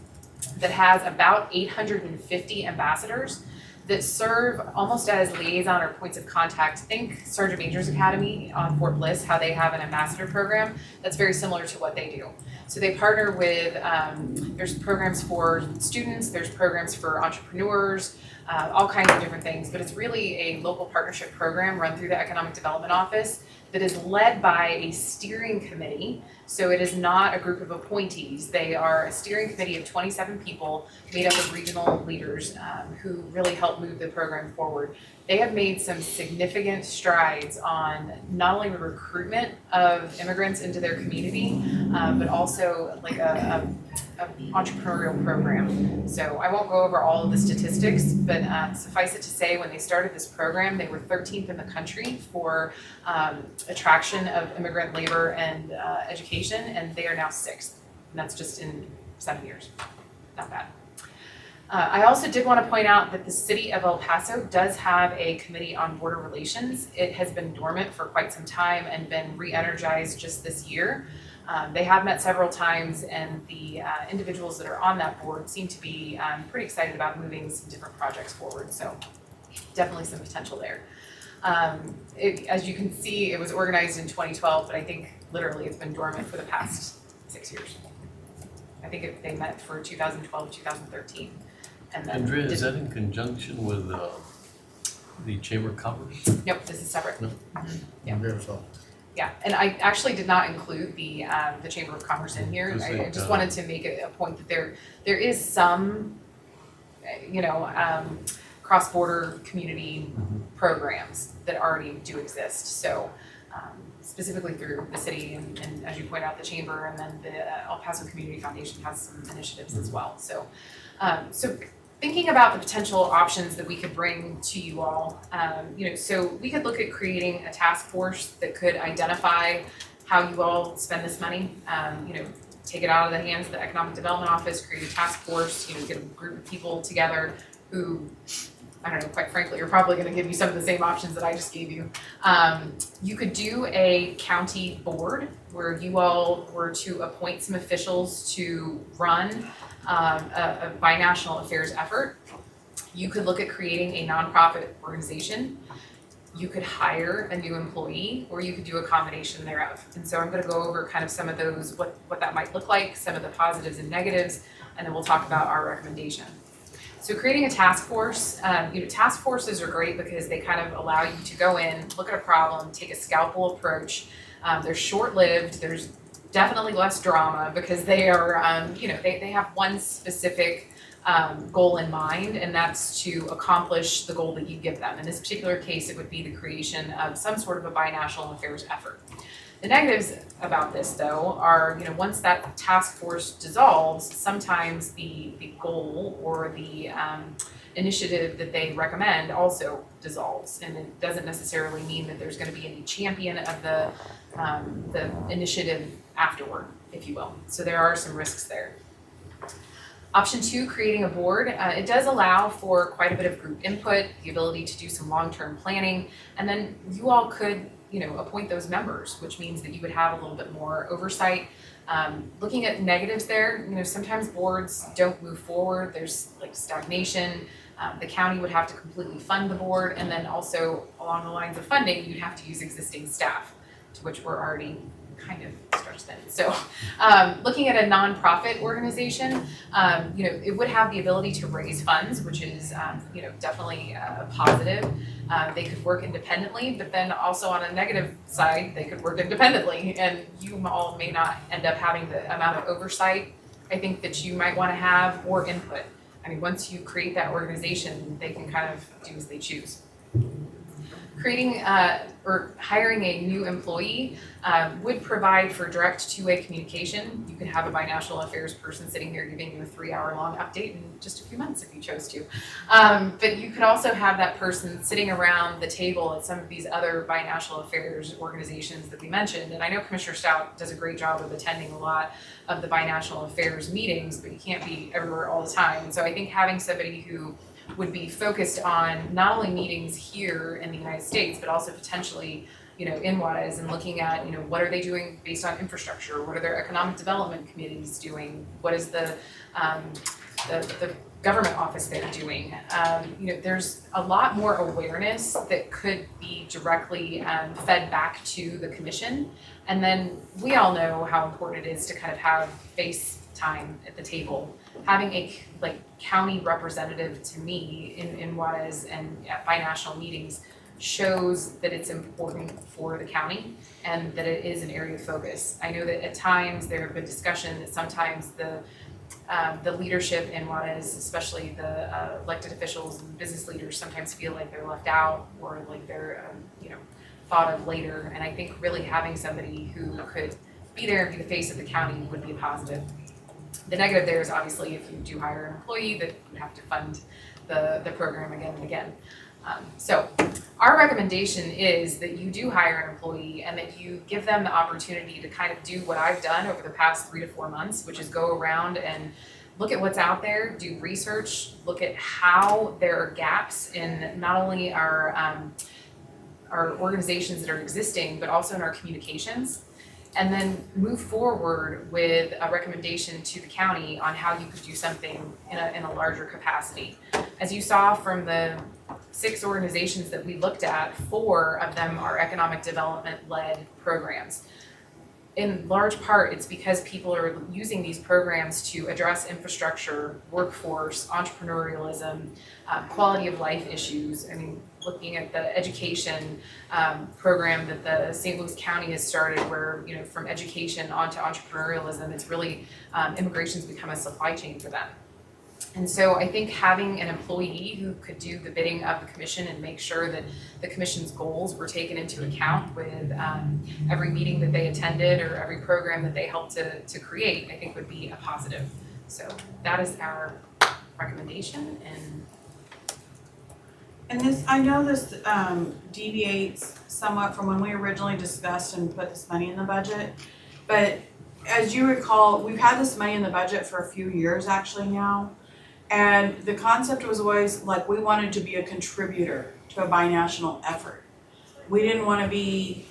that has about 850 ambassadors that serve almost as liaison or points of contact. Think Sergeant Major's Academy on Fort Bliss, how they have an ambassador program. That's very similar to what they do. So they partner with, there's programs for students, there's programs for entrepreneurs, all kinds of different things, but it's really a local partnership program run through the Economic Development Office that is led by a steering committee. So it is not a group of appointees. They are a steering committee of 27 people made up of regional leaders who really help move the program forward. They have made some significant strides on not only the recruitment of immigrants into their community, but also like a entrepreneurial program. So I won't go over all of the statistics, but suffice it to say, when they started this program, they were 13th in the country for attraction of immigrant labor and education, and they are now 6th. And that's just in 7 years. Not bad. I also did want to point out that the city of El Paso does have a committee on border relations. It has been dormant for quite some time and been re-energized just this year. They have met several times, and the individuals that are on that board seem to be pretty excited about moving some different projects forward. So definitely some potential there. As you can see, it was organized in 2012, but I think literally it's been dormant for the past 6 years. I think they met for 2012, 2013. And then Andrea, is that in conjunction with the Chamber of Commerce? Nope, this is separate. No. Yeah. Yeah, and I actually did not include the Chamber of Commerce in here. I just wanted to make a point that there is some, cross-border community programs that already do exist. So specifically through the city and as you point out, the Chamber, and then the El Paso Community Foundation has some initiatives as well. So, thinking about the potential options that we could bring to you all, so we could look at creating a task force that could identify how you all spend this money. Take it out of the hands of the Economic Development Office, create a task force, get a group of people together who, I don't know, quite frankly, are probably going to give you some of the same options that I just gave you. You could do a county board where you all were to appoint some officials to run a binational affairs effort. You could look at creating a nonprofit organization. You could hire a new employee, or you could do a combination thereof. And so I'm going to go over kind of some of those, what that might look like, some of the positives and negatives, and then we'll talk about our recommendation. So creating a task force, task forces are great because they kind of allow you to go in, look at a problem, take a scalpel approach. They're short-lived. There's definitely less drama because they are, they have one specific goal in mind, and that's to accomplish the goal that you give them. In this particular case, it would be the creation of some sort of a binational affairs effort. The negatives about this, though, are, once that task force dissolves, sometimes the goal or the initiative that they recommend also dissolves, and it doesn't necessarily mean that there's going to be any champion of the initiative afterward, if you will. So there are some risks there. Option 2, creating a board. It does allow for quite a bit of group input, the ability to do some long-term planning, and then you all could appoint those members, which means that you would have a little bit more oversight. Looking at negatives there, sometimes boards don't move forward. There's like stagnation. The county would have to completely fund the board, and then also along the lines of funding, you'd have to use existing staff, to which we're already kind of stretched thin. So looking at a nonprofit organization, it would have the ability to raise funds, which is definitely a positive. They could work independently, but then also on a negative side, they could work independently, and you all may not end up having the amount of oversight I think that you might want to have, or input. I mean, once you create that organization, they can kind of do as they choose. creating or hiring a new employee would provide for direct two-way communication. You could have a binational affairs person sitting here giving you a 3-hour-long update in just a few months if you chose to. But you could also have that person sitting around the table at some of these other binational affairs organizations that we mentioned. And I know Commissioner Stout does a great job of attending a lot of the binational affairs meetings, but you can't be everywhere all the time. And so I think having somebody who would be focused on not only meetings here in the United States, but also potentially, in Juarez, and looking at, what are they doing based on infrastructure? What are their economic development committees doing? What is the government office they're doing? There's a lot more awareness that could be directly fed back to the commission. And then we all know how important it is to kind of have face time at the table. Having a county representative to me in Juarez and at binational meetings shows that it's important for the county and that it is an area of focus. I know that at times there have been discussion that sometimes the leadership in Juarez, especially the elected officials and business leaders, sometimes feel like they're left out or like they're thought of later. And I think really having somebody who could be there and be the face of the county would be a positive. The negative there is obviously if you do hire an employee that you have to fund the program again and again. So our recommendation is that you do hire an employee and that you give them the opportunity to kind of do what I've done over the past 3 to 4 months, which is go around and look at what's out there, do research, look at how there are gaps in not only our organizations that are existing, but also in our communications. And then move forward with a recommendation to the county on how you could do something in a larger capacity. As you saw from the 6 organizations that we looked at, 4 of them are economic development-led programs. In large part, it's because people are using these programs to address infrastructure, workforce, entrepreneurialism, quality of life issues. I mean, looking at the education program that the St. Louis County has started where, from education onto entrepreneurialism, it's really, immigration's become a supply chain for them. And so I think having an employee who could do the bidding of the commission and make sure that the commission's goals were taken into account with every meeting that they attended or every program that they helped to create, I think would be a positive. So that is our recommendation. And this, I know this deviates somewhat from when we originally discussed and put this money in the budget, but as you recall, we've had this money in the budget for a few years actually now. And the concept was always like we wanted to be a contributor to a binational effort. We didn't want to be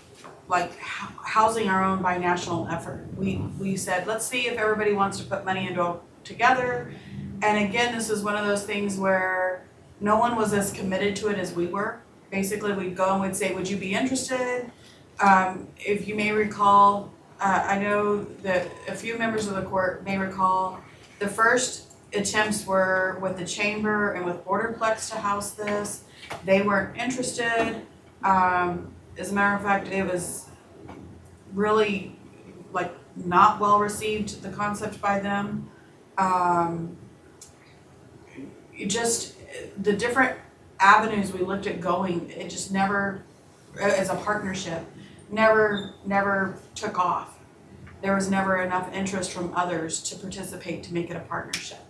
like housing our own binational effort. We said, let's see if everybody wants to put money into it together. And again, this is one of those things where no one was as committed to it as we were. Basically, we'd go and we'd say, would you be interested? If you may recall, I know that a few members of the court may recall the first attempts were with the chamber and with Borderplex to house this. They weren't interested. As a matter of fact, it was really not well received, the concept by them. The different avenues we looked at going, it just never, as a partnership, never took off. There was never enough interest from others to participate to make it a partnership.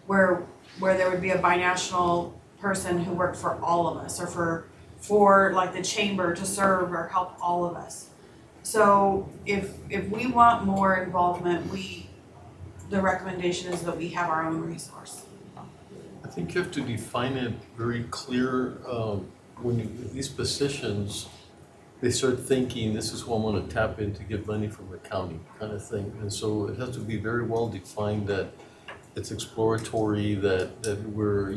Where there would be a binational person who worked for all of us, or for like the chamber to serve or help all of us. So if we want more involvement, the recommendation is that we have our own resource. I think you have to define it very clear. These positions, they start thinking, this is what I want to tap in to get money from the county, kind of thing. And so it has to be very well defined that it's exploratory, that we're,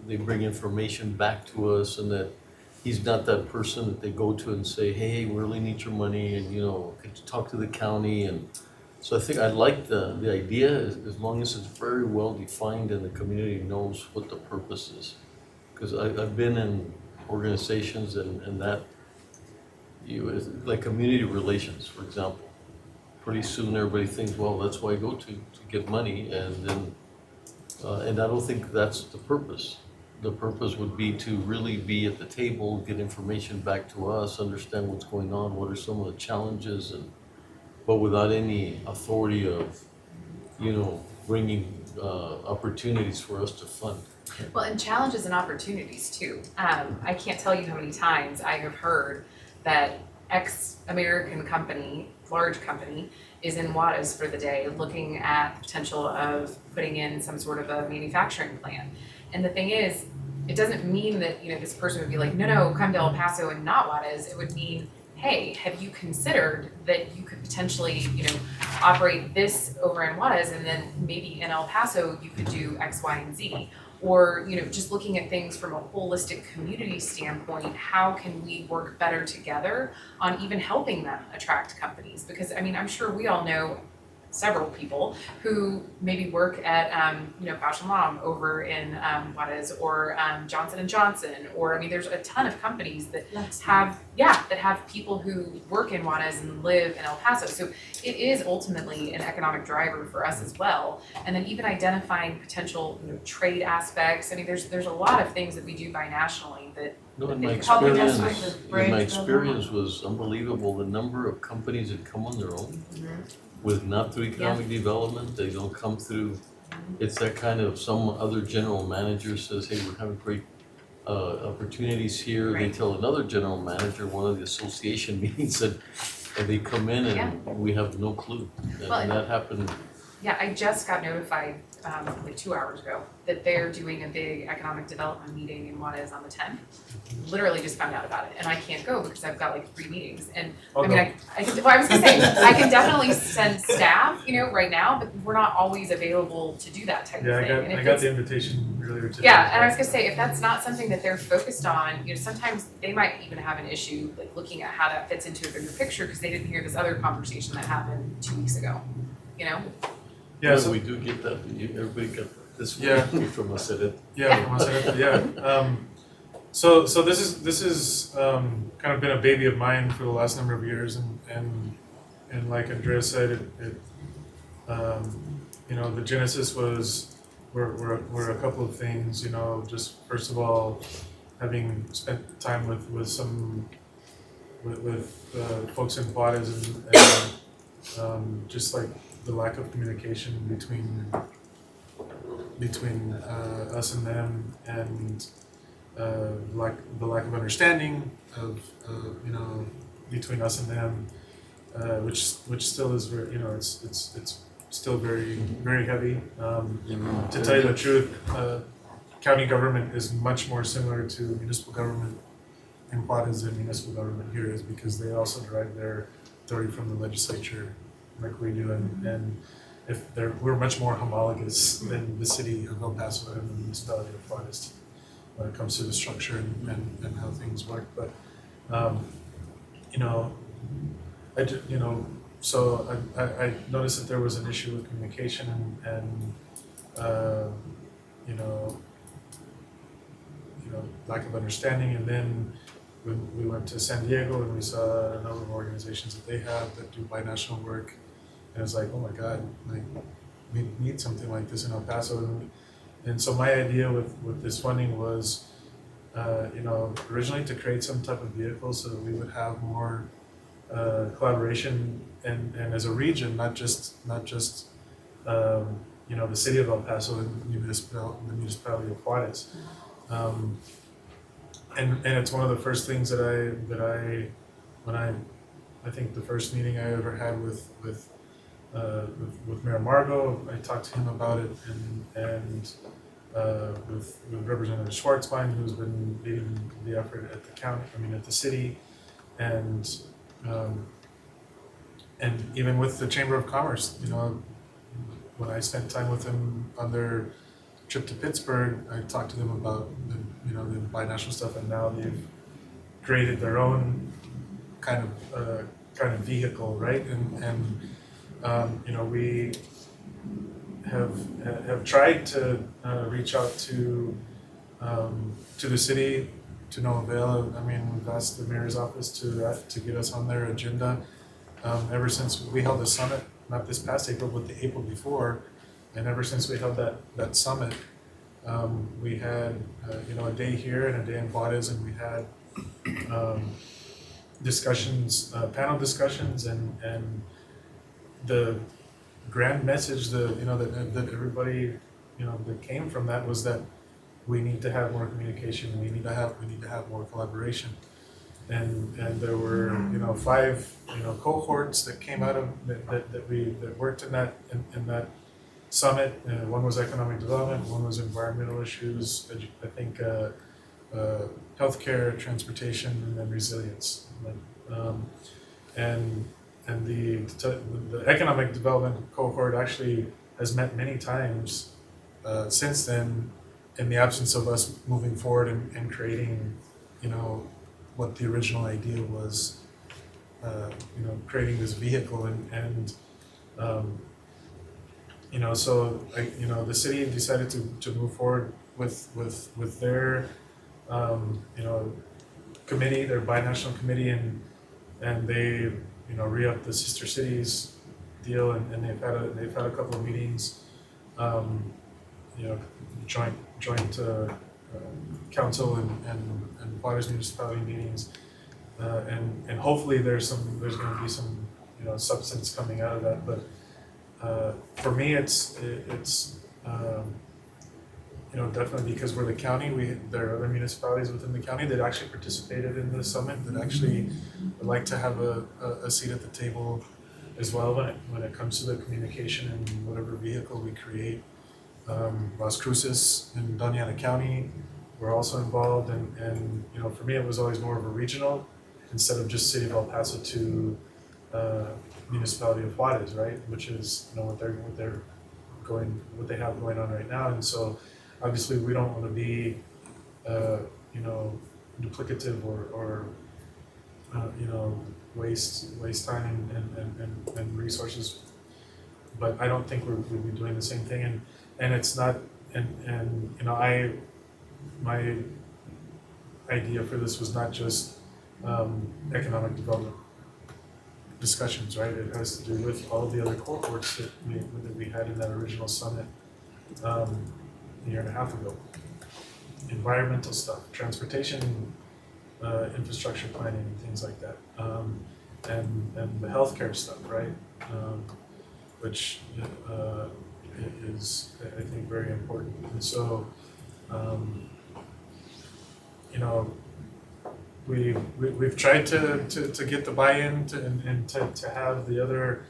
they bring information back to us, and that he's not that person that they go to and say, hey, we really need your money, and could you talk to the county? And so I think I like the idea as long as it's very well defined and the community knows what the purpose is. Because I've been in organizations and that, like community relations, for example. Pretty soon everybody thinks, well, that's why I go to get money, and then and I don't think that's the purpose. the purpose would be to really be at the table, get information back to us, understand what's going on, what are some of the challenges, but without any authority of, bringing opportunities for us to fund. Well, and challenges and opportunities too. I can't tell you how many times I have heard that ex-American company, large company, is in Juarez for the day looking at the potential of putting in some sort of a manufacturing plant. And the thing is, it doesn't mean that, this person would be like, no, come to El Paso and not Juarez. It would mean, hey, have you considered that you could potentially, operate this over in Juarez, and then maybe in El Paso you could do X, Y, and Z? Or, just looking at things from a holistic community standpoint, how can we work better together on even helping them attract companies? Because, I'm sure we all know several people who maybe work at, Bausch & Lomb over in Juarez, or Johnson & Johnson, or, there's a ton of companies that have people who work in Juarez and live in El Paso. So it is ultimately an economic driver for us as well. And then even identifying potential, trade aspects. There's a lot of things that we do binationally that No, in they my could help us experience, with the bridge. was unbelievable. The number of companies that come on their own, with not through economic development, they don't come through. It's that kind of, some other general manager says, hey, we're having great opportunities here. They tell another general manager, one of the association meetings, and they come in and we have no clue. And that happened. Yeah, I just got notified like 2 hours ago that they're doing a big economic development meeting in Juarez on the 10th. Literally just found out about it, and I can't go because I've got like 3 meetings. And I was gonna say, I can definitely send staff, right now, but we're not always available to do that type of thing. I got the invitation earlier today. Yeah, and I was gonna say, if that's not something that they're focused on, sometimes they might even have an issue like looking at how that fits into a bigger picture because they didn't hear this other conversation that happened 2 weeks ago, Yeah, so we do get that. Everybody got this from us at it. From us at it, So this is kind of been a baby of mine for the last number of years, and like Andrea said, the genesis were a couple of things. Just first of all, having spent time with folks in Juarez, and just like the lack of communication between us and them, and the lack of understanding of between us and them, which still is very, it's still very, very heavy. To tell you the truth, county government is much more similar to municipal government in Juarez than municipal government here is, because they also derive their authority from the legislature like we do, and we're much more homologous than the city of El Paso and the municipality of Juarez when it comes to the structure and how things work. But so I noticed that there was an issue with communication and lack of understanding. And then when we went to San Diego and we saw a number of organizations that they have that do binational work, and it's like, oh my God, like we need something like this in El Paso. And so my idea with this funding was, originally to create some type of vehicle so that we would have more collaboration and as a region, not just the city of El Paso and the municipality of Juarez. And it's one of the first things that I think the first meeting I ever had with Mayor Margo, I talked to him about it, and with Representative Schwartzbein, who's been leading the effort at the city, and even with the Chamber of Commerce. When I spent time with them on their trip to Pittsburgh, I talked to them about the binational stuff, and now they've created their own kind of vehicle, right? And we have tried to reach out to the city, to no avail. We've asked the mayor's office to get us on their agenda ever since we held a summit, not this past April, but the April before. And ever since we held that summit, We had, a day here and a day in Juarez, and we had discussions, panel discussions, and the grand message, that everybody, that came from that was that we need to have more communication, we need to have more collaboration. And there were, 5, cohorts that came out of, that worked in that summit. One was economic development, one was environmental issues, I think, healthcare, transportation, and resilience. And the economic development cohort actually has met many times since then, in the absence of us moving forward and creating, what the original idea was, creating this vehicle so the city decided to move forward with their committee, their binational committee, and they re-upped the sister cities deal, and they've had a couple of meetings, joint council and Juarez municipality meetings, and hopefully there's going to be some substance coming out of that. But for me, it's definitely because we're the county. There are other municipalities within the county that actually participated in the summit that actually would like to have a seat at the table as well when it comes to the communication and whatever vehicle we create. Las Cruces and Doña Ana County were also involved, and for me it was always more of a regional instead of just City of El Paso to municipality of Juarez, right? Which is what they have going on right now, and so obviously we don't want to be duplicative or waste time and resources. But I don't think we'd be doing the same thing, and it's not, my idea for this was not just economic development discussions, right? It has to do with all of the other cohorts that we had in that original summit a year and a half ago. Environmental stuff, transportation, infrastructure planning, things like that, and the healthcare stuff, right? Which is, I think, very important. And so, we've tried to get the buy-in and to have the other,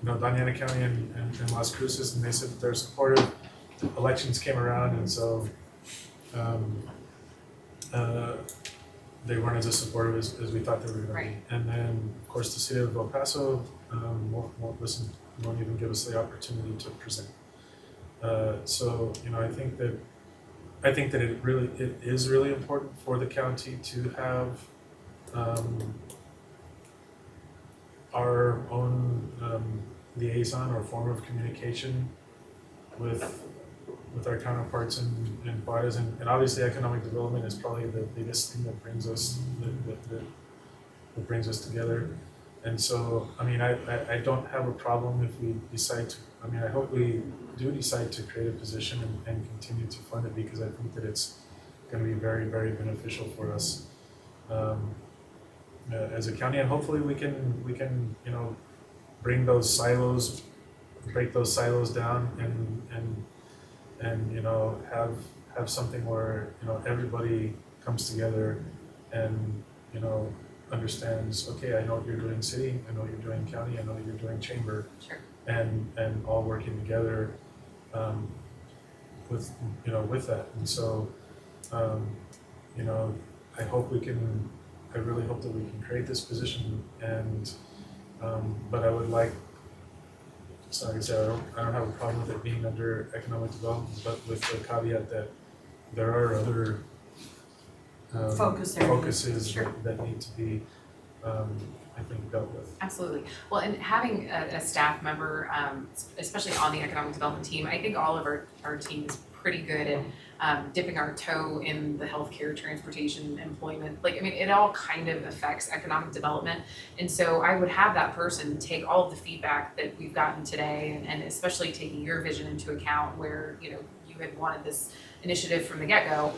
Doña Ana County and Las Cruces, and they said that they're supportive. Elections came around, and so they weren't as supportive as we thought they were going to be. And then, of course, the city of El Paso won't listen, won't even give us the opportunity to present. So, I think that it is really important for the county to have our own liaison or form of communication with our counterparts in Juarez, and obviously economic development is probably the biggest thing that brings us that brings us together. And so, I don't have a problem if we decide to. I hope we do decide to create a position and continue to fund it, because I think that it's going to be very, very beneficial for us as a county, and hopefully we can break those silos down and have something where everybody comes together and understands, okay, I know what you're doing city, I know what you're doing county, I know what you're doing chamber. Sure. And all working together with that. And so I really hope that we can create this position, and but I would like, so like I said, I don't have a problem with it being under economic development, but with the caveat that there are other focuses Sure. that need to be I think dealt with. Absolutely. Well, and having a staff member, especially on the economic development team, I think all of our team is pretty good at dipping our toe in the healthcare, transportation, employment. It all kind of affects economic development. And so I would have that person take all of the feedback that we've gotten today, and especially taking your vision into account, where you you had wanted this initiative from the get-go,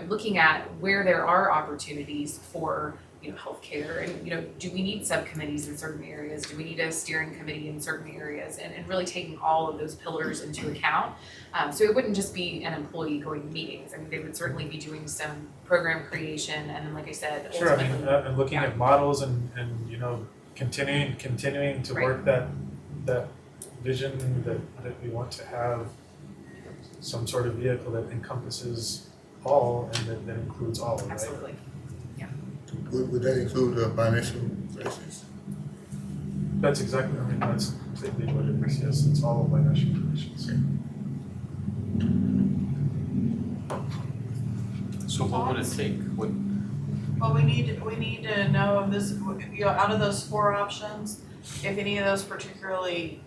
looking at where there are opportunities for healthcare, and do we need subcommittees in certain areas? Do we need a steering committee in certain areas? And really taking all of those pillars into account. So it wouldn't just be an employee going to meetings. I mean, they would certainly be doing some program creation, and then, like I said, Sure, I mean, ultimately, and looking at models and continuing to work that vision that we want to have some sort of vehicle that encompasses all and that includes all, right? absolutely. Would that include binational commissions? That's exactly, I mean, that's completely what it is, yes, it's all binational commissions. So what would it take? Well, we need to know of this, out of those 4 options, if any of those particularly,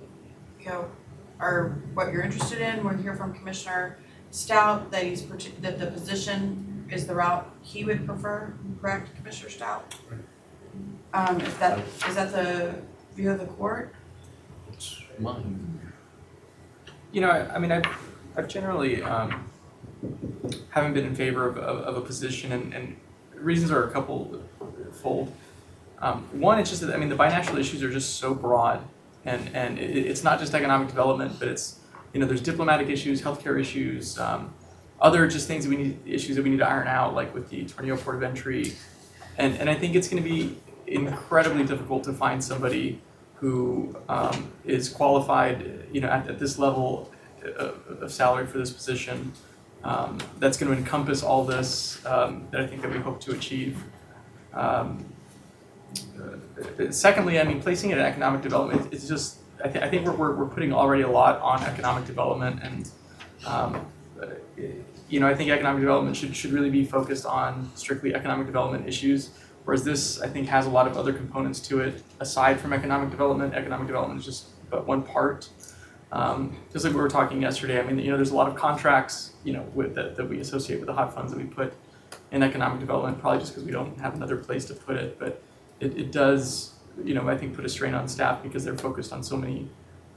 are what you're interested in. We'll hear from Commissioner Stout that that the position is the route he would prefer, correct, Commissioner Stout? Is that the view of the court? It's mine. I mean, I've generally haven't been in favor of a position, and reasons are a couple fold. One, it's just that, I mean, the binational issues are just so broad, and it's not just economic development, but it's, there's diplomatic issues, healthcare issues, other just things issues that we need to iron out, like with the Tornillo Port of Entry. And I think it's going to be incredibly difficult to find somebody who is qualified, at this level of salary for this position, that's going to encompass all this that I think that we hope to achieve. Secondly, I mean, placing it in economic development, it's just, I think we're putting already a lot on economic development, and I think economic development should really be focused on strictly economic development issues, whereas this, I think, has a lot of other components to it aside from economic development. Economic development is just but one part. Just like we were talking yesterday, I mean, there's a lot of contracts, with that we associate with the hot funds that we put in economic development, probably just because we don't have another place to put it, but it does, I think, put a strain on staff because they're focused on so many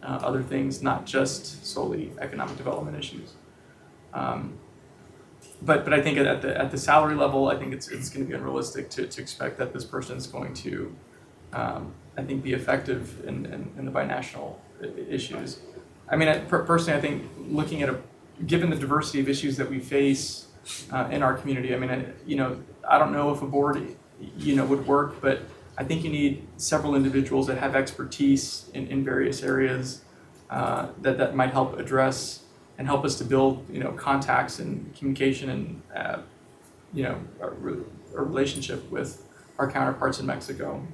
other things, not just solely economic development issues. But I think at the salary level, I think it's going to be unrealistic to expect that this person is going to, I think, be effective in the binational issues. I mean, personally, I think looking at given the diversity of issues that we face in our community, I mean, I don't know if a board, would work, but I think you need several individuals that have expertise in various areas that might help address and help us to build, contacts and communication and, a relationship with our counterparts in Mexico.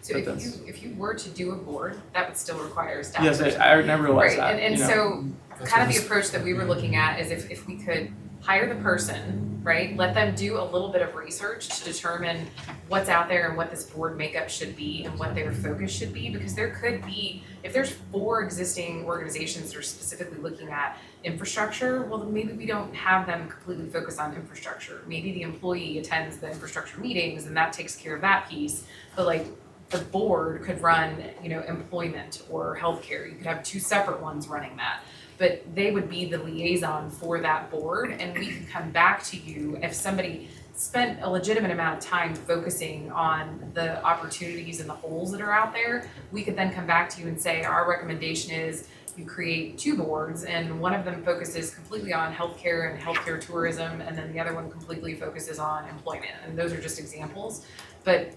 So if you were to do a board, that would still require staff. Yes, I never realized right. that. And so kind of the approach that we were looking at is if we could hire the person, right, let them do a little bit of research to determine what's out there and what this board makeup should be and what their focus should be, because there could be, if there's 4 existing organizations that are specifically looking at infrastructure, well, then maybe we don't have them completely focus on infrastructure. Maybe the employee attends the infrastructure meetings and that takes care of that piece, but like the board could run, employment or healthcare. You could have 2 separate ones running that. But they would be the liaison for that board, and we can come back to you if somebody spent a legitimate amount of time focusing on the opportunities and the holes that are out there. We could then come back to you and say, our recommendation is you create 2 boards, and one of them focuses completely on healthcare and healthcare tourism, and then the other one completely focuses on employment. And those are just examples. But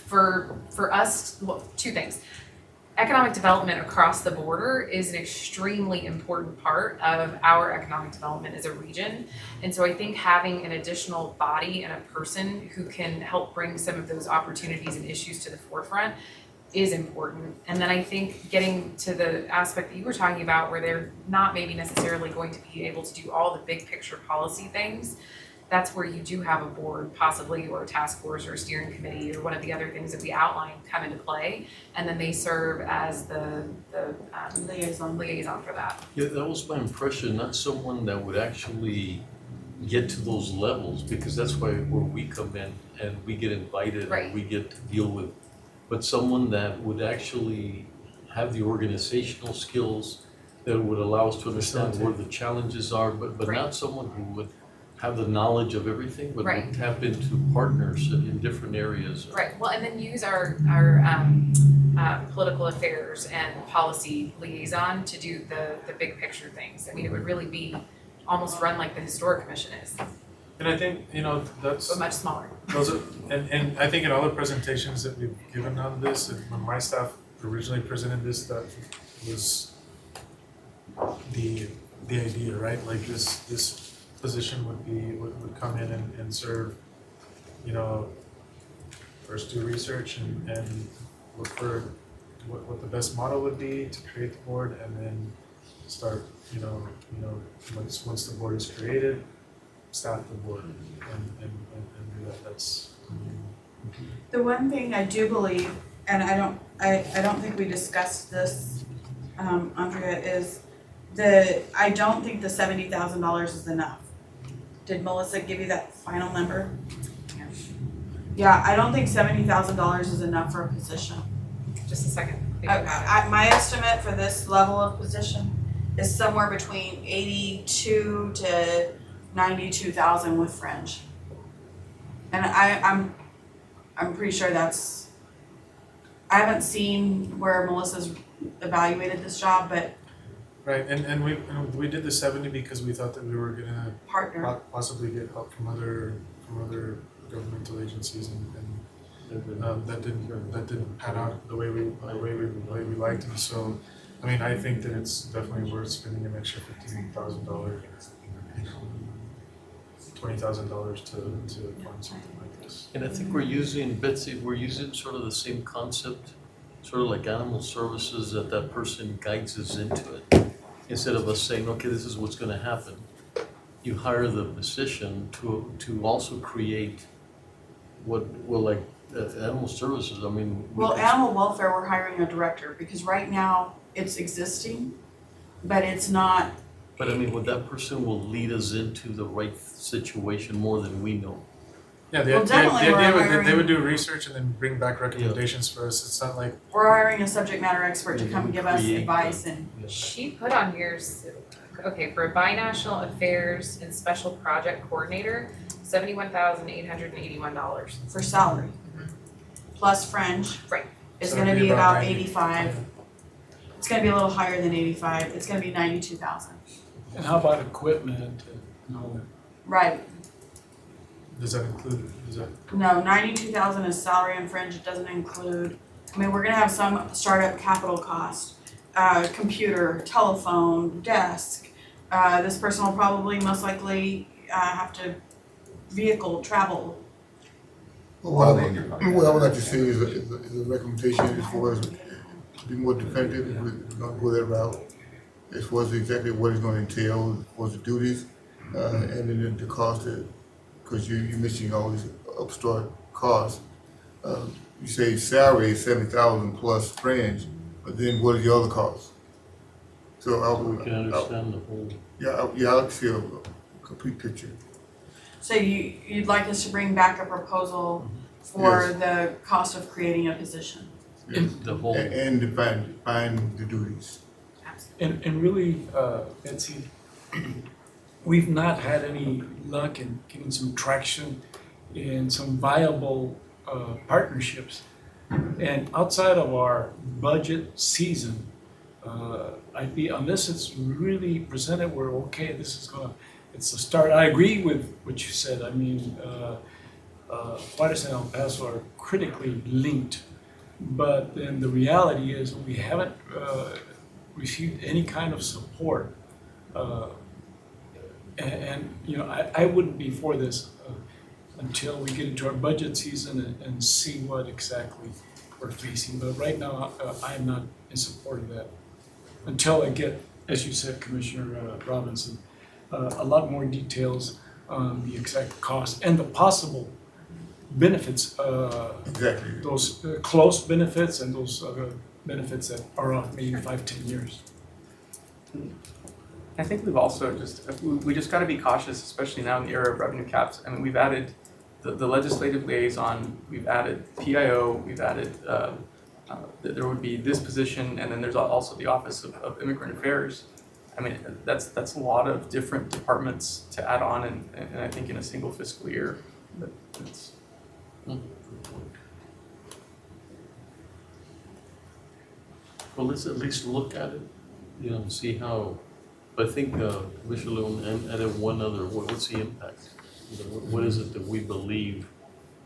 for us, well, 2 things. Economic development across the border is an extremely important part of our economic development as a region. And so I think having an additional body and a person who can help bring some of those opportunities and issues to the forefront is important. And then I think getting to the aspect that you were talking about where they're not maybe necessarily going to be able to do all the big picture policy things, that's where you do have a board possibly, or a task force or a steering committee or one of the other things that we outlined come into play, and then they serve as the liaison for that. Yeah, that was my impression, not someone that would actually get to those levels, because that's where we come in and we get invited right. and we get to deal with, but someone that would actually have the organizational skills that would allow us to understand where the challenges are, but Right. not someone who would have the knowledge of everything, but Right. would tap into partners in different areas. Right, well, and then use our political affairs and policy liaison to do the big picture things. I mean, it would really be almost run like the historic commission is, And I think, that's, but much smaller. those are, and I think in all the presentations that we've given on this, and when my staff originally presented this, that was the idea, right? Like this position would come in and serve, first do research and look for what the best model would be to create the board, and then start, once the board is created, staff the board and do that. That's The one thing I do believe, and I don't think we discussed this, Andrea, is I don't think the $70,000 is enough. Did Melissa give you that final number? Yeah. Yeah, I don't think $70,000 is enough for a position. Just a second. My estimate for this level of position is somewhere between 82 to 92,000 with fringe. And I'm pretty sure that's, I haven't seen where Melissa's evaluated this job, but right, and we did the 70 because we thought that we were gonna partner. possibly get help from other governmental agencies, and that didn't pan out the way we liked, and so I mean, I think that it's definitely worth spending an extra $15,000, $20,000 to fund something like this. And I think we're using, Betsy, sort of the same concept, sort of like animal services, that person guides us into it. Instead of us saying, okay, this is what's gonna happen. You hire the position to also create animal services, I mean. Well, animal welfare, we're hiring a director, because right now it's existing, but it's not. But I mean, that person will lead us into the right situation more than we know. Yeah, the Well, definitely idea we're would, they hiring- would do research and then bring back recommendations for us. It's not like, We're hiring a subject matter expert to Yeah, come you give us create advice the- and, She put on here, okay, for a binational affairs and special project coordinator, $71,881. for salary. Plus fringe. Right. It's So gonna it'd be be about about 90. 85. It's gonna be a little higher than 85, it's gonna be 92,000. And how about equipment and all that? Right, does that include, no, 92,000 is salary and fringe, it doesn't include, I mean, we're gonna have some startup capital cost. Computer, telephone, desk, this person will probably most likely, have to vehicle, travel. Well, what I would like to see is a recommendation as far as to be more definitive, if we're gonna go that route, as far as exactly what it's gonna entail, as far as the duties, and then the cost, because you're missing all these upstart costs. You say salary is 70,000 plus fringe, but then what are the other costs? So We can understand the whole. I'd like to see a complete picture. So you'd like us to bring back a proposal for the cost of creating a position? The whole. And define the duties. And really, Betsy, we've not had any luck in getting some traction in some viable partnerships. And outside of our budget season, unless it's really presented, we're okay, it's a start. I agree with what you said. I mean, Juarez and El Paso are critically linked. But then the reality is we haven't received any kind of support. I wouldn't be for this until we get into our budget season and see what exactly we're facing. But right now, I am not in support of that until I get, as you said, Commissioner Robinson, a lot more details on the exact cost and the possible benefits. Exactly. Those close benefits and those benefits that are off maybe 5-10 years. I think we've also we just gotta be cautious, especially now in the era of revenue caps. I mean, we've added the legislative liaison, we've added PIO, we've added there would be this position, and then there's also the Office of Immigrant Affairs. I mean, that's a lot of different departments to add on, and I think in a single fiscal year, that it's. Well, let's at least look at it, you know, and see how, I think, Commissioner Leon added one other, what's the impact? You know, what is it that we believe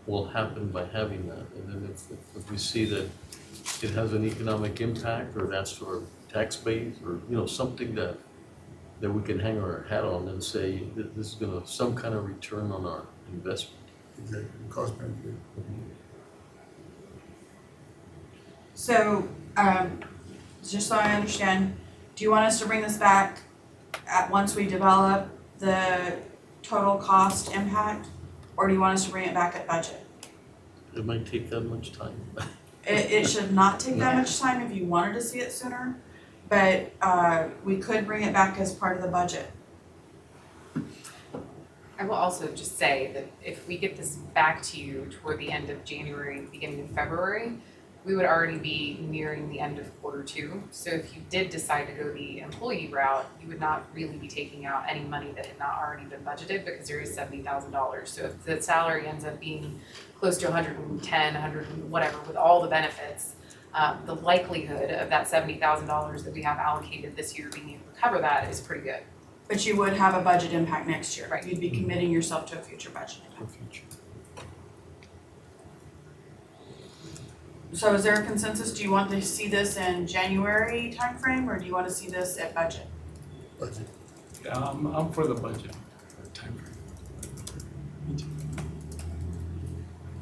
will happen by having that? And then if we see that it has an economic impact, or that's our tax base, or, you know, something that we can hang our hat on and say, this is gonna, some kind of return on our investment. Exactly, cost benefit. So, just so I understand, do you want us to bring this back once we develop the total cost impact? Or do you want us to bring it back at budget? It might take that much time. It should not take that much time if you wanted to see it sooner, but we could bring it back as part of the budget. I will also just say that if we get this back to you toward the end of January, beginning of February, we would already be nearing the end of Q2. So if you did decide to go the employee route, you would not really be taking out any money that had not already been budgeted, because there is $70,000. So if the salary ends up being close to 110, 100, whatever, with all the benefits, the likelihood of that $70,000 that we have allocated this year being able to cover that is pretty good. But you would have a budget impact next year. Right. You'd be committing yourself to a future budget. So is there a consensus? Do you want to see this in January timeframe, or do you want to see this at budget? Budget. Yeah, I'm for the budget timeframe. Me too.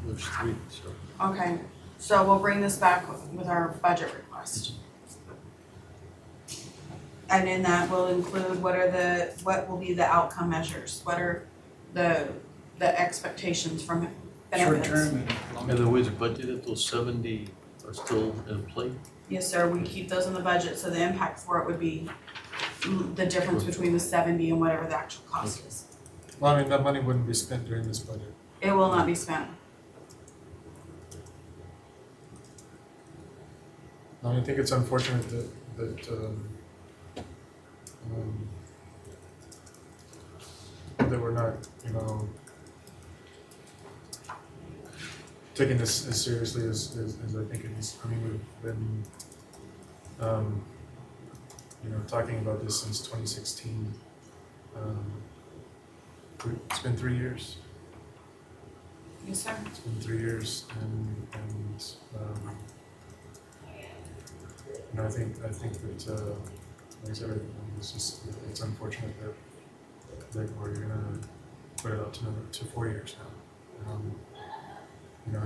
There's three, so. Okay, so we'll bring this back with our budget request. And in that will include what will be the outcome measures? What are the expectations from benefits? Short term and long In term. other words, budgeted, those 70 are still in play? Yes, sir, we keep those in the budget, so the impact for it would be the difference between the 70 and whatever the actual cost is. Well, I mean, that money wouldn't be spent during this budget. It will not be spent. I think it's unfortunate that we're not, you know, taking this as seriously as I think it is. I mean, we've been, you know, talking about this since 2016. It's been 3 years. Yes, sir. It's been 3 years, and you know, I think that, like I said, it's unfortunate that we're gonna put it out to 4 years now. You know, I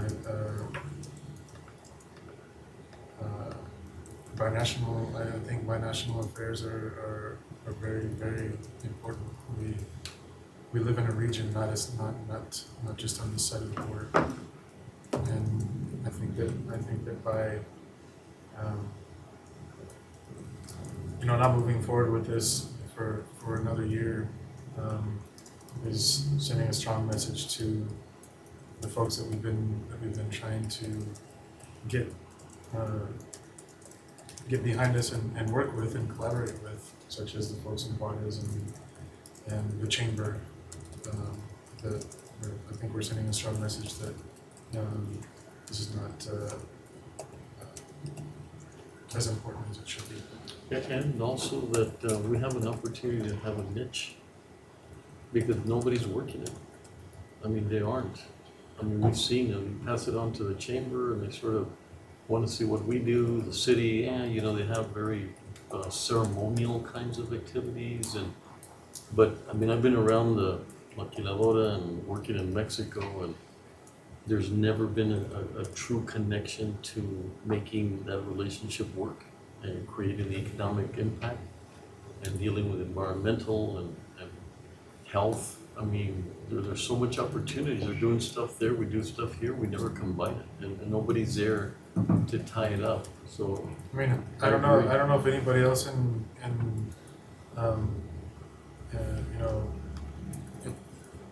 think binational affairs are very, very important. We live in a region not just on this side of the border, and I think that by you know, not moving forward with this for another year is sending a strong message to the folks that we've been trying to get behind us and work with and collaborate with, such as the folks in Juarez and the chamber. I think we're sending a strong message that this is not as important as it should be. And also that we have an opportunity to have a niche, because nobody's working it. I mean, they aren't. I mean, we've seen them pass it on to the chamber, and they sort of want to see what we do. The city, you know, they have very ceremonial kinds of activities, but I mean, I've been around the Maquiladora and working in Mexico, and there's never been a true connection to making that relationship work and creating the economic impact and dealing with environmental and health. I mean, there's so much opportunities. They're doing stuff there, we do stuff here, we never combine it, and nobody's there to tie it up. So I mean, I don't know if anybody else in you know,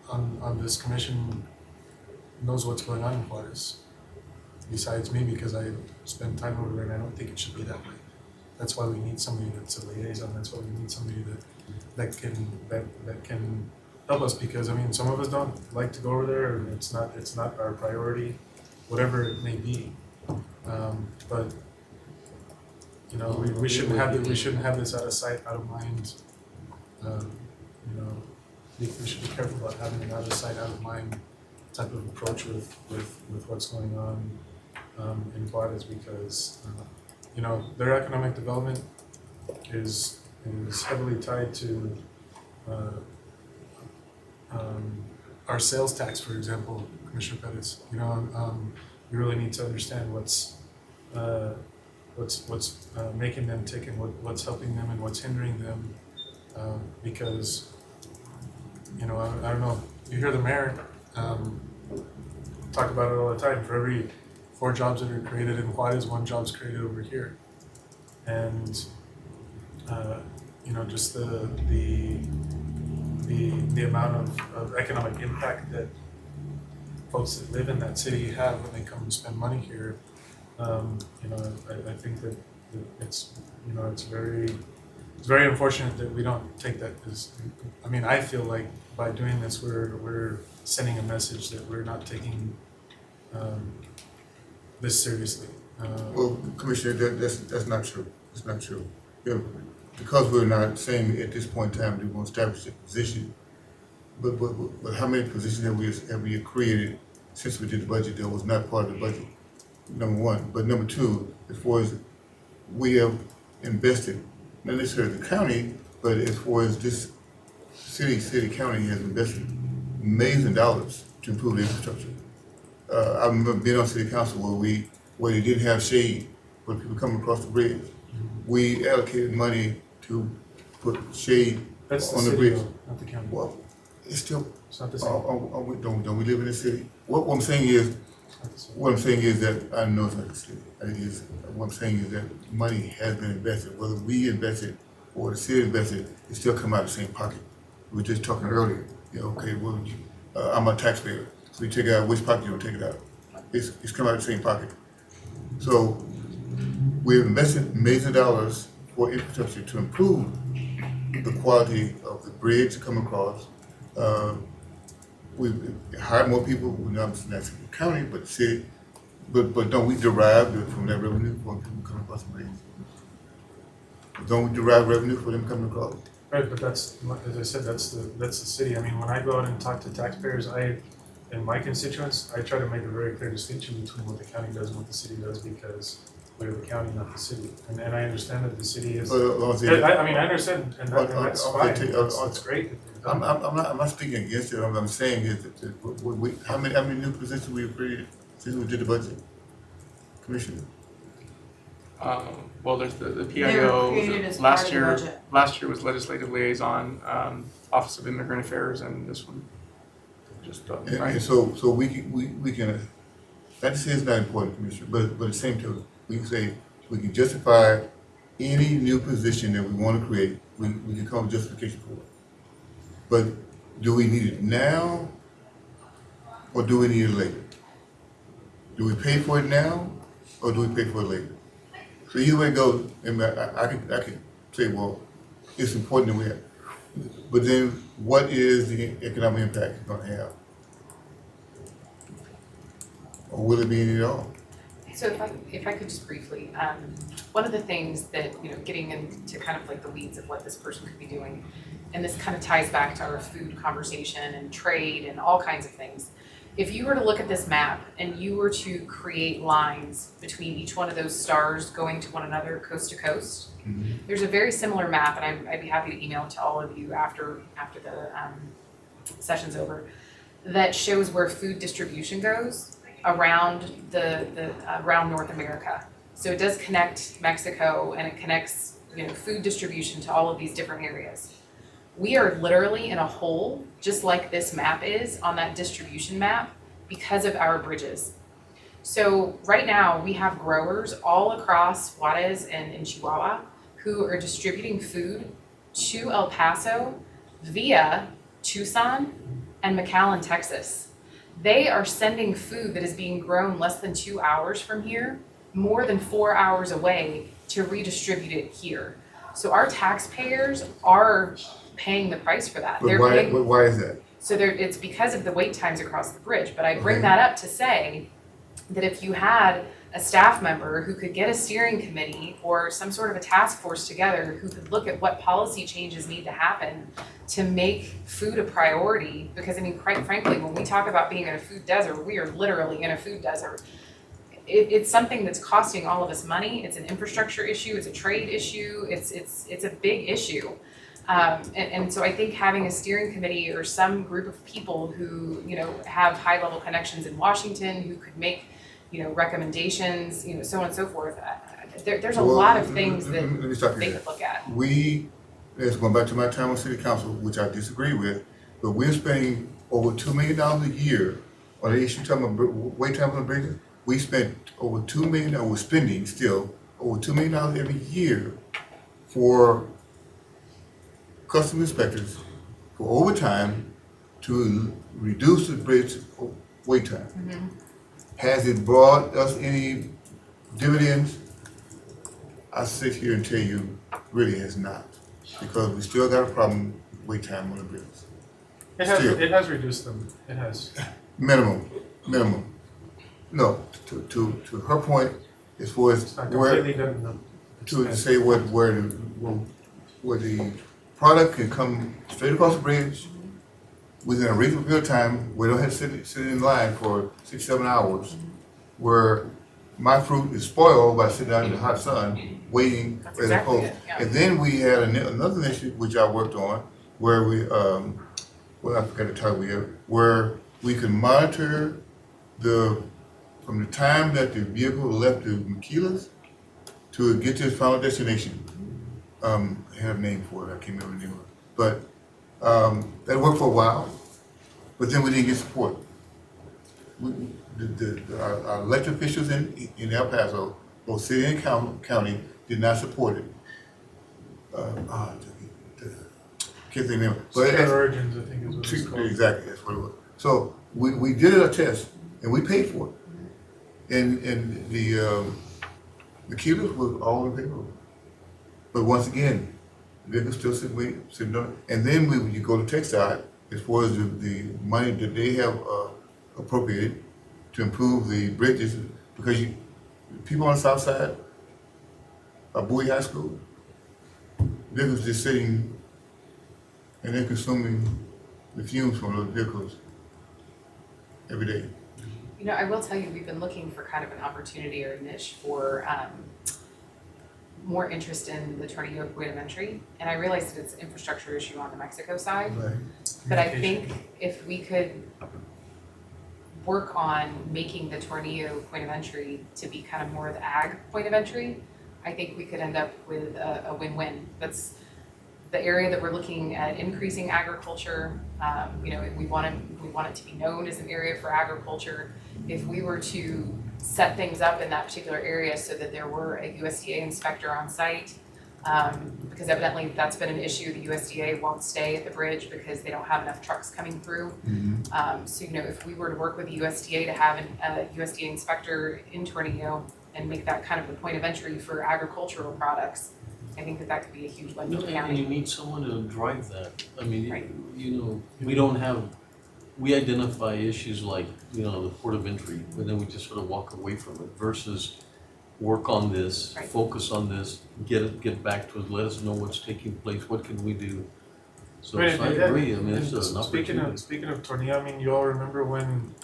on this commission knows what's going on in Juarez. besides me because I spend time over there and I don't think it should be that way. That's why we need somebody that's a liaison, that's why we need somebody that can help us, because I mean, some of us don't like to go over there, and it's not our priority, whatever it may be. But you know, we shouldn't have this out of sight, out of mind. You know, we should be careful about having an out of sight, out of mind type of approach with what's going on in Juarez, because you know, their economic development is heavily tied to our sales tax, for example, Commissioner Pettis. You know, we really need to understand what's making them tick and what's helping them and what's hindering them, because you know, I don't know. You hear the mayor talk about it all the time. For every 4 jobs that are created in Juarez, 1 job's created over here, and you know, just the amount of economic impact that folks that live in that city have when they come and spend money here. You know, I think that it's, you know, it's very unfortunate that we don't take that as, I mean, I feel like by doing this, we're sending a message that we're not taking this seriously. Well, Commissioner, that's not true. It's not true. You know, because we're not saying at this point in time that we want to establish a position, but how many positions have we created since we did the budget that was not part of the budget? Number one. But number two, as far as we have invested, not necessarily the county, but as far as this city county has invested millions of dollars to improve the infrastructure. I remember being on city council where they didn't have shade for people coming across the bridge. We allocated money to put shade That's the on the city, bridge. though, not the county. Well, it's still, It's not the same. don't we live in the city? What I'm saying is, that I know it's not the city. What I'm saying is that money has been invested, whether we invested or the city invested, it still come out of the same pocket. We were just talking earlier, you know, okay, well, I'm a taxpayer, so you take it out, which pocket you don't take it out? It's come out of the same pocket. So we've invested millions of dollars for infrastructure to improve the quality of the bridge to come across. We've hired more people, we're not the county, but the city, but don't we derive from that revenue for people coming across the bridge? Don't we derive revenue for them coming across? Right, but that's, as I said, that's the city. I mean, when I go out and talk to taxpayers, and my constituents, I try to make a very clear distinction between what the county does and what the city does, because we're the county, not the city. And I understand that the city is, I mean, I understand, and that's fine, that's great. I'm not speaking against it. What I'm saying is that how many new positions we have created since we did the budget, Commissioner? Well, there's the They were created as PIO, part of the budget. last year was legislative liaison, Office of Immigrant Affairs, and this one, just, right? And so we can, not to say it's not important, Commissioner, but at the same time, we can say, we can justify any new position that we want to create, we can come with justification for it. But do we need it now, or do we need it later? Do we pay for it now, or do we pay for it later? So either way it goes, and I can say, well, it's important that we have, but then what is the economic impact it's going to have? Or will it be any at all? So if I could just briefly, one of the things that, you know, getting into kind of like the weeds of what this person could be doing, and this kind of ties back to our food conversation and trade and all kinds of things. If you were to look at this map and you were to create lines between each one of those stars going to one another coast to coast, there's a very similar map, and I'd be happy to email it to all of you after the session's over, that shows where food distribution goes around around North America. So it does connect Mexico, and it connects, you know, food distribution to all of these different areas. We are literally in a hole, just like this map is on that distribution map, because of our bridges. So right now we have growers all across Juarez and in Chihuahua who are distributing food to El Paso via Tucson and McAllen, Texas. They are sending food that is being grown less than 2 hours from here, more than 4 hours away, to redistribute it here. So our taxpayers are paying the price for that. But why is that? So it's because of the wait times across the bridge, but I bring Okay. that up to say that if you had a staff member who could get a steering committee or some sort of a task force together who could look at what policy changes need to happen to make food a priority, because I mean, quite frankly, when we talk about being in a food desert, we are literally in a food desert. It's something that's costing all of us money. It's an infrastructure issue, it's a trade issue, it's a big issue. And so I think having a steering committee or some group of people who, you know, have high level connections in Washington, who could make, you know, recommendations, you know, so on and so forth. There's a lot of things that let me stop you they there. could look at. It's going back to my time on city council, which I disagree with, but we're spending over $2 million a year on the issue talking about wait times on the bridges. We spent over $2 million, or we're spending still over $2 million every year for custom inspectors for overtime to reduce the bridge wait time. Has it brought us any dividends? I sit here and tell you, really has not, because we still got a problem with wait time on the bridges. It has reduced them, it has. Minimum. No, to her point, as far as It's not where, completely done, no. to say where the product can come straight across the bridge within a reasonable period of time, we don't have to sit in line for 6-7 hours, where my fruit is spoiled by sitting out in the hot sun, waiting That's as exactly opposed. it, yeah. And then we had another issue which I worked on, where we, well, I forgot the title we have, where we can monitor from the time that the vehicle left the maquilas to get to its final destination. I have a name for it, I can't remember the name of it. But that worked for a while, but then we didn't get support. Our elected officials in El Paso, both city and county, did not support it. Can't think of it. But Secure Origins, I think is what it's called. exactly, that's what it was. So we did a test and we paid for it. And the kilos was all in favor. But once again, the vehicles still sitting on it. And then when you go to TechSide, as far as the money that they have appropriated to improve the bridges, because people on the south side of Bowie High School, vehicles just sitting and they're consuming the fumes from those vehicles every day. You know, I will tell you, we've been looking for kind of an opportunity or a niche for more interest in the Tornillo point of entry. And I realize that it's an infrastructure issue on the Mexico side. Right. But I think if we could work on making the Tornillo point of entry to be kind of more of the ag point of entry, I think we could end up with a win-win. That's the area that we're looking at increasing agriculture. You know, we want it to be known as an area for agriculture. If we were to set things up in that particular area so that there were a USDA inspector on site, because evidently that's been an issue. The USDA won't stay at the bridge because they don't have enough trucks coming through. So, you know, if we were to work with the USDA to have a USDA inspector in Tornillo and make that kind of the point of entry for agricultural products, I think that could be a huge win for the And county. you need someone to drive that. I mean, Right. you know, we identify issues like, you know, the port of entry, but then we just sort of walk away from it versus work on this, Right. focus on this, get back to us, let us know what's taking place, what can we do? So Right, I and- agree, I mean, it's and an opportunity. Speaking of Tornillo, I mean, you all remember when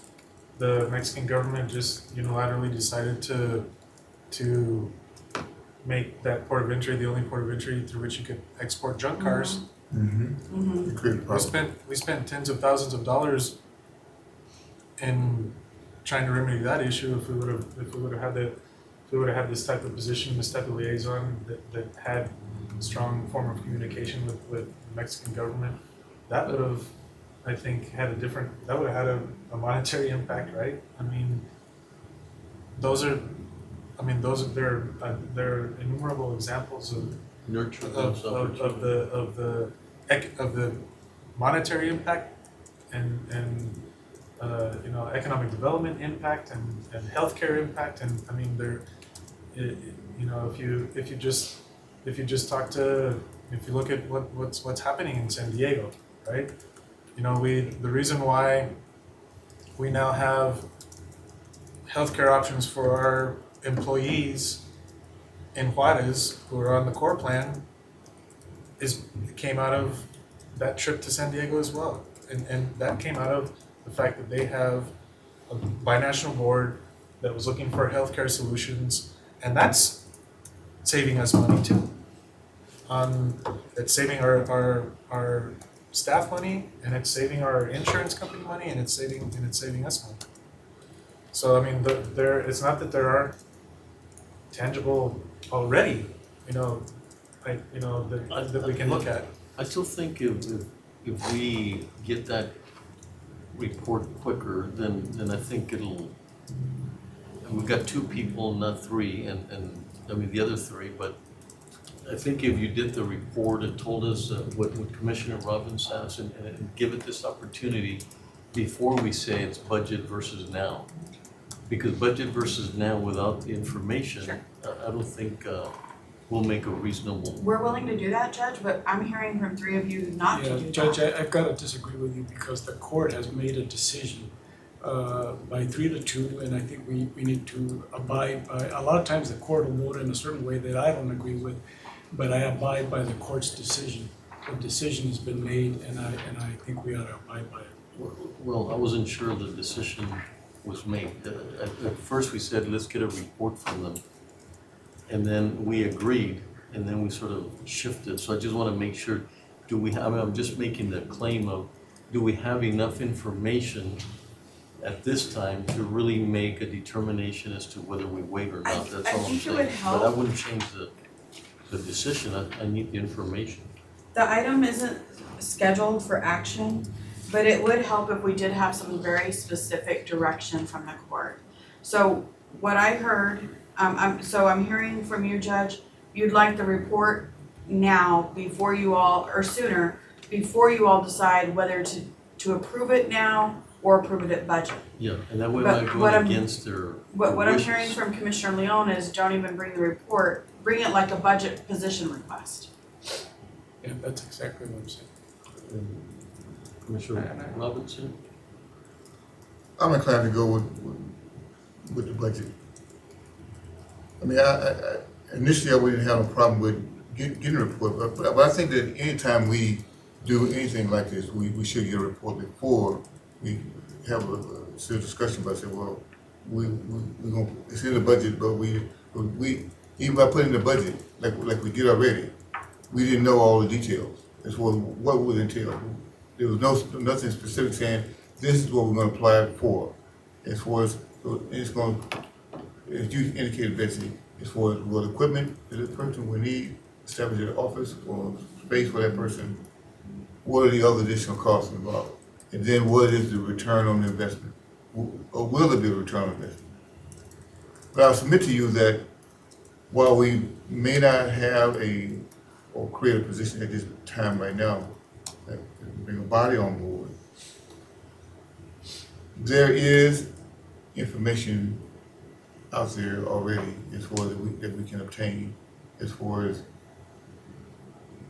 the Mexican government just unilaterally decided to make that port of entry the only port of entry through which you could export junk cars. We spent tens of thousands of dollars in trying to remedy that issue. If we would have had this type of position, this type of liaison that had a strong form of communication with the Mexican government, that would have, I think, had a monetary impact, right? I mean, they're innumerable examples of Nurture of those opportunities. the monetary impact and economic development impact and healthcare impact, and I mean if you just talk to, if you look at what's happening in San Diego, right? The reason why we now have healthcare options for our employees in Juarez who are on the core plan came out of that trip to San Diego as well. And that came out of the fact that they have a binational board that was looking for healthcare solutions, and that's saving us money too. It's saving our staff money, and it's saving our insurance company money, and it's saving us money. So I mean, it's not that there aren't tangible already, that we can look at. I still think if we get that report quicker, then I think it'll, and we've got 2 people, not 3, and I mean the other 3, but I think if you did the report and told us what Commissioner Robbins has and give it this opportunity before we say it's budget versus now. Because budget versus now without the information, Sure. I don't think we'll make a reasonable. We're willing to do that, Judge, but I'm hearing from 3 of you not to do that. Judge, I've got to disagree with you because the court has made a decision by 3-2, and I think we need to abide by. A lot of times the court will vote in a certain way that I don't agree with, but I abide by the court's decision. The decision has been made, and I think we ought to abide by it. Well, I wasn't sure the decision was made. At first we said, let's get a report from them. And then we agreed, and then we sort of shifted. So I just want to make sure, I'm just making the claim of, do we have enough information at this time to really make a determination as to whether we wait or not? That's all I'm think it would saying. help. But I wouldn't change the decision. I need the information. The item isn't scheduled for action, but it would help if we did have some very specific direction from the court. So what I heard, I'm hearing from you, Judge, you'd like the report now before you all, or sooner, before you all decide whether to approve it now or approve it at budget. Yeah, and that way But we're what going against their What I'm wishes. hearing from Commissioner Leon is don't even bring the report, bring it like a budget position request. Yeah, that's exactly what I'm saying. Commissioner Robinson? I'm inclined to go with the budget. I mean, I initially I wouldn't have a problem with getting a report, but I think that anytime we do anything like this, we should get a report before we have a serious discussion about say, well, we're gonna, it's in the budget, but we even by putting in the budget like we did already, we didn't know all the details as well what would entail. There was nothing specific saying this is what we're going to apply it for. As far as it's going, as you indicated, Betsy, as far as what equipment that the person will need, establish an office or space for that person. What are the other additional costs involved? And then what is the return on the investment? Or will there be a return on investment? But I'll submit to you that while we may not have or create a position at this time right now, that bring a body on board, there is information out there already as far as that we can obtain as far as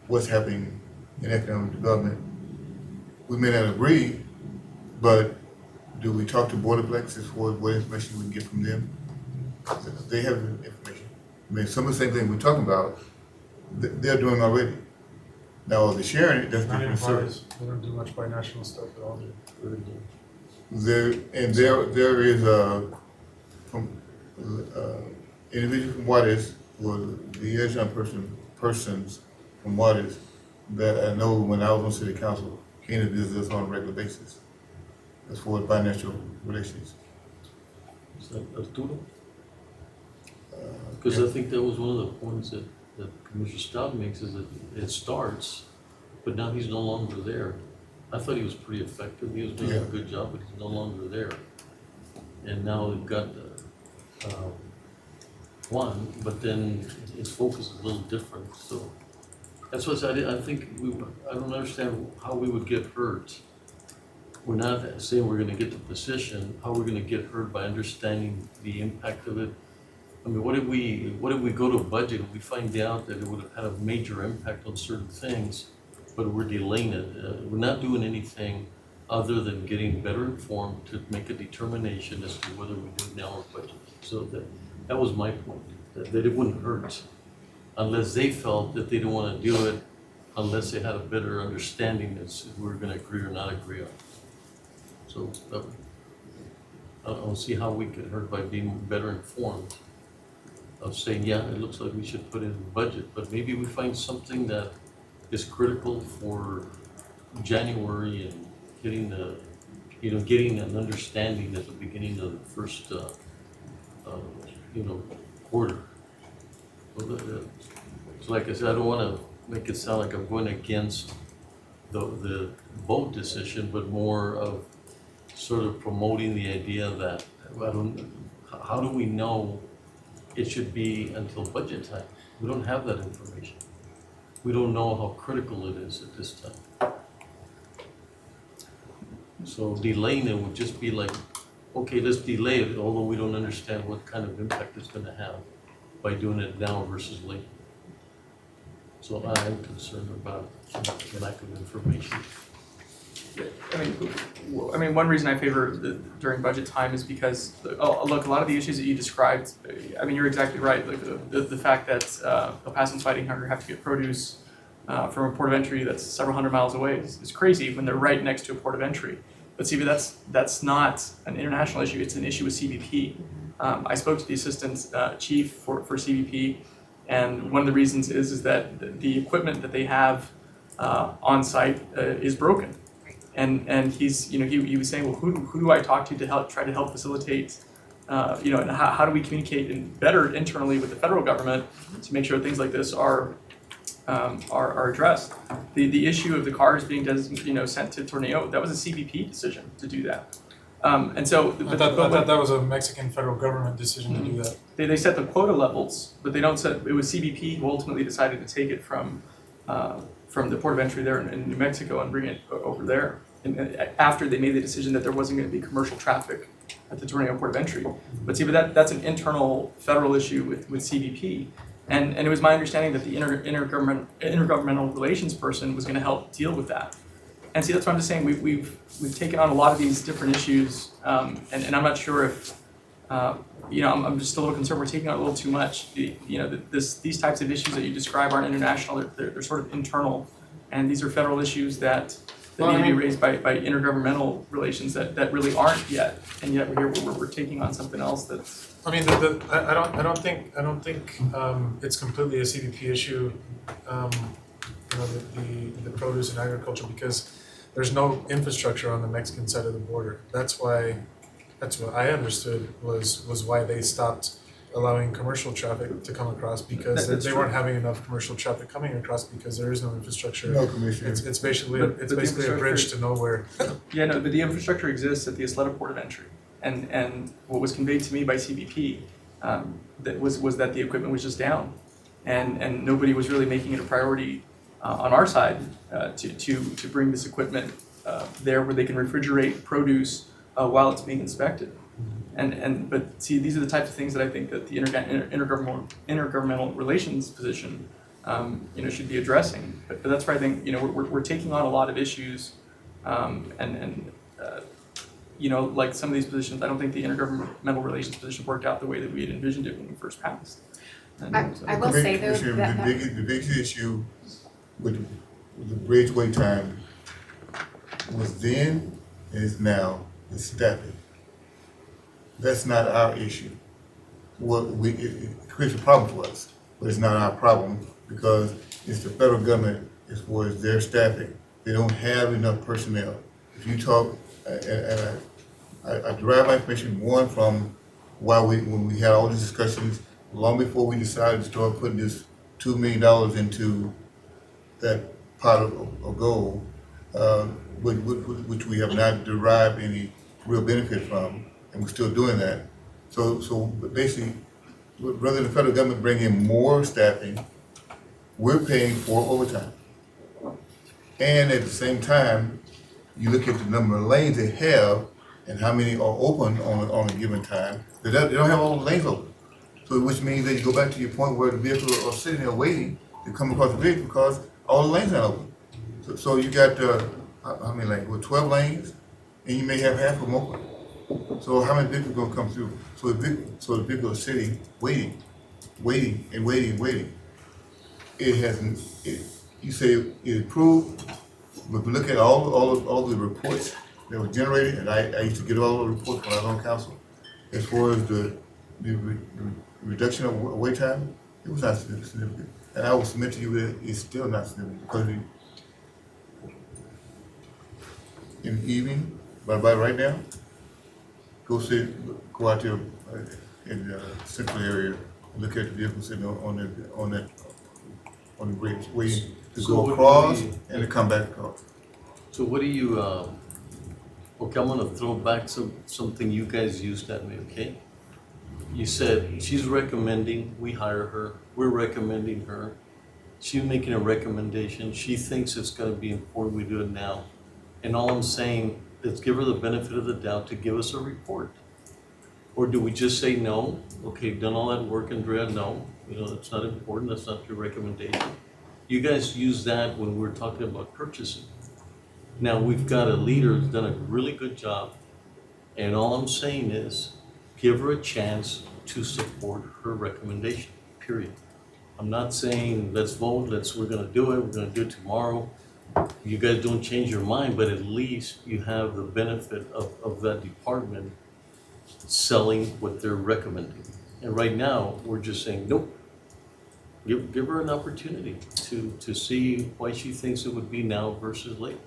what's happening in economic development. We may not agree, but do we talk to Boardplex as far as what information we can get from them? They have information. I mean, some of the same thing we're talking about, they're doing already. Now, the sharing it, that's Not different in service. Juarez, we don't do much binational stuff at all. There is from individual from Juarez, or liaison persons from Juarez that I know when I was on city council came to visit us on a regular basis as far as binational relations. Is that Arturo? Because I think that was one of the points that Commissioner Stout makes, is that it starts, but now he's no longer there. I thought he was pretty effective, he was doing a good job, but he's no longer there. And now we've got Juan, but then his focus is a little different, so. That's what I think, I don't understand how we would get hurt we're not saying we're gonna get the position, how we're gonna get heard by understanding the impact of it. I mean, what if we go to a budget and we find out that it would have had a major impact on certain things, but we're delaying it? We're not doing anything other than getting better informed to make a determination as to whether we do it now or budget. So that was my point, that it wouldn't hurt unless they felt that they didn't wanna do it, unless they had a better understanding as if we were gonna agree or not agree on it. So, I don't see how we could hurt by being better informed of saying, yeah, it looks like we should put it in the budget, but maybe we find something that is critical for January and getting an understanding at the beginning of the first, quarter. So like I said, I don't wanna make it sound like I'm going against the vote decision, but more of sort of promoting the idea that, how do we know it should be until budget time? We don't have that information. We don't know how critical it is at this time. So delaying it would just be like, okay, let's delay it, although we don't understand what kind of impact it's gonna have by doing it now versus later. So I am concerned about the lack of information. I mean, one reason I favor during budget time is because, look, a lot of the issues that you described, I mean, you're exactly right. Like the fact that El Paso's Fighting Hunger have to get produce from a port of entry that's several hundred miles away is crazy when they're right next to a port of entry. But see, that's not an international issue, it's an issue with CBP. I spoke to the assistant chief for CBP, and one of the reasons is that the equipment that they have on site is broken. And he's, he was saying, well, who do I talk to try to help facilitate, and how do we communicate better internally with the federal government to make sure things like this are addressed. The issue of the cars being sent to Tornillo, that was a CBP decision to do that. And so, I thought that was a Mexican federal government decision to do that. They set the quota levels, but they don't set. It was CBP who ultimately decided to take it from the port of entry there in New Mexico and bring it over there. And after they made the decision that there wasn't going to be commercial traffic at the Tornillo port of entry. But see, that's an internal federal issue with CBP. And it was my understanding that the intergovernmental relations person was going to help deal with that. And see, that's what I'm just saying. We've taken on a lot of these different issues, and I'm not sure if I'm just a little concerned we're taking on a little too much. These types of issues that you describe aren't international; they're sort of internal, and these are federal issues that need to be raised by intergovernmental relations that really aren't yet, and yet we're taking on something else that's. I mean, I don't think it's completely a CBP issue. The produce and agriculture, because there's no infrastructure on the Mexican side of the border. That's what I understood was why they stopped allowing commercial traffic to come across, because they weren't having enough commercial traffic coming across because there is no infrastructure. No, Commissioner. It's basically a bridge to nowhere. Yeah, no, but the infrastructure exists at the Isleta port of entry, and what was conveyed to me by CBP that was that the equipment was just down, and nobody was really making it a priority on our side to bring this equipment there where they can refrigerate produce while it's being inspected. But see, these are the types of things that I think that the intergovernmental relations position should be addressing. But that's where I think we're taking on a lot of issues, like some of these positions, I don't think the intergovernmental relations position worked out the way that we had envisioned it when we first passed. I will say though that the biggest issue with the bridge wait time was then and is now is staffing. That's not our issue. It creates a problem for us, but it's not our problem because it's the federal government as far as their staffing. They don't have enough personnel. If you talk, I derive my information one from when we had all these discussions long before we decided to start putting this $2 million into that pot of gold, which we have not derived any real benefit from, and we're still doing that. So basically, rather than the federal government bring in more staffing, we're paying for overtime. And at the same time, you look at the number of lanes they have and how many are open on a given time. They don't have all the lanes open. So which means that you go back to your point where the vehicles are sitting there waiting to come across the bridge because all the lanes aren't open. So you got, how many lanes? Well, 12 lanes, and you may have half of them open. So how many vehicles gonna come through? So the vehicles are sitting, waiting. It hasn't, you say it approved, but if you look at all the reports that were generated, and I used to get all the reports when I was on council, as far as the reduction of wait time, it was not significant. And I will submit to you that it's still not significant because in the evening, but right now, go out there in the central area and look at the vehicles sitting on the bridge, waiting to So go across and to come back across. So what do you, okay, I'm gonna throw back something you guys used at me, okay? You said she's recommending we hire her, we're recommending her. She's making a recommendation, she thinks it's gonna be important we do it now. And all I'm saying, let's give her the benefit of the doubt to give us a report. Or do we just say no? Okay, done all that work, Andrea, no, that's not important, that's not your recommendation. You guys use that when we're talking about purchasing. Now, we've got a leader who's done a really good job, and all I'm saying is, give her a chance to support her recommendation, period. I'm not saying, let's vote, we're gonna do it tomorrow. You guys don't change your mind, but at least you have the benefit of that department selling what they're recommending. And right now, we're just saying, nope. Give her an opportunity to see why she thinks it would be now versus later.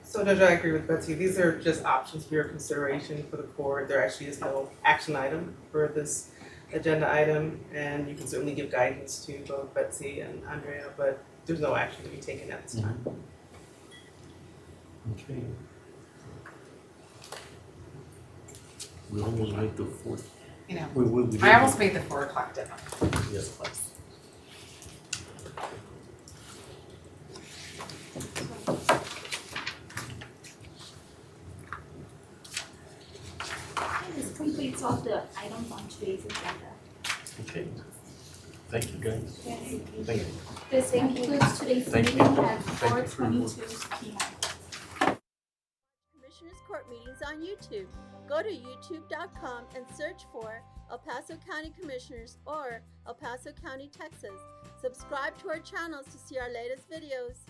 So Judge, I agree with Betsy. These are just options for your consideration for the court. There actually is no action item for this agenda item, and you can certainly give guidance to both Betsy and Andrea, but there's no action to be taken at this time. Okay. We almost made the fourth. I almost made the 4 o'clock deadline. Yes. Close. This completes all the items on today's agenda. Okay. Thank you, guys. Thank you. This concludes today's Thank meeting you. at Thank you for your work. 4:22 p.m. Commissioners Court meetings on YouTube. Go to youtube.com and search for El Paso County Commissioners or El Paso County, Texas. Subscribe to our channels to see our latest videos.